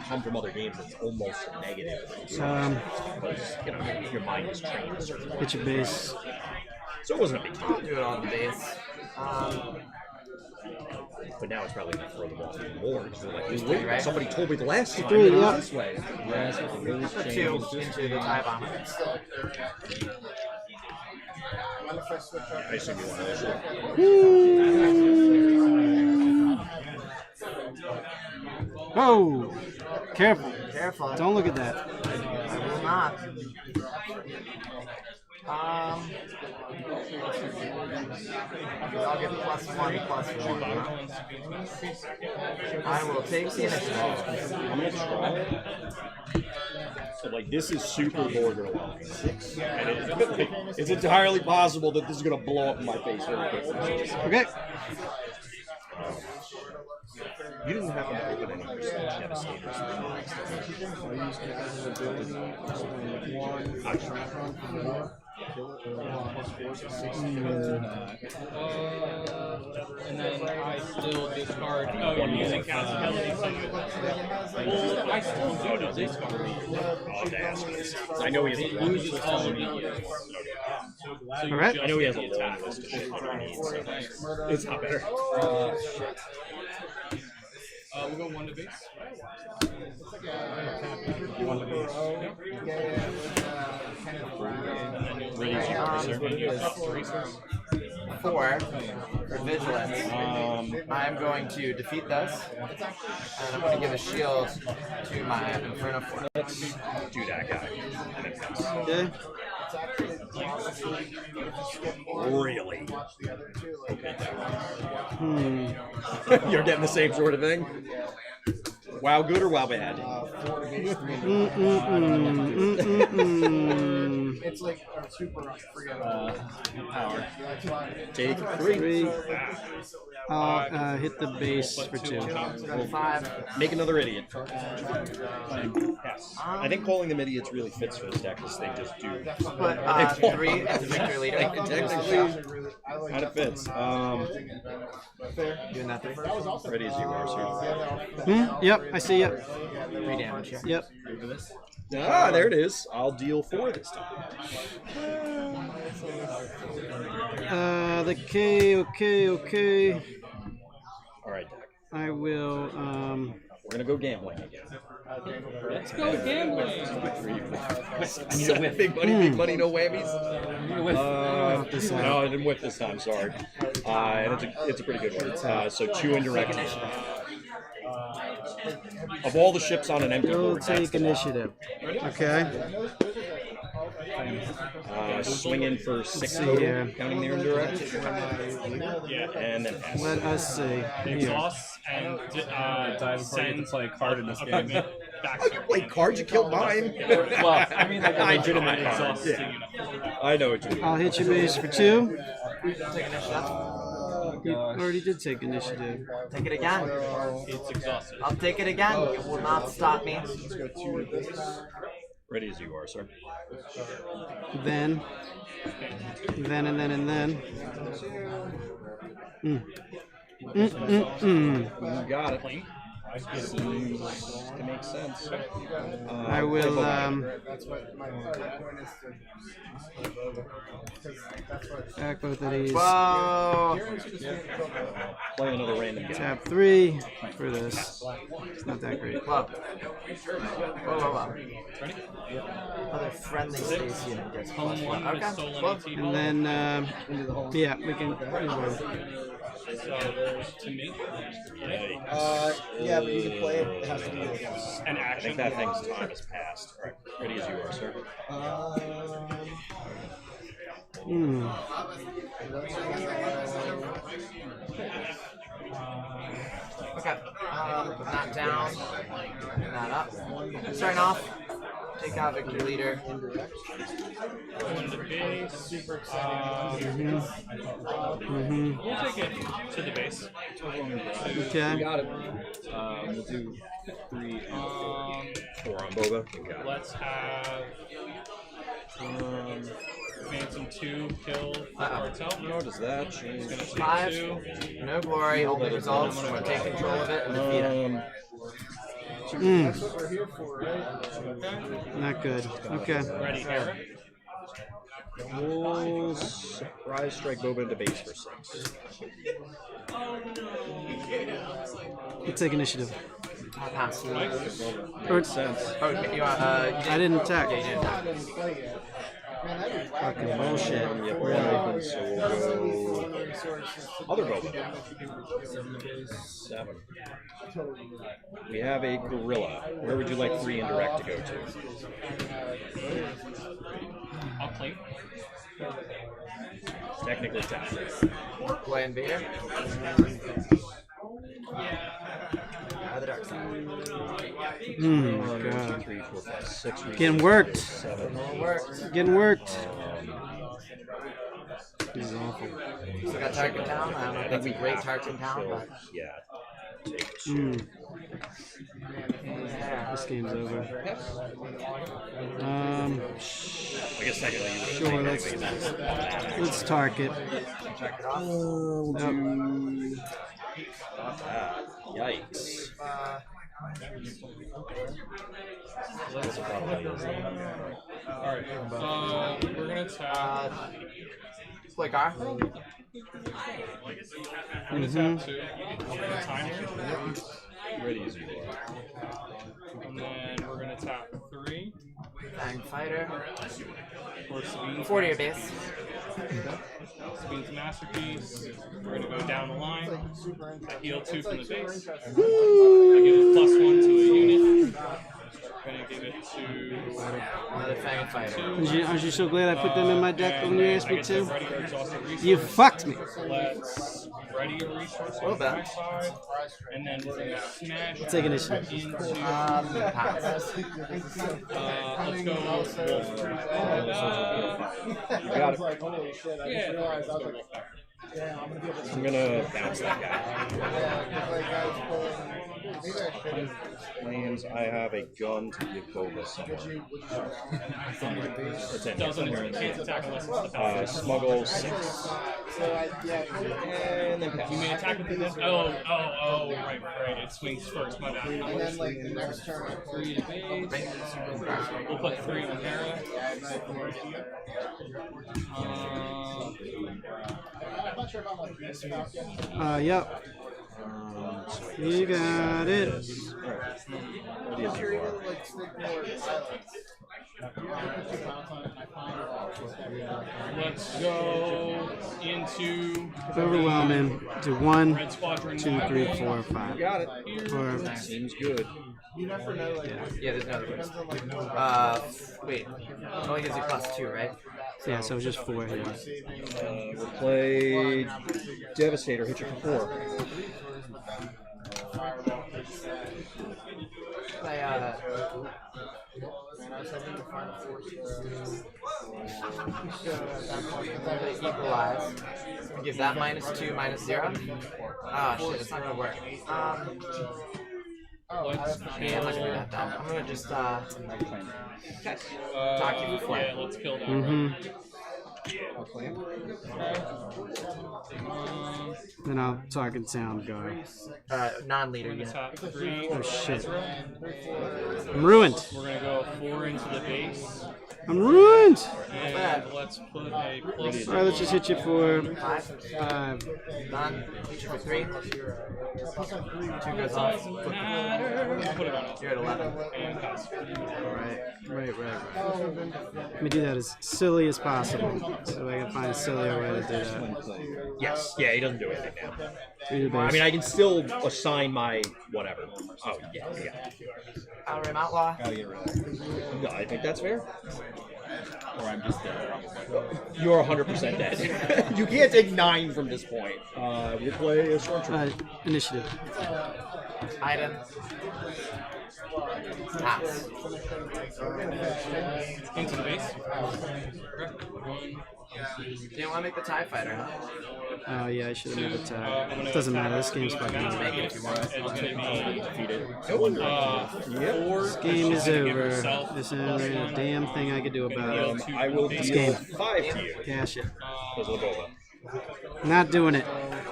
come from other games that's almost a negative. Because your mind is trained a certain way. Get your base. So it wasn't a big deal. I'll do it on the base. But now it's probably going to throw them off even more because they're like, Three, wait, right? somebody told me the last time Three, it was yeah. this way. For 2 into the tie bomb. I assume you want to shoot. Oh, careful. Careful. Don't look at that. I will not. I'll get +1/+1. I will take the initiative. I'm going to try. So, like, this is super borderline. And it's entirely possible that this is going to blow up in my face very quickly. Okay. You didn't happen to open any percentage devastators. And then I still discard. Oh, you're using cast ability. Well, I still do discard. I'll have to ask him this. I know he has a long list of all shit. immediate. All right. I know he has a long list of shit that he needs, so it's not better. We'll go 1 to base. Four for vigilance. I'm going to defeat this, and I'm going to give a shield to my Inferno Force. Let's do that guy. Okay. Really? You're getting the same sort of thing? Wow good or wow bad? It's like a super forgettable. Power. Take 3. I'll hit the base for 2. 5. Make another idiot. I think calling them idiots really fits for this deck because they just do. Put 3 into Victory Leader. Technically, kind of fits. Doing that 3. Ready as you are, sir. Yep, I see you. 3 damage here. Yep. Ah, there it is. I'll deal 4 this time. Okay. All right, Deck. I will, We're gonna go gambling again. Let's go gambling. Big money, no whammies. No, I didn't whip this time. Sorry. And it's a pretty good one. So 2 indirect. Of all the ships on an empty we'll board, that's take the initiative. Okay. swing in for 6 see total, here. counting the indirect. Yeah. And then pass. Let us see. Here. Exhaust and send play a card in this game. equipment back Oh, you played cards, you killed mine. Well, I mean, like a I legitimate did my exhaust cards. unit. I know what you mean. I'll hit your base for 2. Take initiative. You already did take initiative. Take it again. It's exhausted. I'll take it again. It will not stop me. Ready as you are, sir. Then. You got it. Seems to make sense. I will, That's what my point is to. back both of these. Whoa! Play another random guy. Tap 3 for this. It's not that great. Whoa. Whoa. Other friendly space unit gets +1. Okay. Well, And then, yeah, we can move on. So, to me, Yeah, but you can play it. It has to be an I action. think that thing's time has passed. All right. Ready as you are, sir. Okay. That down. That up. Starting off. Take out Victor Leader. Going to base. We'll take it to the base. Okay. Got it. We'll do 3 and 4 on Boba. Got it. Let's have Phantom 2 kill for itself. How does that change? Gonna take 5. 2. No glory, only results. I'm going to take control of it and defeat it. That's what we're here for, right? Not good. Okay. Ready here. We'll surprise strike Boba into base for 6. You take initiative. Pass. Or, Sense. Oh, you, I didn't attack. Yeah, you didn't attack. Fucking bullshit. Yep, we're open, so we'll go other Boba. 7. We have a gorilla. Where would you like 3 indirect to go to? I'll play. Technically 10. Play Invader. The dark side. 1, God. 2, 3, 4, 5, 6. Getting worked. 7. Getting worked. This is awful. So got Tarkin down. I don't know if that's a great Tarkin down, but Yeah. Take 2. This game's over. I guess technically you would Sure, let's target. We'll do not that. Yikes. That's a problem. Alright. We're gonna attack. play Gar. We're gonna attack 2. Time. Ready as you are. And then we're gonna attack 3. Fang Fighter. For Sabine. 40 your base. Sabine's Masterpiece. We're gonna go down the line. I heal 2 from the base. I give it +1 to a unit. Gonna give it to Another Fang Fighter. Aren't you so glad I put them in my deck when you asked me to? ready or exhausted resource. You fucked me. Let's ready a resource on my side, and then we're gonna smash Take initiative. into. Pass. Let's go Wolf. You got it. Yeah, let's go Wolf. I'm gonna bounce that guy. Plans. I have a gun to give Boba someone. It's in. Doesn't it can't attack unless it's the pass. Smuggle 6. And then pass. You may attack with the right. It swings first. My bad. And then like the next turn, 3 to base. We'll put 3 on Hera. Yep. You got it. Ready as you are. Let's go into It's overwhelming. Do 1, Red Squadron. 2, 3, 4, 5. Got it. Or, Seems good. Yeah, there's no other ones. Wait. It only gives you +2, right? yeah, so just 4 here. We'll play Devastator. Hit you for 4. Play, equalize. Give that -2, -0. Ah, shit, it's not gonna work. Yeah, I'm not gonna do that though. I'm gonna just, talk you before. Yeah, let's kill that. Then I'll target sound guard. Non-leader unit. Attack 3. Oh shit. I'm ruined. We're gonna go 4 into the base. I'm ruined. And let's put a +. Alright, let's just hit you for 5. 5. None. Each for 3. 2 goes off. Put it on. You're at 11. And pass. Right. Let me do that as silly as possible. So I can find a sillier way to do that. Yes. Yeah, he doesn't do anything now. Read the I base. mean, I can still assign my whatever. Oh, yeah. Outer Outlaw. No, I think that's fair. Or I'm just dead. You're 100% dead. You can't take 9 from this point. We'll play a Stormtrooper. Initiative. Item. Pass. Into the base. Didn't want to make the TIE Fighter, huh? Oh yeah, I should have never attacked. Doesn't matter, this game's fucking over. Make it if you want. It's gonna be Defeated. 4. This game is over. This ain't a damn thing I could do about it. I will This deal game. 5 to you. Cash it. Because of the Boba. Not doing it.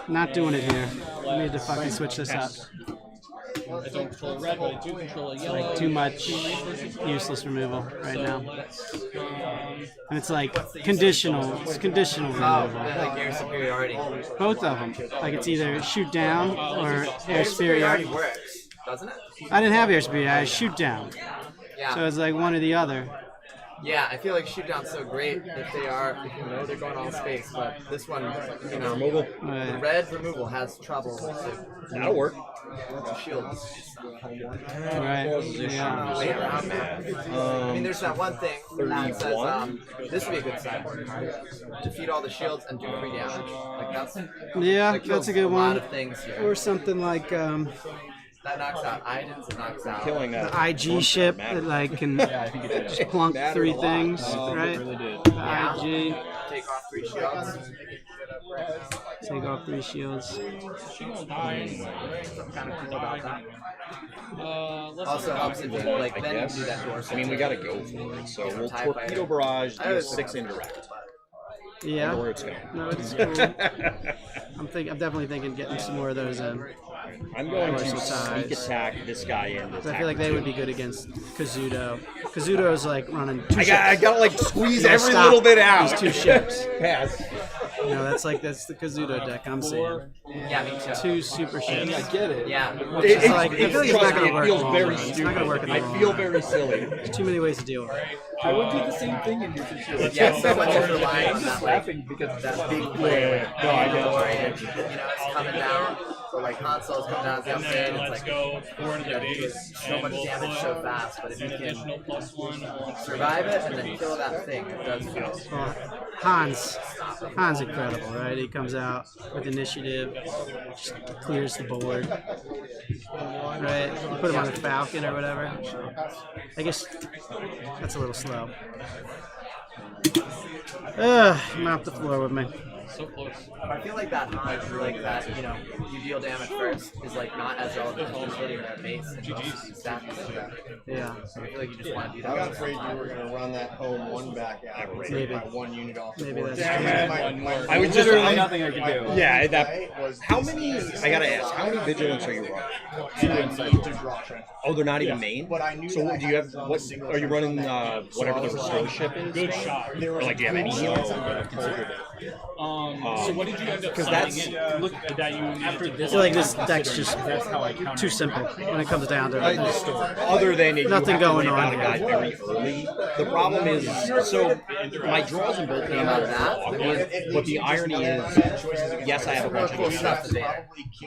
Not doing it here. I need to fucking switch this up. I don't control red, but I do control a yellow. Like too much useless removal right now. And it's like conditional. It's conditional removal. Like air superiority. Both of them. Like it's either shoot down or air Superiority superiority. works, doesn't it? I didn't have air superiority. I had shoot down. Yeah. So it's like one or the other. Yeah, I feel like shoot down's so great if you know they're going all space, but this one, you know, Removal. the red removal has trouble That'll work. with shields. Right. Yeah. Way around that. I mean, there's that one thing that says 31? this would be a good sideboard card. Defeat all the shields and do 3 damage. Like that's Yeah, that kills that's a good a one. lot of things here. Or something like That knocks out items. It knocks out. Killing the that. IG ship that like can just plunk 3 things, right? The IG. Take off 3 shields. Take off 3 shields. Something kind of cool about that. Let's Also helps if you like I then you guess. do that door. I mean, we gotta go for it. So we'll TIE torpedo fighter. barrage, I do was 6 indirect. Yeah. Where it's going. No, it's cool. I'm definitely thinking getting some more of those in. I'm going to Dorsal sneak ties. attack this guy in. I feel like they would be good against Kazuto. Kazuto's like running 2 ships. I gotta like squeeze No, every stop. little bit out. He's 2 ships. Pass. You know, that's the Kazuto deck I'm seeing. Yeah, me too. 2 super ships. I get it. Yeah. Which is like, I feel like it's not trust me, going to work it feels in the very long run. It's not going to work in the I long feel run. very silly. There's too many ways to deal with it. I would do the same thing in your situation. Yeah, so much is relying on that, like, that big play. No, I get And, you know, it's coming down. So, like, consoles come down, And then it's let's like, go 4 to the you do base. so and much we'll damage put so fast, but if an you can additional +1 on survive it and then kill that thing, it does feel. Well, Han's incredible, right? He comes out with initiative, just clears the board, right? You put him on a Falcon or whatever. I guess that's a little slow. Mop the floor with me. So close. I feel like that like that, you know, you deal damage first is like not as relevant as just hitting their base and stats. Yeah. So I feel like you just want to do I got that. afraid you were going to run that home 1 back out. Maybe. By 1 unit off the Maybe board. that's true. I was just Literally nothing I could do. Yeah, that. How many? I gotta ask. How many vigilance are you running? Oh, they're not even main. So do you have? What are you running? Whatever the restore ship is. Good shot. Or like, do you have any heals? So what did you end up Because signing that's- in? Look that you After needed this, I feel like this deck's just that's how I counter. too simple when it comes down to it. Other than it, Nothing you have going to worry on about a guy very early. The problem is, so my draws in both games are awkward, but the irony is, yes, I have a bunch of stuff,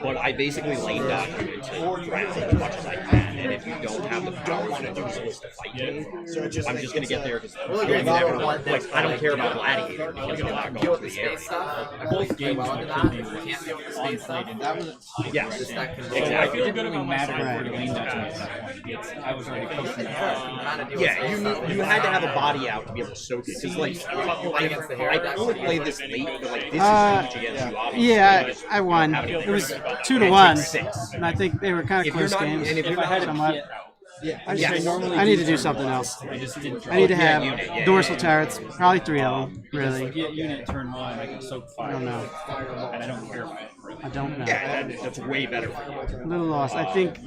but I basically lane dodge you into ground as much as I can, and if you don't have the powers and the tools to fight me, I'm just gonna get there because like I don't care about Gladiator because I'm not Deal going with to the the area. space stuff. I feel play well into that. If you can't deal with the space stuff, Yes, this deck can exactly. It didn't really matter for the lane dodge. I was already pushing it. Yeah, you had to have a body out to be able to soak it. Because like I only played this late, but like this is huge against you. Obviously. Yeah, I won. It was 2-1, 6. and I think they were kind of If you're close not, games. and if you're If I had not, a somewhat. kit, yes. I need to do something else. I just didn't try. I need to Yeah, have unit, yeah, dorsal yeah. turrets, probably 3 of them, really. Get unit turn 1, I can soak fire. I don't know. And I don't care about it. Really. I don't know. Yeah, that's way better for you. A little lost. I think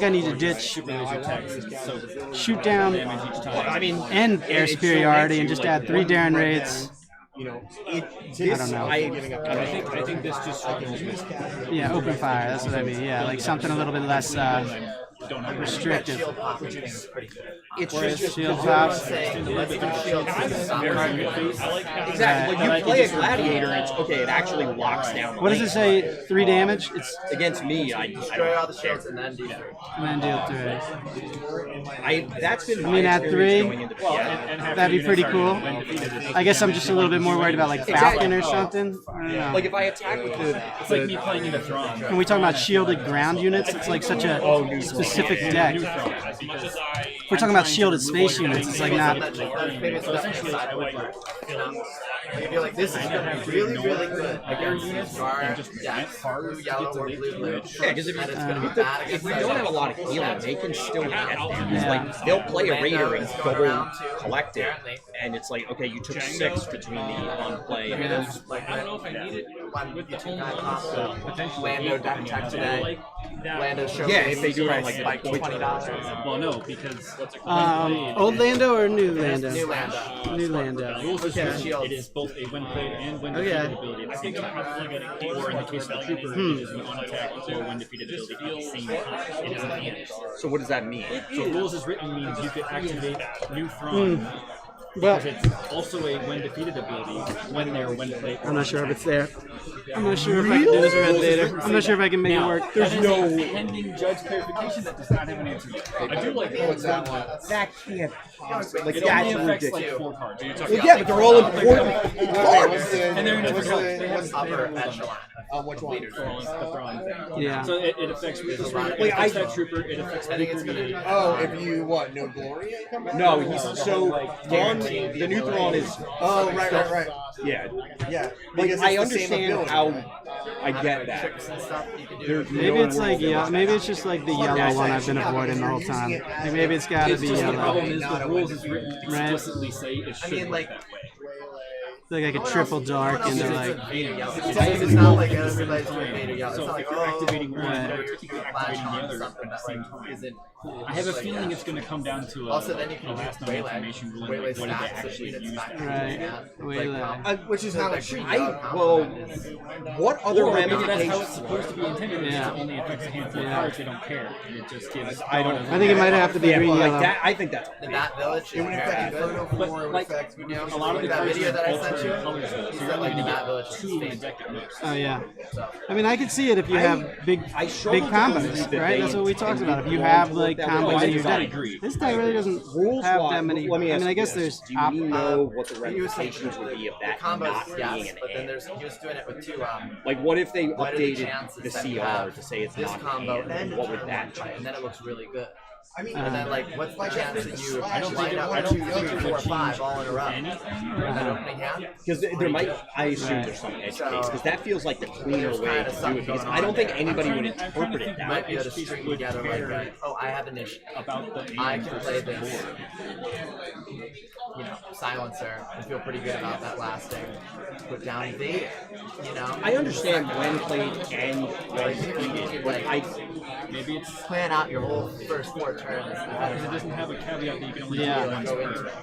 I need to ditch Laser text, so shoot down damage each time. I mean, and air it's so superiority lets and you, just like, add 3 one Darren red raids. You know, I don't know. I think this just struggles with Yeah, open fire. That's what I mean. Yeah, like something a little bit less restrictive. it's Whereas just shield pops. exactly. Like you play a gladiator, and it's okay. It actually locks down. The What does lane. it say? 3 damage? It's Against me, I destroy all the shields and then do 3. and then deal 3. that's been I my mean, at experience 3, going into yeah. that'd be pretty cool. I guess I'm just a little bit more worried about like Falcon or something. I don't know. Like if I attack with It's like me playing into Thrawn. When we talk about shielded ground units, it's like such a specific deck. If we're talking about shielded space units, it's like not. I feel like this is going to be really, really good against Scar, blue, yellow, or blue. Yeah, because if, And it's going to be bad if against we don't have a lot of healing, they can still get there. It's Yeah. like they'll play a raider and It's go going around home too, collective, apparently. and it's like okay, you took 6 between the on play and Like, I don't know if I need it with the whole Lando deck tech today. Lando showcase. Yeah, if they do it on, price like, $20. Well, no, because Old Lando or new Lando? New Lando. New Lando. rules is Okay. written, it is both a when played and when defeated ability at the same time. Or in the case of the Trooper, it is an on-attack or when defeated ability at the same time. It is an and. So what does that mean? So rules is written means you can activate New Thrawn. Well, Because it's also a when defeated ability when they're when played. I'm not sure if it's there. I'm not sure if I can do this Red Vader. I'm not sure if I can make it work. There's no pending judge clarification that does not have an answer yet. I do like What's that one? That can't possibly. Like, It that's only affects ridiculous. like 4 cards. Yeah, but they're all important cards. And they're in different colors. What's the Upper echelon. which one? The Thrawn thing. Yeah. So it affects it Wait, affects that trooper. It affects I think it's gonna be. Oh, if you what? No glory? No, he's so Thrawn. The new Thrawn is. Oh, right. Yeah, Yeah. like Because I it's the same understand ability. how. I get that. Tricks and stuff you can do. There's Maybe no it's like rule. yeah. Maybe it's just like the yellow one I've been avoiding the whole time. Like maybe it's got to It's be just the problem yellow. is the rules is written Right. explicitly say it should work like- that way. Like a triple dark into like. It's not like everybody's doing Vader yellow. It's So not like if you're activating one, Right. or technically activating the other at the same time. I have a feeling it's going to come down to a, Also, then you a can last known waylay. information ruling. Waylay Like, what did they stats, actually so use? it's Right. Waylay. Which is how it should be. What other Or maybe that's how it's ramifications? supposed to be intended. It Yeah. just only affects a handful of Yeah. cards. They don't care. And it just gives. I don't. I think it might have to be green Like yellow. that, I think that's. In that village, It would affect very Photo good. 4, it would like, affect You know, a lot of the that cards video are that I sent you. alternate colors, though. So Is you're that only like going to that get village? 2 in the deck at most. Oh yeah. I mean, I could see it if you have big struggle to combos, believe that right? they That's what we talked intended about. If you to have work like that way. combos in your I deck, agree. this deck really doesn't Rules have wise, that many. let me I ask mean, I you guess this. there's Do you know what the ramifications would be of that Combos, not yes, being an but then and? there's he was doing it with 2. Like, what if they What are the updated chances the that you CR have to say it's this not combo an and and? What would that try, and then it looks really good. I mean, And then like, what's the chance that you I don't line think up it- I 2, don't 3, think 4, it would 5 all in a row? Anything? That opening hand. Because there might, I assume Right. there's some edge case, because that feels like the cleaner way kinda to do something it. Because going I don't on think there. anybody would I'm trying to interpret it think that You might way. be able to string together like, oh, I have an issue. About the I can play this, silencer and feel pretty good about that lasting. Put down Vader, I understand when played and when defeated, but Maybe it's plan out your whole first 4 turns. because it doesn't have a caveat that you can only Yeah. do it once Go into per. it.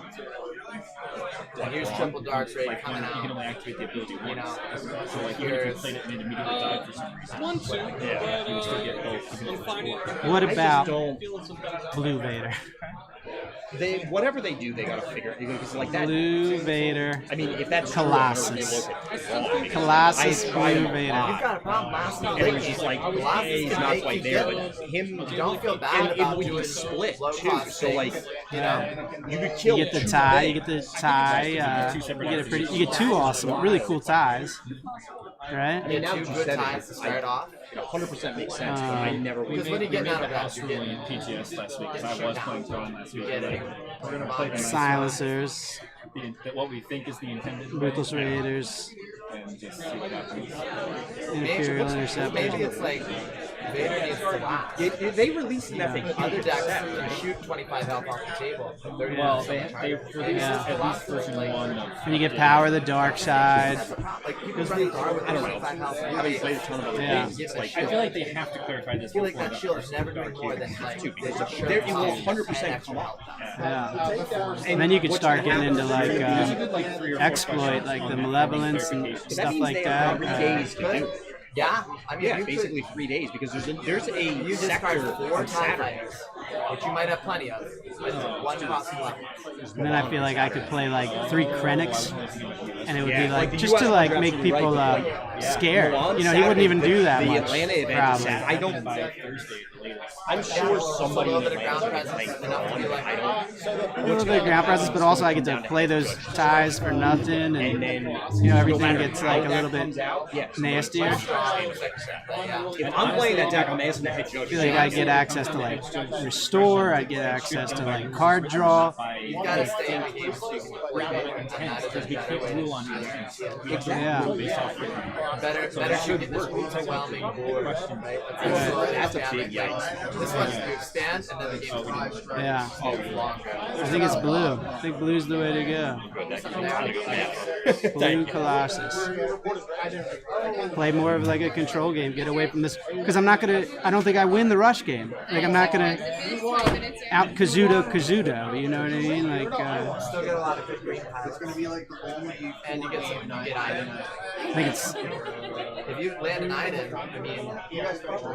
So here's triple darks ready Like coming you can out. only activate the ability once. You know, So like even if you played it and it immediately died for some reason, One, two. yeah, you would still get both. Even if it was What about don't. Blue Vader? Whatever they do, they gotta figure it. Because like that. Blue Vader. I mean, if that's true, Colossus. I'm gonna relook at it. Because Colossus I tried Blue him a Vader. lot. you've got a problem last week. And it was just like, Colossus hey, he's can not make quite you there, good. but him. Don't feel bad And about it would doing be split low too. cost So like, things, you could kill. You get the two tie. today. You get the tie. You get 2 awesome, really cool ties, right? Get now 2 that you good said it, ties to start off. It 100% makes sense, but I never would. Because what are you we getting made out the of that? house You're ruling getting in PGS last week because I was playing Throne last week. getting Silencers, What we think is the intended way, Ruthless Raiders, and just see what happens. Imperial maybe Interceptor. it's like Vader needs to last. They released an FAQ. Other decks can shoot 25 health off the table. 30 Well, health they on the released target. at least version 1 of. And you get Power of the Dark Side. That's a problem. Like people running guard with 25 health. Having played a ton of Yeah. I feel like they have to clarify this I feel like before that shield is never doing more than like It will 100% come up. Yeah. And then you could start getting into like exploit, like the Malevolence and That stuff means like they have that. 3 days to do it. Yeah, I mean, Yeah, you basically 3 days because there's a you discard sector 4 on TIE Saturday. fighters, which you might have plenty of, with 1 crossing level. And then I feel like I could play like 3 Krennics, and it would be like the just US to like draft's make really people right, but, scared. Milan, You know, he wouldn't even Saturday, do that the much. Atlanta event is Probably. Saturday. I don't. by Thursday at the latest. I'm sure somebody A in little bit of ground Atlanta presence is enough to be like, I don't. A little bit of ground presence, but also I get to play those ties for nothing, And and then you know everything no matter gets how like a that little bit comes out, yes. nastier. If I'm playing that deck, I'm asking the head judge. I feel like I get access to like restore, I get access to like card draw. you gotta stay in the game so you Because we can't rule on these things. We have to Yeah. rule based off better shoot this overwhelming board, right? That's a big yellow. This one you stand and then the game is on. Yeah. I think it's blue. I think blue's the way to go. Blue Colossus. Play more of like a control game. Get away from this because I don't think I win the rush game. Like I'm not gonna out Kazuto. You know what I mean? Like. Still get a lot of good green piles. And you get some items. I think it's. If you land an item, I mean,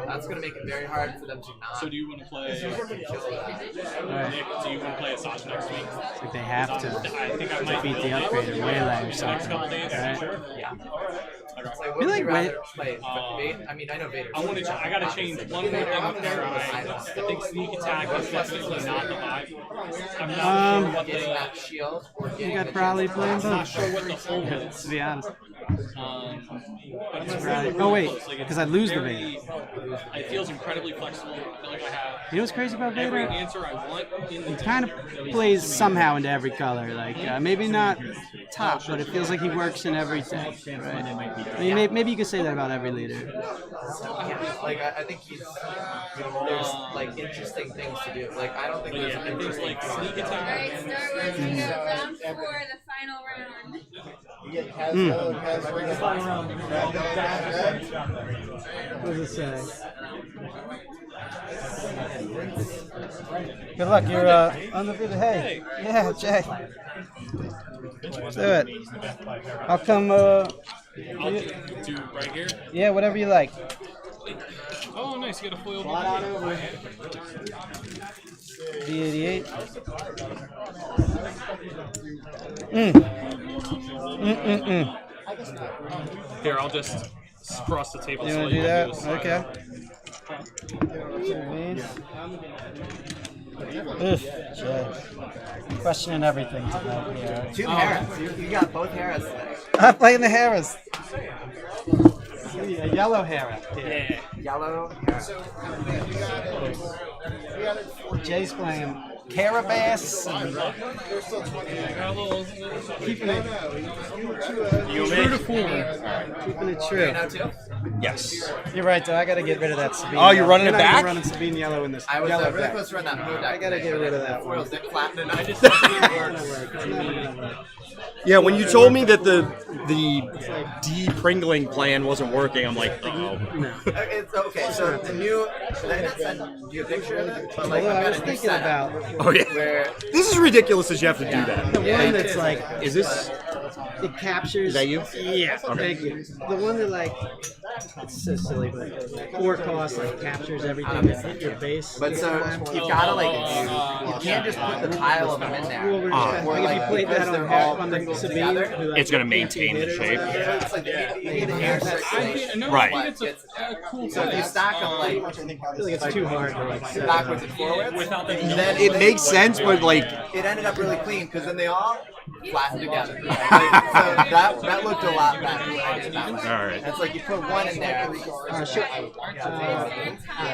that's going to make it very hard for them to not. So do you want to play? Right. Nick, do you want to play Asajj next week? It's like they have to I think I might beat the upgrade or Waylay or something. couple days. Right? Yeah. I Would like you rather Wade- play Vader? I mean, I know Vader. I want to. I got to change one more thing up there. I think sneak attack is definitely not the vibe. I'm not sure what Getting the. that shield or I think getting I'd the probably play them I'm not both. sure what the whole is. To be honest. But it's Right. really Oh wait, close. Like, it's because I lose the very- Vader. It feels incredibly flexible. I feel like I have You know what's crazy about every Vader? answer I want in the He kind of plays somehow into every color. Like maybe not top, but it feels like he works in everything. Right? I mean, maybe you could say that about every leader. Like I think there's like interesting things to do. Like I don't think But there's yeah, an I think interesting like thing. sneak attack. Alright, Star Wars, we go round 4, the final round. What does it say? Good luck. You're undefeated. Hey. Yeah, Jay. Let's do it. I'll come. I'll do right here. Yeah, whatever you like. Oh, nice. You got a foil. D88. Here, I'll just cross the table. You so want to do can that? a slide. Okay. Ugh, Jay. Questioning everything tonight. Yeah. Two Harris. You got both Harris today. I'm playing the Harris. A yellow Harris. Yeah. Yellow Harris. Jay's playing Carabas. I got a little. Keeping it You keeping it true. You know too? Yes. You're right, though. I got to get rid of that Sabine. Oh, you're running it not even back? running Sabine yellow in this. I was yellow really deck. close to run that Ho deck. I gotta get rid of that one. Foils Dick flattened it. I just Yeah, when you told me that the de-pringling plan wasn't working, I'm like, oh. It's okay. So the new. I didn't send you a picture of it, but like Although I I've was got a new thinking setup about Oh yeah. where This is ridiculous that you have to do that. the one that's like Is this? it captures. Is that you? Yeah. Okay. Thank you. The one that like it's so silly, but 4 cost like captures everything that hit your base. But so you've gotta you can't just put the pile of them in there. Well, we're just Or, like, if you played because that they're on, all on the prinkled Sabine, together. who, like, It's gonna can't maintain the beat it, shape. It's like you need an air circulation. No, Right. I think it's a cool So if you stack them I feel like it's too hard to like set backwards and forwards, without the then It makes sense, but like, it ended up really clean because then they all flattened together. So that looked a lot better when I did it that way. all right. It's like you put one in there.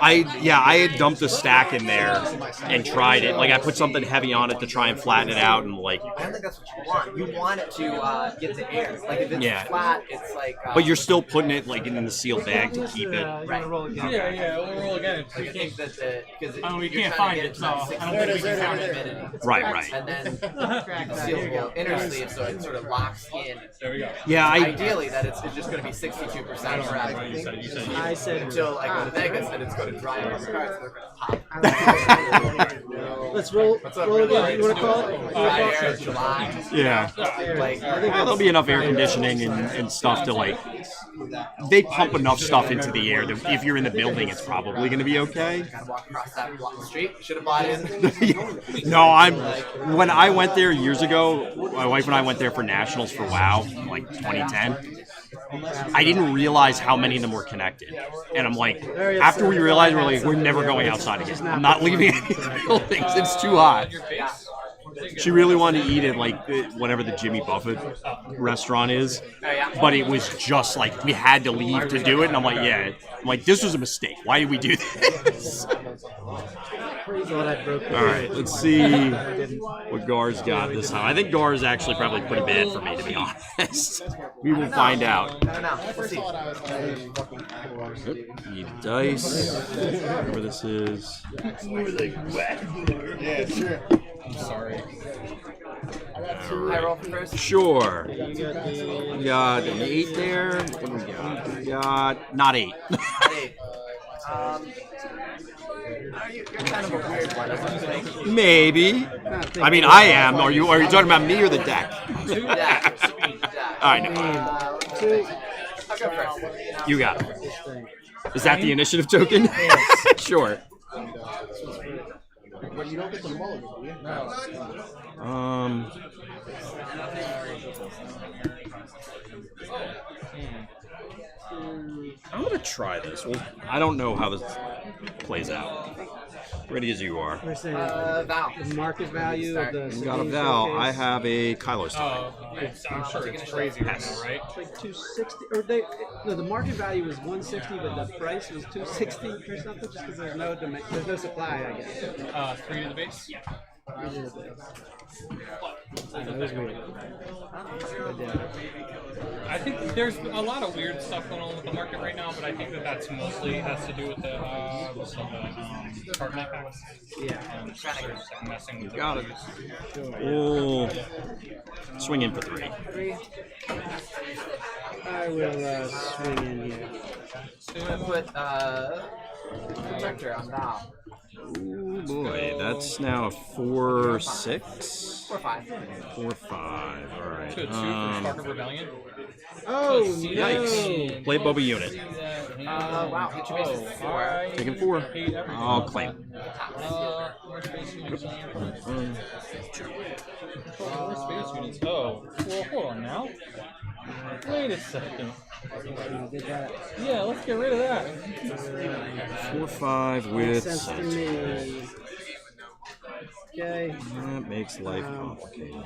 I had dumped a stack in there and tried it. Like I put something heavy on it to try and flatten it out, and like. I don't think that's what you want. You want it to get the air. Like if it's Yeah. flat, it's like. But you're still putting it like in the sealed bag to keep it. Right. Yeah, we'll roll again. I think that because Oh, we you're can't trying find to get it, to so that I don't think we can count it. humidity. Right. And then you can seal the inner sleeve so it sort of locks in. There we go. Yeah, Ideally, that it's just going to be 62% forever. I said Until I go to Vegas and it's going to dry on the cards, so they're going to pop. let's roll again. You want to call it? Dry air, July. Yeah. Like, There'll be enough air conditioning and stuff to like. They pump enough stuff into the air that if you're in the building, it's probably going to be okay. gotta walk across that block street. Should have bought in. No, when I went there years ago, my wife and I went there for nationals for WoW, like 2010. I didn't realize how many of them were connected, and I'm like, after we realized, we're never going outside again. I'm not leaving any of the buildings. It's too hot. She really wanted to eat at like whatever the Jimmy Buffett restaurant is, but it was just like we had to leave to do it, and I'm like, yeah, I'm like, this was a mistake. Why did we do this? All right, let's see what Gar's got this time. I think Gar's actually probably pretty bad for me, to be honest. We will find out. I don't know. We'll see. Need dice. Whatever this is. Yeah, sure. I'm sorry. I roll first. Sure. We got an 8 there. What do we got? We got not 8. You're kind of a weird one, I think. Maybe. I mean, I am. Are you talking about me or the deck? Yeah. All right. No. I'll go first. You got it. Is that the initiative token? Sure. But you don't get the mulligan, do you? No. I'm gonna try this. Well, I don't know how this plays out. Ready as you are. We're saying Val. the market value of the. You got a Val. I have a Kylo style. I'm sure it's crazy right now, right? It's like 260, or the market value was 160, but the price was 260 or something, just because there's no supply, I guess. 3 to the base. That was weird. I think there's a lot of weird stuff going on with the market right now, but I think that's mostly has to do with the carbonite packs. Yeah. Just messing with Got it. Oh, swing in for 3. I will swing in here. I'm gonna put projector on Val. Oh boy, that's now a 4-6. 4-5. 4-5. All right. To a 2 for Spark of Rebellion. Oh, Yikes! Play Boba unit. Wow, hit your base is 4. Taking 4. I'll claim. Space units. Oh, well, hold on now. Wait a second. Yeah, let's get rid of that. 4-5 with Sense to sense. me. Okay. That makes life complicated.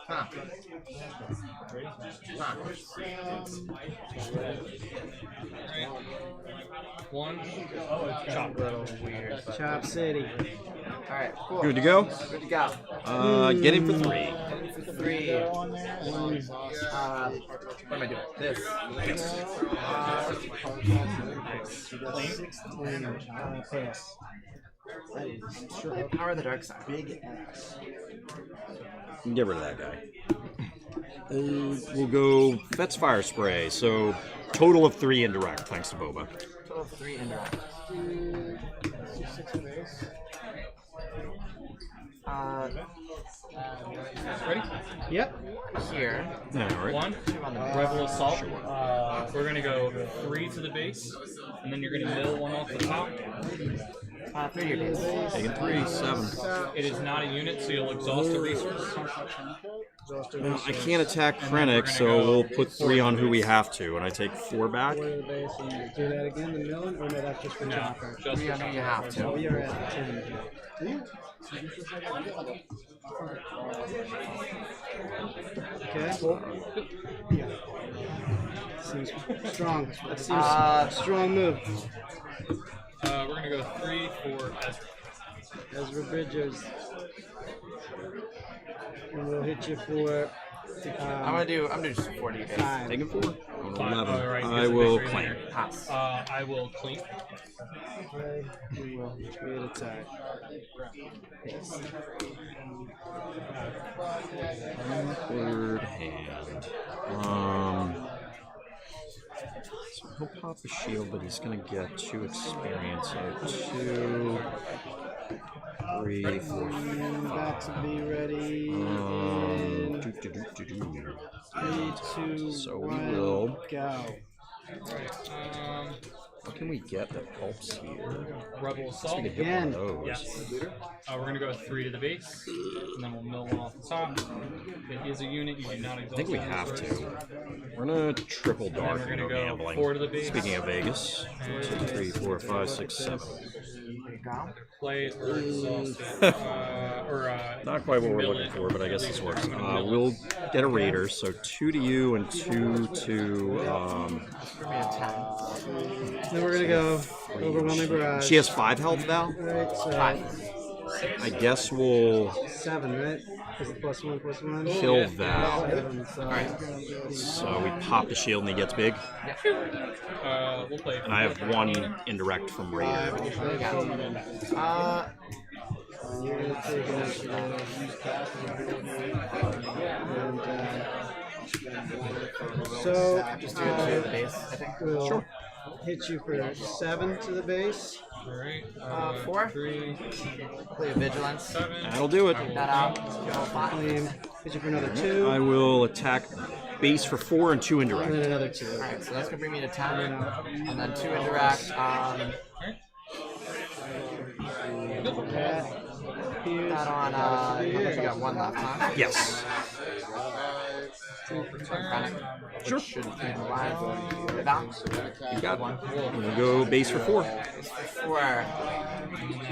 Huh. One. Chop. Weird. Chop City. Alright, cool. Good to go? Good to go. Get in for 3. Get in for 3. What am I doing? This. Pass. Power of the dark side. Big ass. Get rid of that guy. We'll go Fet's Fire Spray. So total of 3 indirect, thanks to Boba. Total of 3 indirect. Ready? Yep. Here. All right. 1. Rebel Assault. We're going to go 3 to the base, and then you're going to mill 1 off the top. 3 your base. Taking 3, 7. It is not a unit, so you'll exhaust the resource. Well, I can't attack Krennic, so we'll put 3 on who we have to, and I take 4 back. Do that again, the milling? Or no, that's just for chopper. Just 3 on who you have to. We are at 10. Okay. Seems strong. That seems strong move. We're going to go 3 for Ezra. Ezra Bridges. And we'll hit you for. I'm gonna do just 40 base. 5. Taking 4. 11. Right, I will claim. Pass. I will clean. Okay. We will attack. Third hand. So he'll pop a shield, but he's gonna get 2 experience. So 2, 3, 4, 5. Got to be ready. 3, 2, So we will. go. What can we get that helps here? Rebel Assault. Let's get one of those. Yes. We're going to go 3 to the base, and then we'll mill 1 off the top. It is a unit, you do not exhaust. I think we have to. We're gonna triple dark and go gambling. 4 to the base. Speaking of Vegas, 2, 3, 4, 5, 6, 7. Go. Play it or exhaust it. Not quite what we're mill looking it. for, but I guess this works. We'll get a Raider, so 2 to you and 2 to. Then we're gonna go overwhelming barrage. She has 5 health, Val. Right, so I guess we'll 7, right? Is it +1/+1? kill Val. 7, so So we pop the shield and he gets big. We'll play. And I have 1 indirect from Raider. you're gonna take initiative. So Just do it to the base, I think. we'll hit you for 7 to the base. Alright. 4. 3, Play a vigilance. 7. That'll do it. Take that out. Kill 5. Claim. Hit you for another 2. I will attack base for 4 and 2 And indirect. then another 2. Alright, so that's gonna bring me to 10, and then 2 indirect. That on. How much you got? 1 left, huh? Yes. Sure. Should be alive. Down. You got 1. We'll go base for 4. 4.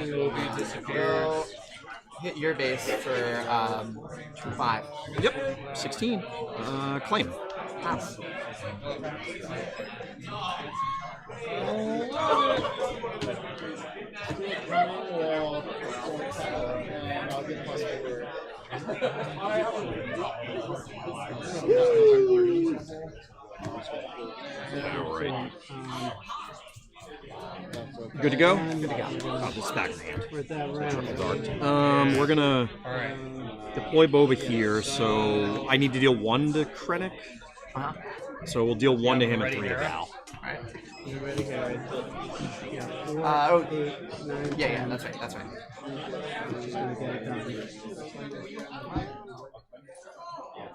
Will be disappeared. Go hit your base for 5. Yep. 16. Claim. Pass. Alright. Good to go? Good to go. I'll just stack in hand. We're at that round. We're gonna Alright. deploy Boba here, so I need to deal 1 to Krennic. Uh-huh. So we'll deal 1 to him and 3 to Val. Alright. You ready, Harry? Yeah. 4, Oh, 8, 9, yeah, 10. that's right, that's right. Just gonna get it done.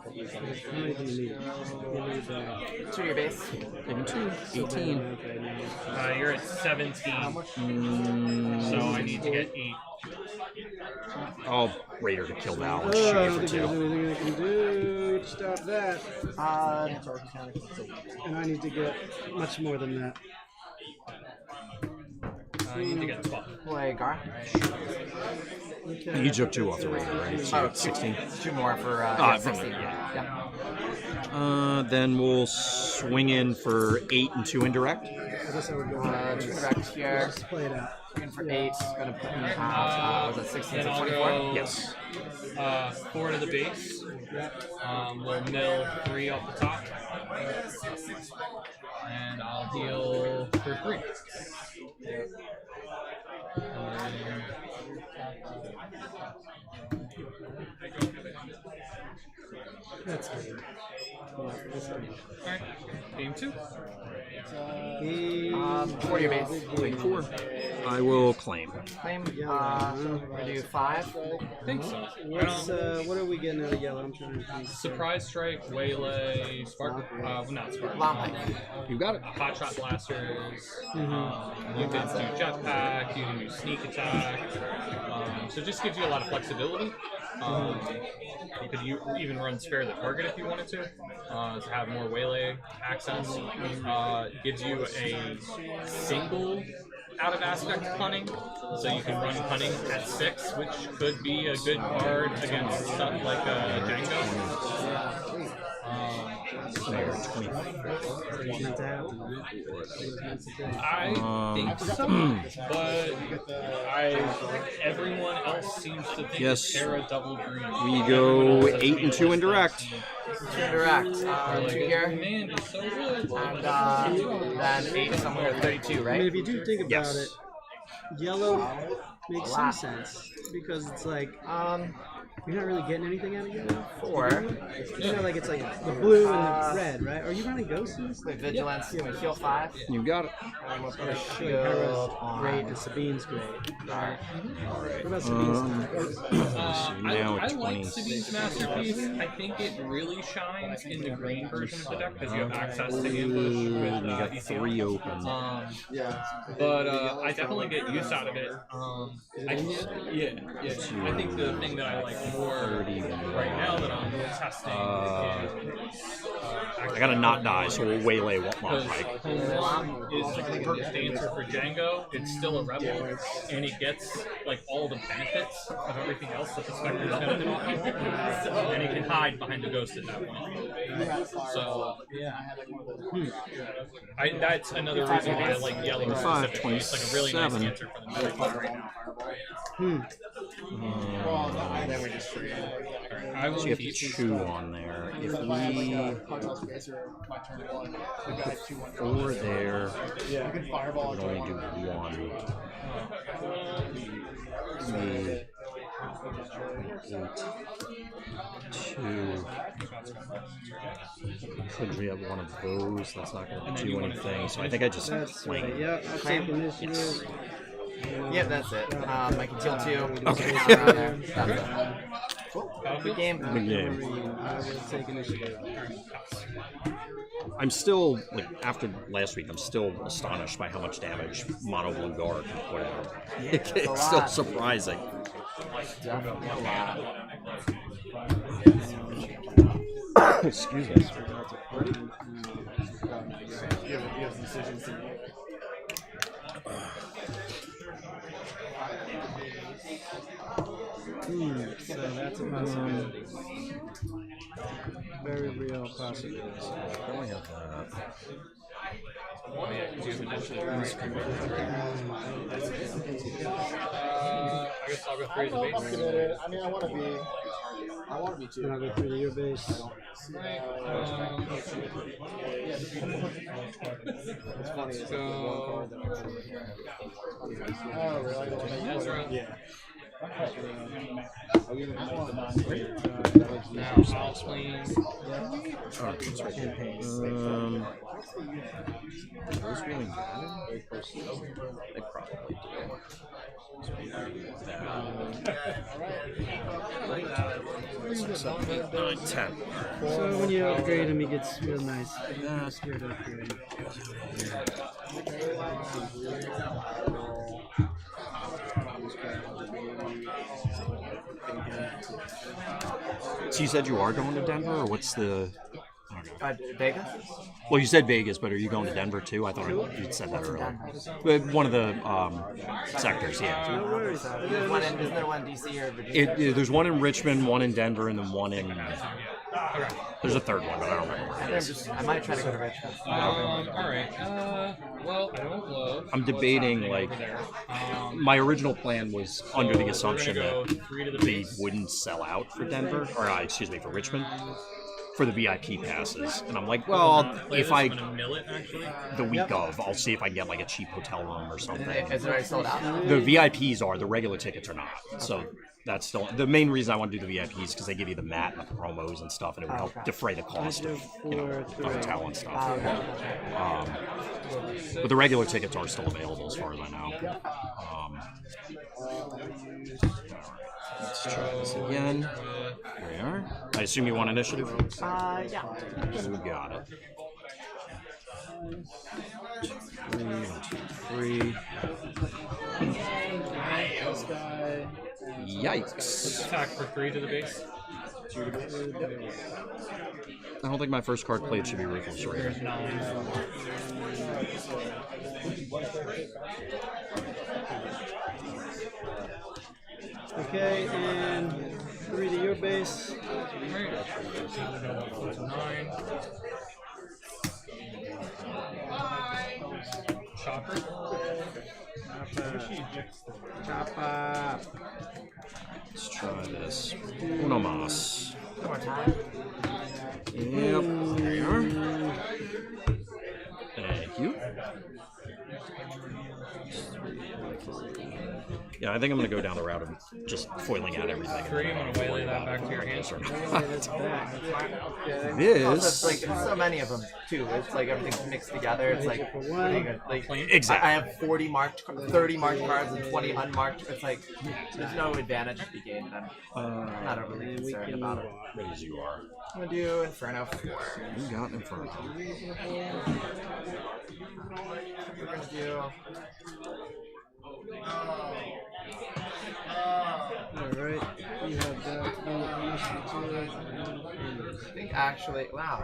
How many do you need? You need 2 your base. Maybe 2. 18. You're at 17. So I need to get 8. Oh, Raider to kill Val. Let's I shoot don't you for think there's 2. anything I can do to stop that. And I need to get much more than that. I need to get 12. Play Gar. Okay. You took 2 off the Raider, right? So Oh, 16. 2 more for from 16. the- Yeah. Then we'll swing in for 8 and 2 indirect. I guess I would go 2 indirect here. Just play it out. Swinging for 8. Gonna put me at, was it 16 Then to I'll 24? go Yes. 4 to the base. We'll mill 3 off the top. And I'll heal for 3. That's good. Alright. Game 2. 4 your base. Wait, 4. I will claim. Claim. We do 5. I think so. What are we getting out of yellow? I'm trying to think. Surprise strike, waylay, spark. Not spark. Long You got it. Hot shot blasters. You can do jetpack. You can do sneak attack. So it just gives you a lot of flexibility. You could even run spare the target if you wanted to have more waylay access. Gives you a single out of aspect punning, so you can run punning at 6, which could be a good card against stuff like Django. I think so, but everyone else seems to think Yes. Terra double green. We go 8 and 2 indirect. 2 indirect. 2 here. Man, it's so good. And then 8 somewhere 32, I right? mean, if you do think about Yes. it, yellow makes some sense because it's like you're not really getting anything out of yellow. 4. You know, like it's like the blue and the red, right? Are you running ghosts in this? Play vigilance. We heal 5. You got it. And we'll put a Like shield Hera's on. great and Sabine's great. Gar. What about Sabine's? Now I 20. like Sabine's Masterpiece. I think it really shines in the green version of the deck because you have access to ambush with You got ECM. 3 open. But I definitely get use out of it. I think the thing that I like more right now that I'm testing is I gotta not die, so we'll waylay Pike. Because is like a perfect answer for Django. It's still a rebel, and it gets like all the benefits of everything else that the Spectre's benefit off of, and it can hide behind the Ghost at that point. So, that's another reason why I like yellow specifically. It's like a really nice answer for the military right now. Then we just forget. I will So you have to chew on there. If we 4 there, You can fireball we can only do 1. 3, 8, 2. Could we have one of those? That's not going to do anything. So I think I just claim. Yep, I'll take initiative. Yeah, that's it. I can deal 2. Okay. Around there. That's it. Good game. Big game. I will take initiative. I'm still, like, after last week, I'm still astonished by how much damage Mono Blue Guard can put out. It's still surprising. Definitely a lot. Excuse me. You have decisions to make. So that's a possibility. Very real possibility. Probably have that. I guess I'll go 3 as a base. I mean, I want to be 2. Then I'll go through to your base. It's funny. It's go. Oh, really? Yeah. Now I'll swing. Oh, that's right there. Those really matter? They probably do. So we do that. 7, 8, 9, 10. So when you upgrade him, he gets real nice. Spirit upgrade. So you said you are going to Denver, or what's the... Vegas? Well, you said Vegas, but are you going to Denver too? I thought you'd said that earlier. But one of the sectors, yeah. No worries. Isn't there one in DC or Virginia? There's one in Richmond, one in Denver, and then one in... There's a third one, but I don't remember what it is. I might try to go to Richmond. Alright. Well, I don't love. I'm debating, like... My original plan was under the assumption that we wouldn't sell out for Denver, or excuse me, for Richmond. For the VIP passes, and I'm like, well, if I the week of, I'll see if I can get like a cheap hotel room or something. Is it already sold out? The VIPs are, the regular tickets are not. So that's still the main reason I want to do the VIPs because they give you the mat and the promos and stuff, and it would help defray the cost of the hotel and stuff. But the regular tickets are still available as far as I know. Let's try this again. Here we are. I assume you want initiative? Yeah. We got it. 1, 2, 3. Yikes. Attack for 3 to the base. I don't think my first card played should be Ruthless Raider. Okay, and 3 to your base. 9. Chopper. Chopper. Let's try this. Uno mas. One more time. Yep. There you are. Thank you. Yeah, I think I'm going to go down the route of just foiling out everything. 3, I'm going to waylay that back to your hand. This... Like, so many of them, too. It's like everything's mixed together. It's like exactly. I have 30 marked cards and 20 unmarked. It's like, there's no advantage to be gained. I'm not overly concerned about it. Ready as you are. I'm going to do Inferno 4. You got Inferno. We're going to do... Alright, you have that. I think actually, wow.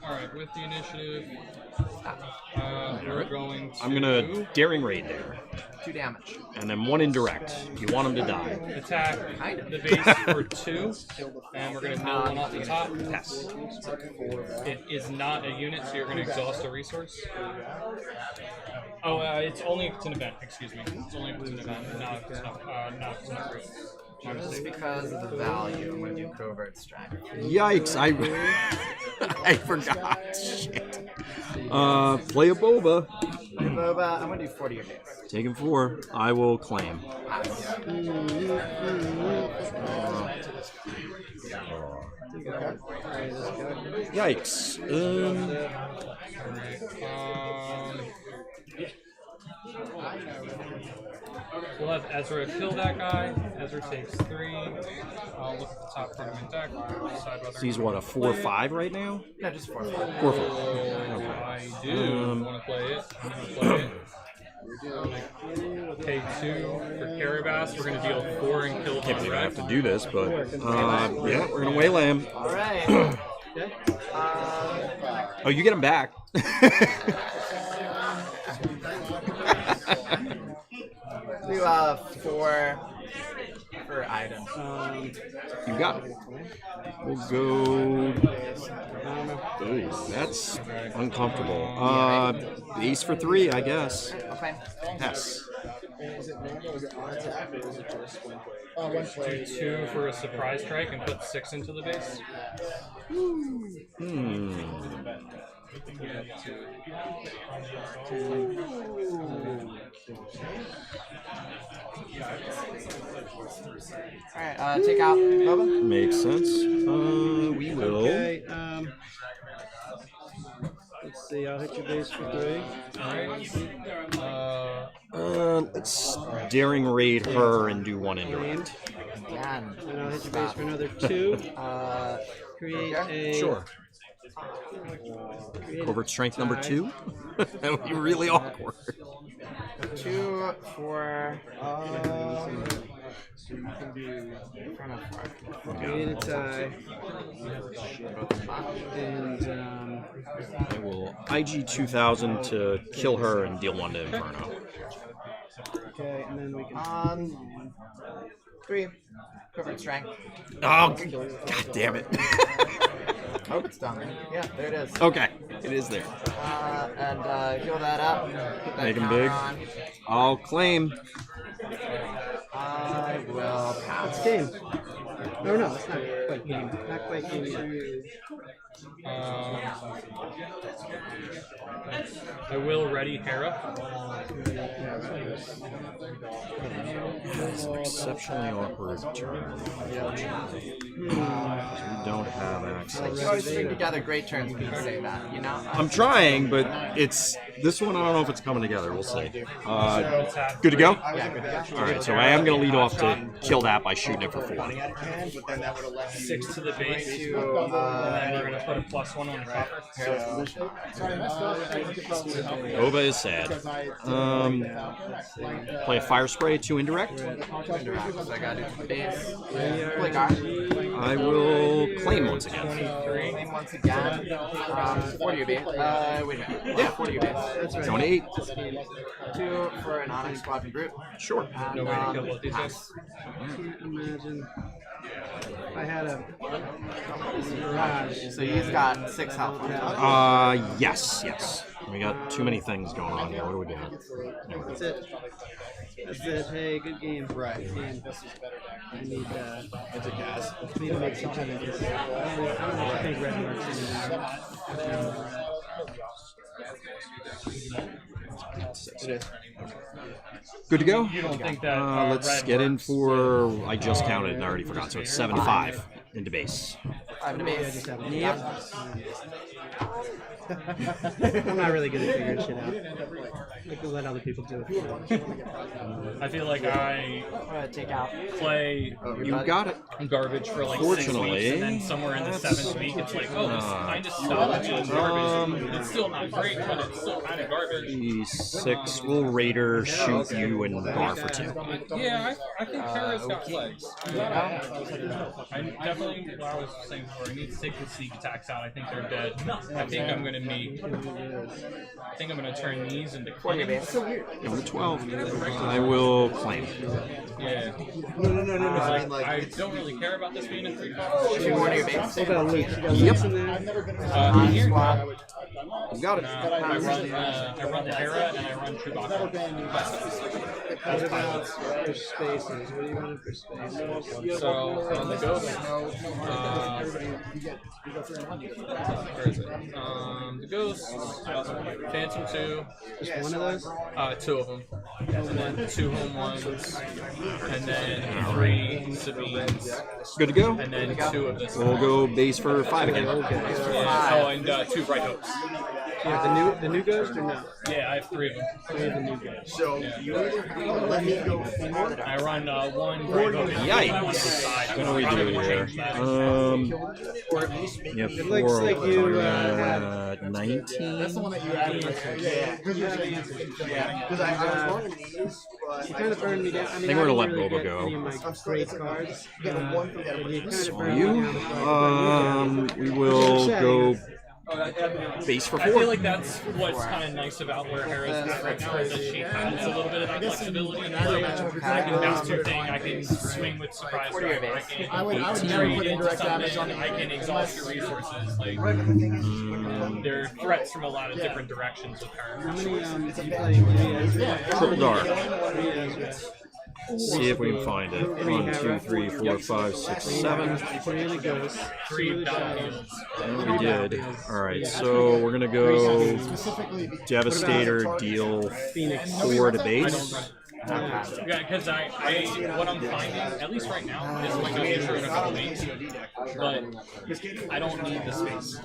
Alright, with the initiative, we're going to... I'm gonna daring raid there, 2 damage. and then 1 indirect. You want him to die. attack the base for 2, and we're going to mill 1 off the top. Yes. It is not a unit, so you're going to exhaust a resource. Oh, it's an event, excuse me. It's only if it's an event, not if it's not free. Just because of the value, I'm going to do covert strike. Yikes! I forgot. Shit. Play a boba. Boba, I'm going to do 40 your base. Taking 4. I will claim. Yikes. We'll have Ezra kill that guy. Ezra takes 3. I'll look at the top part of my deck. Decide whether He's what, a 4/5 right now? No, just 4. 4/5. I do want to play it. I'm going to play it. Pay 2 for Carabas. We're going to deal 4 and kill Can't believe I have Direct. to do this, but yeah, we're gonna waylay him. Alright. Oh, you get him back. Do 4 for items. You got it. We'll go. Ooh, that's uncomfortable. Base for 3, I guess. Okay. Yes. Is it normal? Is it on tap? Or is it just when play? One play. 2 for a surprise strike and put 6 into the base. Alright, take out Boba. Makes sense. We will. Okay, let's see, I'll hit your base for 3. Let's daring raid her and do 1 indirect. Again. And I'll hit your base for another 2. Create a... Sure. Covert strength number 2? That would be really awkward. 2 for... Create a tie. And, I will IG 2000 to kill her and deal 1 to Inferno. okay, and then we can... 3. Covert strength. Oh, god damn it. Hope it's done. Yeah, there it is. Okay, it is there. And heal that up. Put that Make him counter big. on. I'll claim. I will pass. It's game. No, no, it's not quite game. Not quite game yet. I will ready Hera. It's an exceptionally awkward turn, unfortunately. We don't have access. You always string together great turns when you say that, you know? I'm trying, but it's this one. I don't know if it's coming together. We'll see. Good to go? Yeah, good to go. All right, so I am going to lead off to kill that by shooting it for 4. 6 to the base, and then we're going to put a +1 on the copper. Ova is sad. Play a fire spray, 2 indirect. So I gotta do the base. Play guard. I will claim once again. 23 once again. 40 your base. Wait a minute. Yeah, 40 your base. That's right. Going to 8. 2 for an Onyx Squadron group. Sure. And, No way to kill both these guys. pass. Can't imagine. If I had a garage. So he's got 6 health left. Yes. We got too many things going on here. What do we got? That's it. That's it. Hey, good game. Right. Good game. I need, It's a gas. need to make some changes. I don't know if I think red marks It is. Good to go? You don't think that Let's red get in works? for. I just counted and I already forgot. So it's 7-5 into base. 5 to base. Yep. I'm not really good at figuring shit out. I can let other people do it. I feel like I take out. play You got it. garbage for like 6 Fortunately, weeks, and then somewhere in the 7th week, it's like, oh, this kind of stuff is garbage. It's still not great, but it's still kind of garbage. E6 will Raider shoot you and bar for 2. Yeah, I think Kara's got legs. I definitely, what I was saying before, I need to take the sneak attacks out. I think they're dead. I think I'm gonna turn these into claims. Number 12. I will claim. Yeah. No. I don't really care about this being a 3-card. What about Luke? You got Yep. Luke's in there? Here, You got it. I run the Hera and I run Chewbacca. What about for spaces? What are you running for spaces? So on the Ghost, where is it? The Ghost, Phantom 2. Just one of those? 2 of them. And then 2 home ones. And then 3 Sabines. Good to go. And then 2 of this. We'll go base for 5 again. Yeah. Oh, and 2 Bright Hopes. Yeah, the new Ghost or no? Yeah, I have 3 of them. 3 of the new Ghosts. So you let me go forward. I run 1 Bright Hope. Yikes. What do we do here? Yeah, It looks like you 19. That's the one that you added. Yeah. Because I was running these, but you kind of burned me down. I mean, think we're gonna let didn't really Boba get go. any of my great cards. You kind of burned me SWU. down. We will go base for I feel 4. like that's what's kind of nice about where Hera's at right now is that she has a little bit of that flexibility in play. I can bounce 2 thing, I can swing with surprise strike, I would I never can put trade into indirect damage on something, I can exhaust your resources. Like there are threats from a lot of different directions with How her. many do you play? Triple dark. See if we can find it. 1, 2, 3, 4, 5, 6, 7. 3 of the Ghosts. 3 battlefields. We did. Alright, so we're gonna go Devastator, deal 4 to base. Yeah, because what I'm finding, at least right now, this might not be true in a couple weeks, but I don't need the space.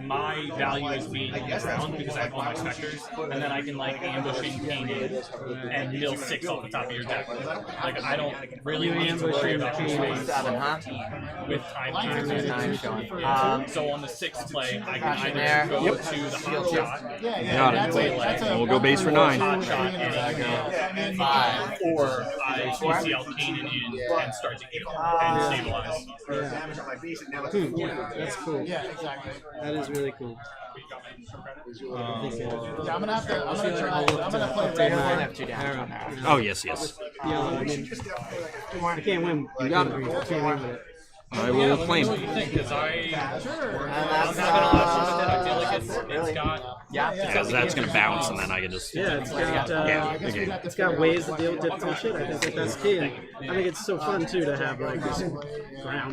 My value is being around because I have all my specters, and then I can ambush and gain it and mill 6 off the top of your deck. Like I don't really need to worry about the space 7, huh? with time. So on the 6th play, I can either go to the hot shot, Got it. We'll go base for 9. hot shot, and 5, or I CCL Kanan in and start to heal and stabilize. That's cool. Yeah, exactly. That is really cool. Yeah, I'm gonna play They Red. have 2 down on that. Oh, yes, yes. Yeah, I mean, I can't win. You got it. I can't win with it. I will claim. What do you think? Because I'm that's, having a lot of fun with it. I feel like it's got Because that's going to bounce, and then I can just... Yeah, it's got okay. it's got ways to deal with difficult shit. I think that's key. And I think it's so fun too to have like this ground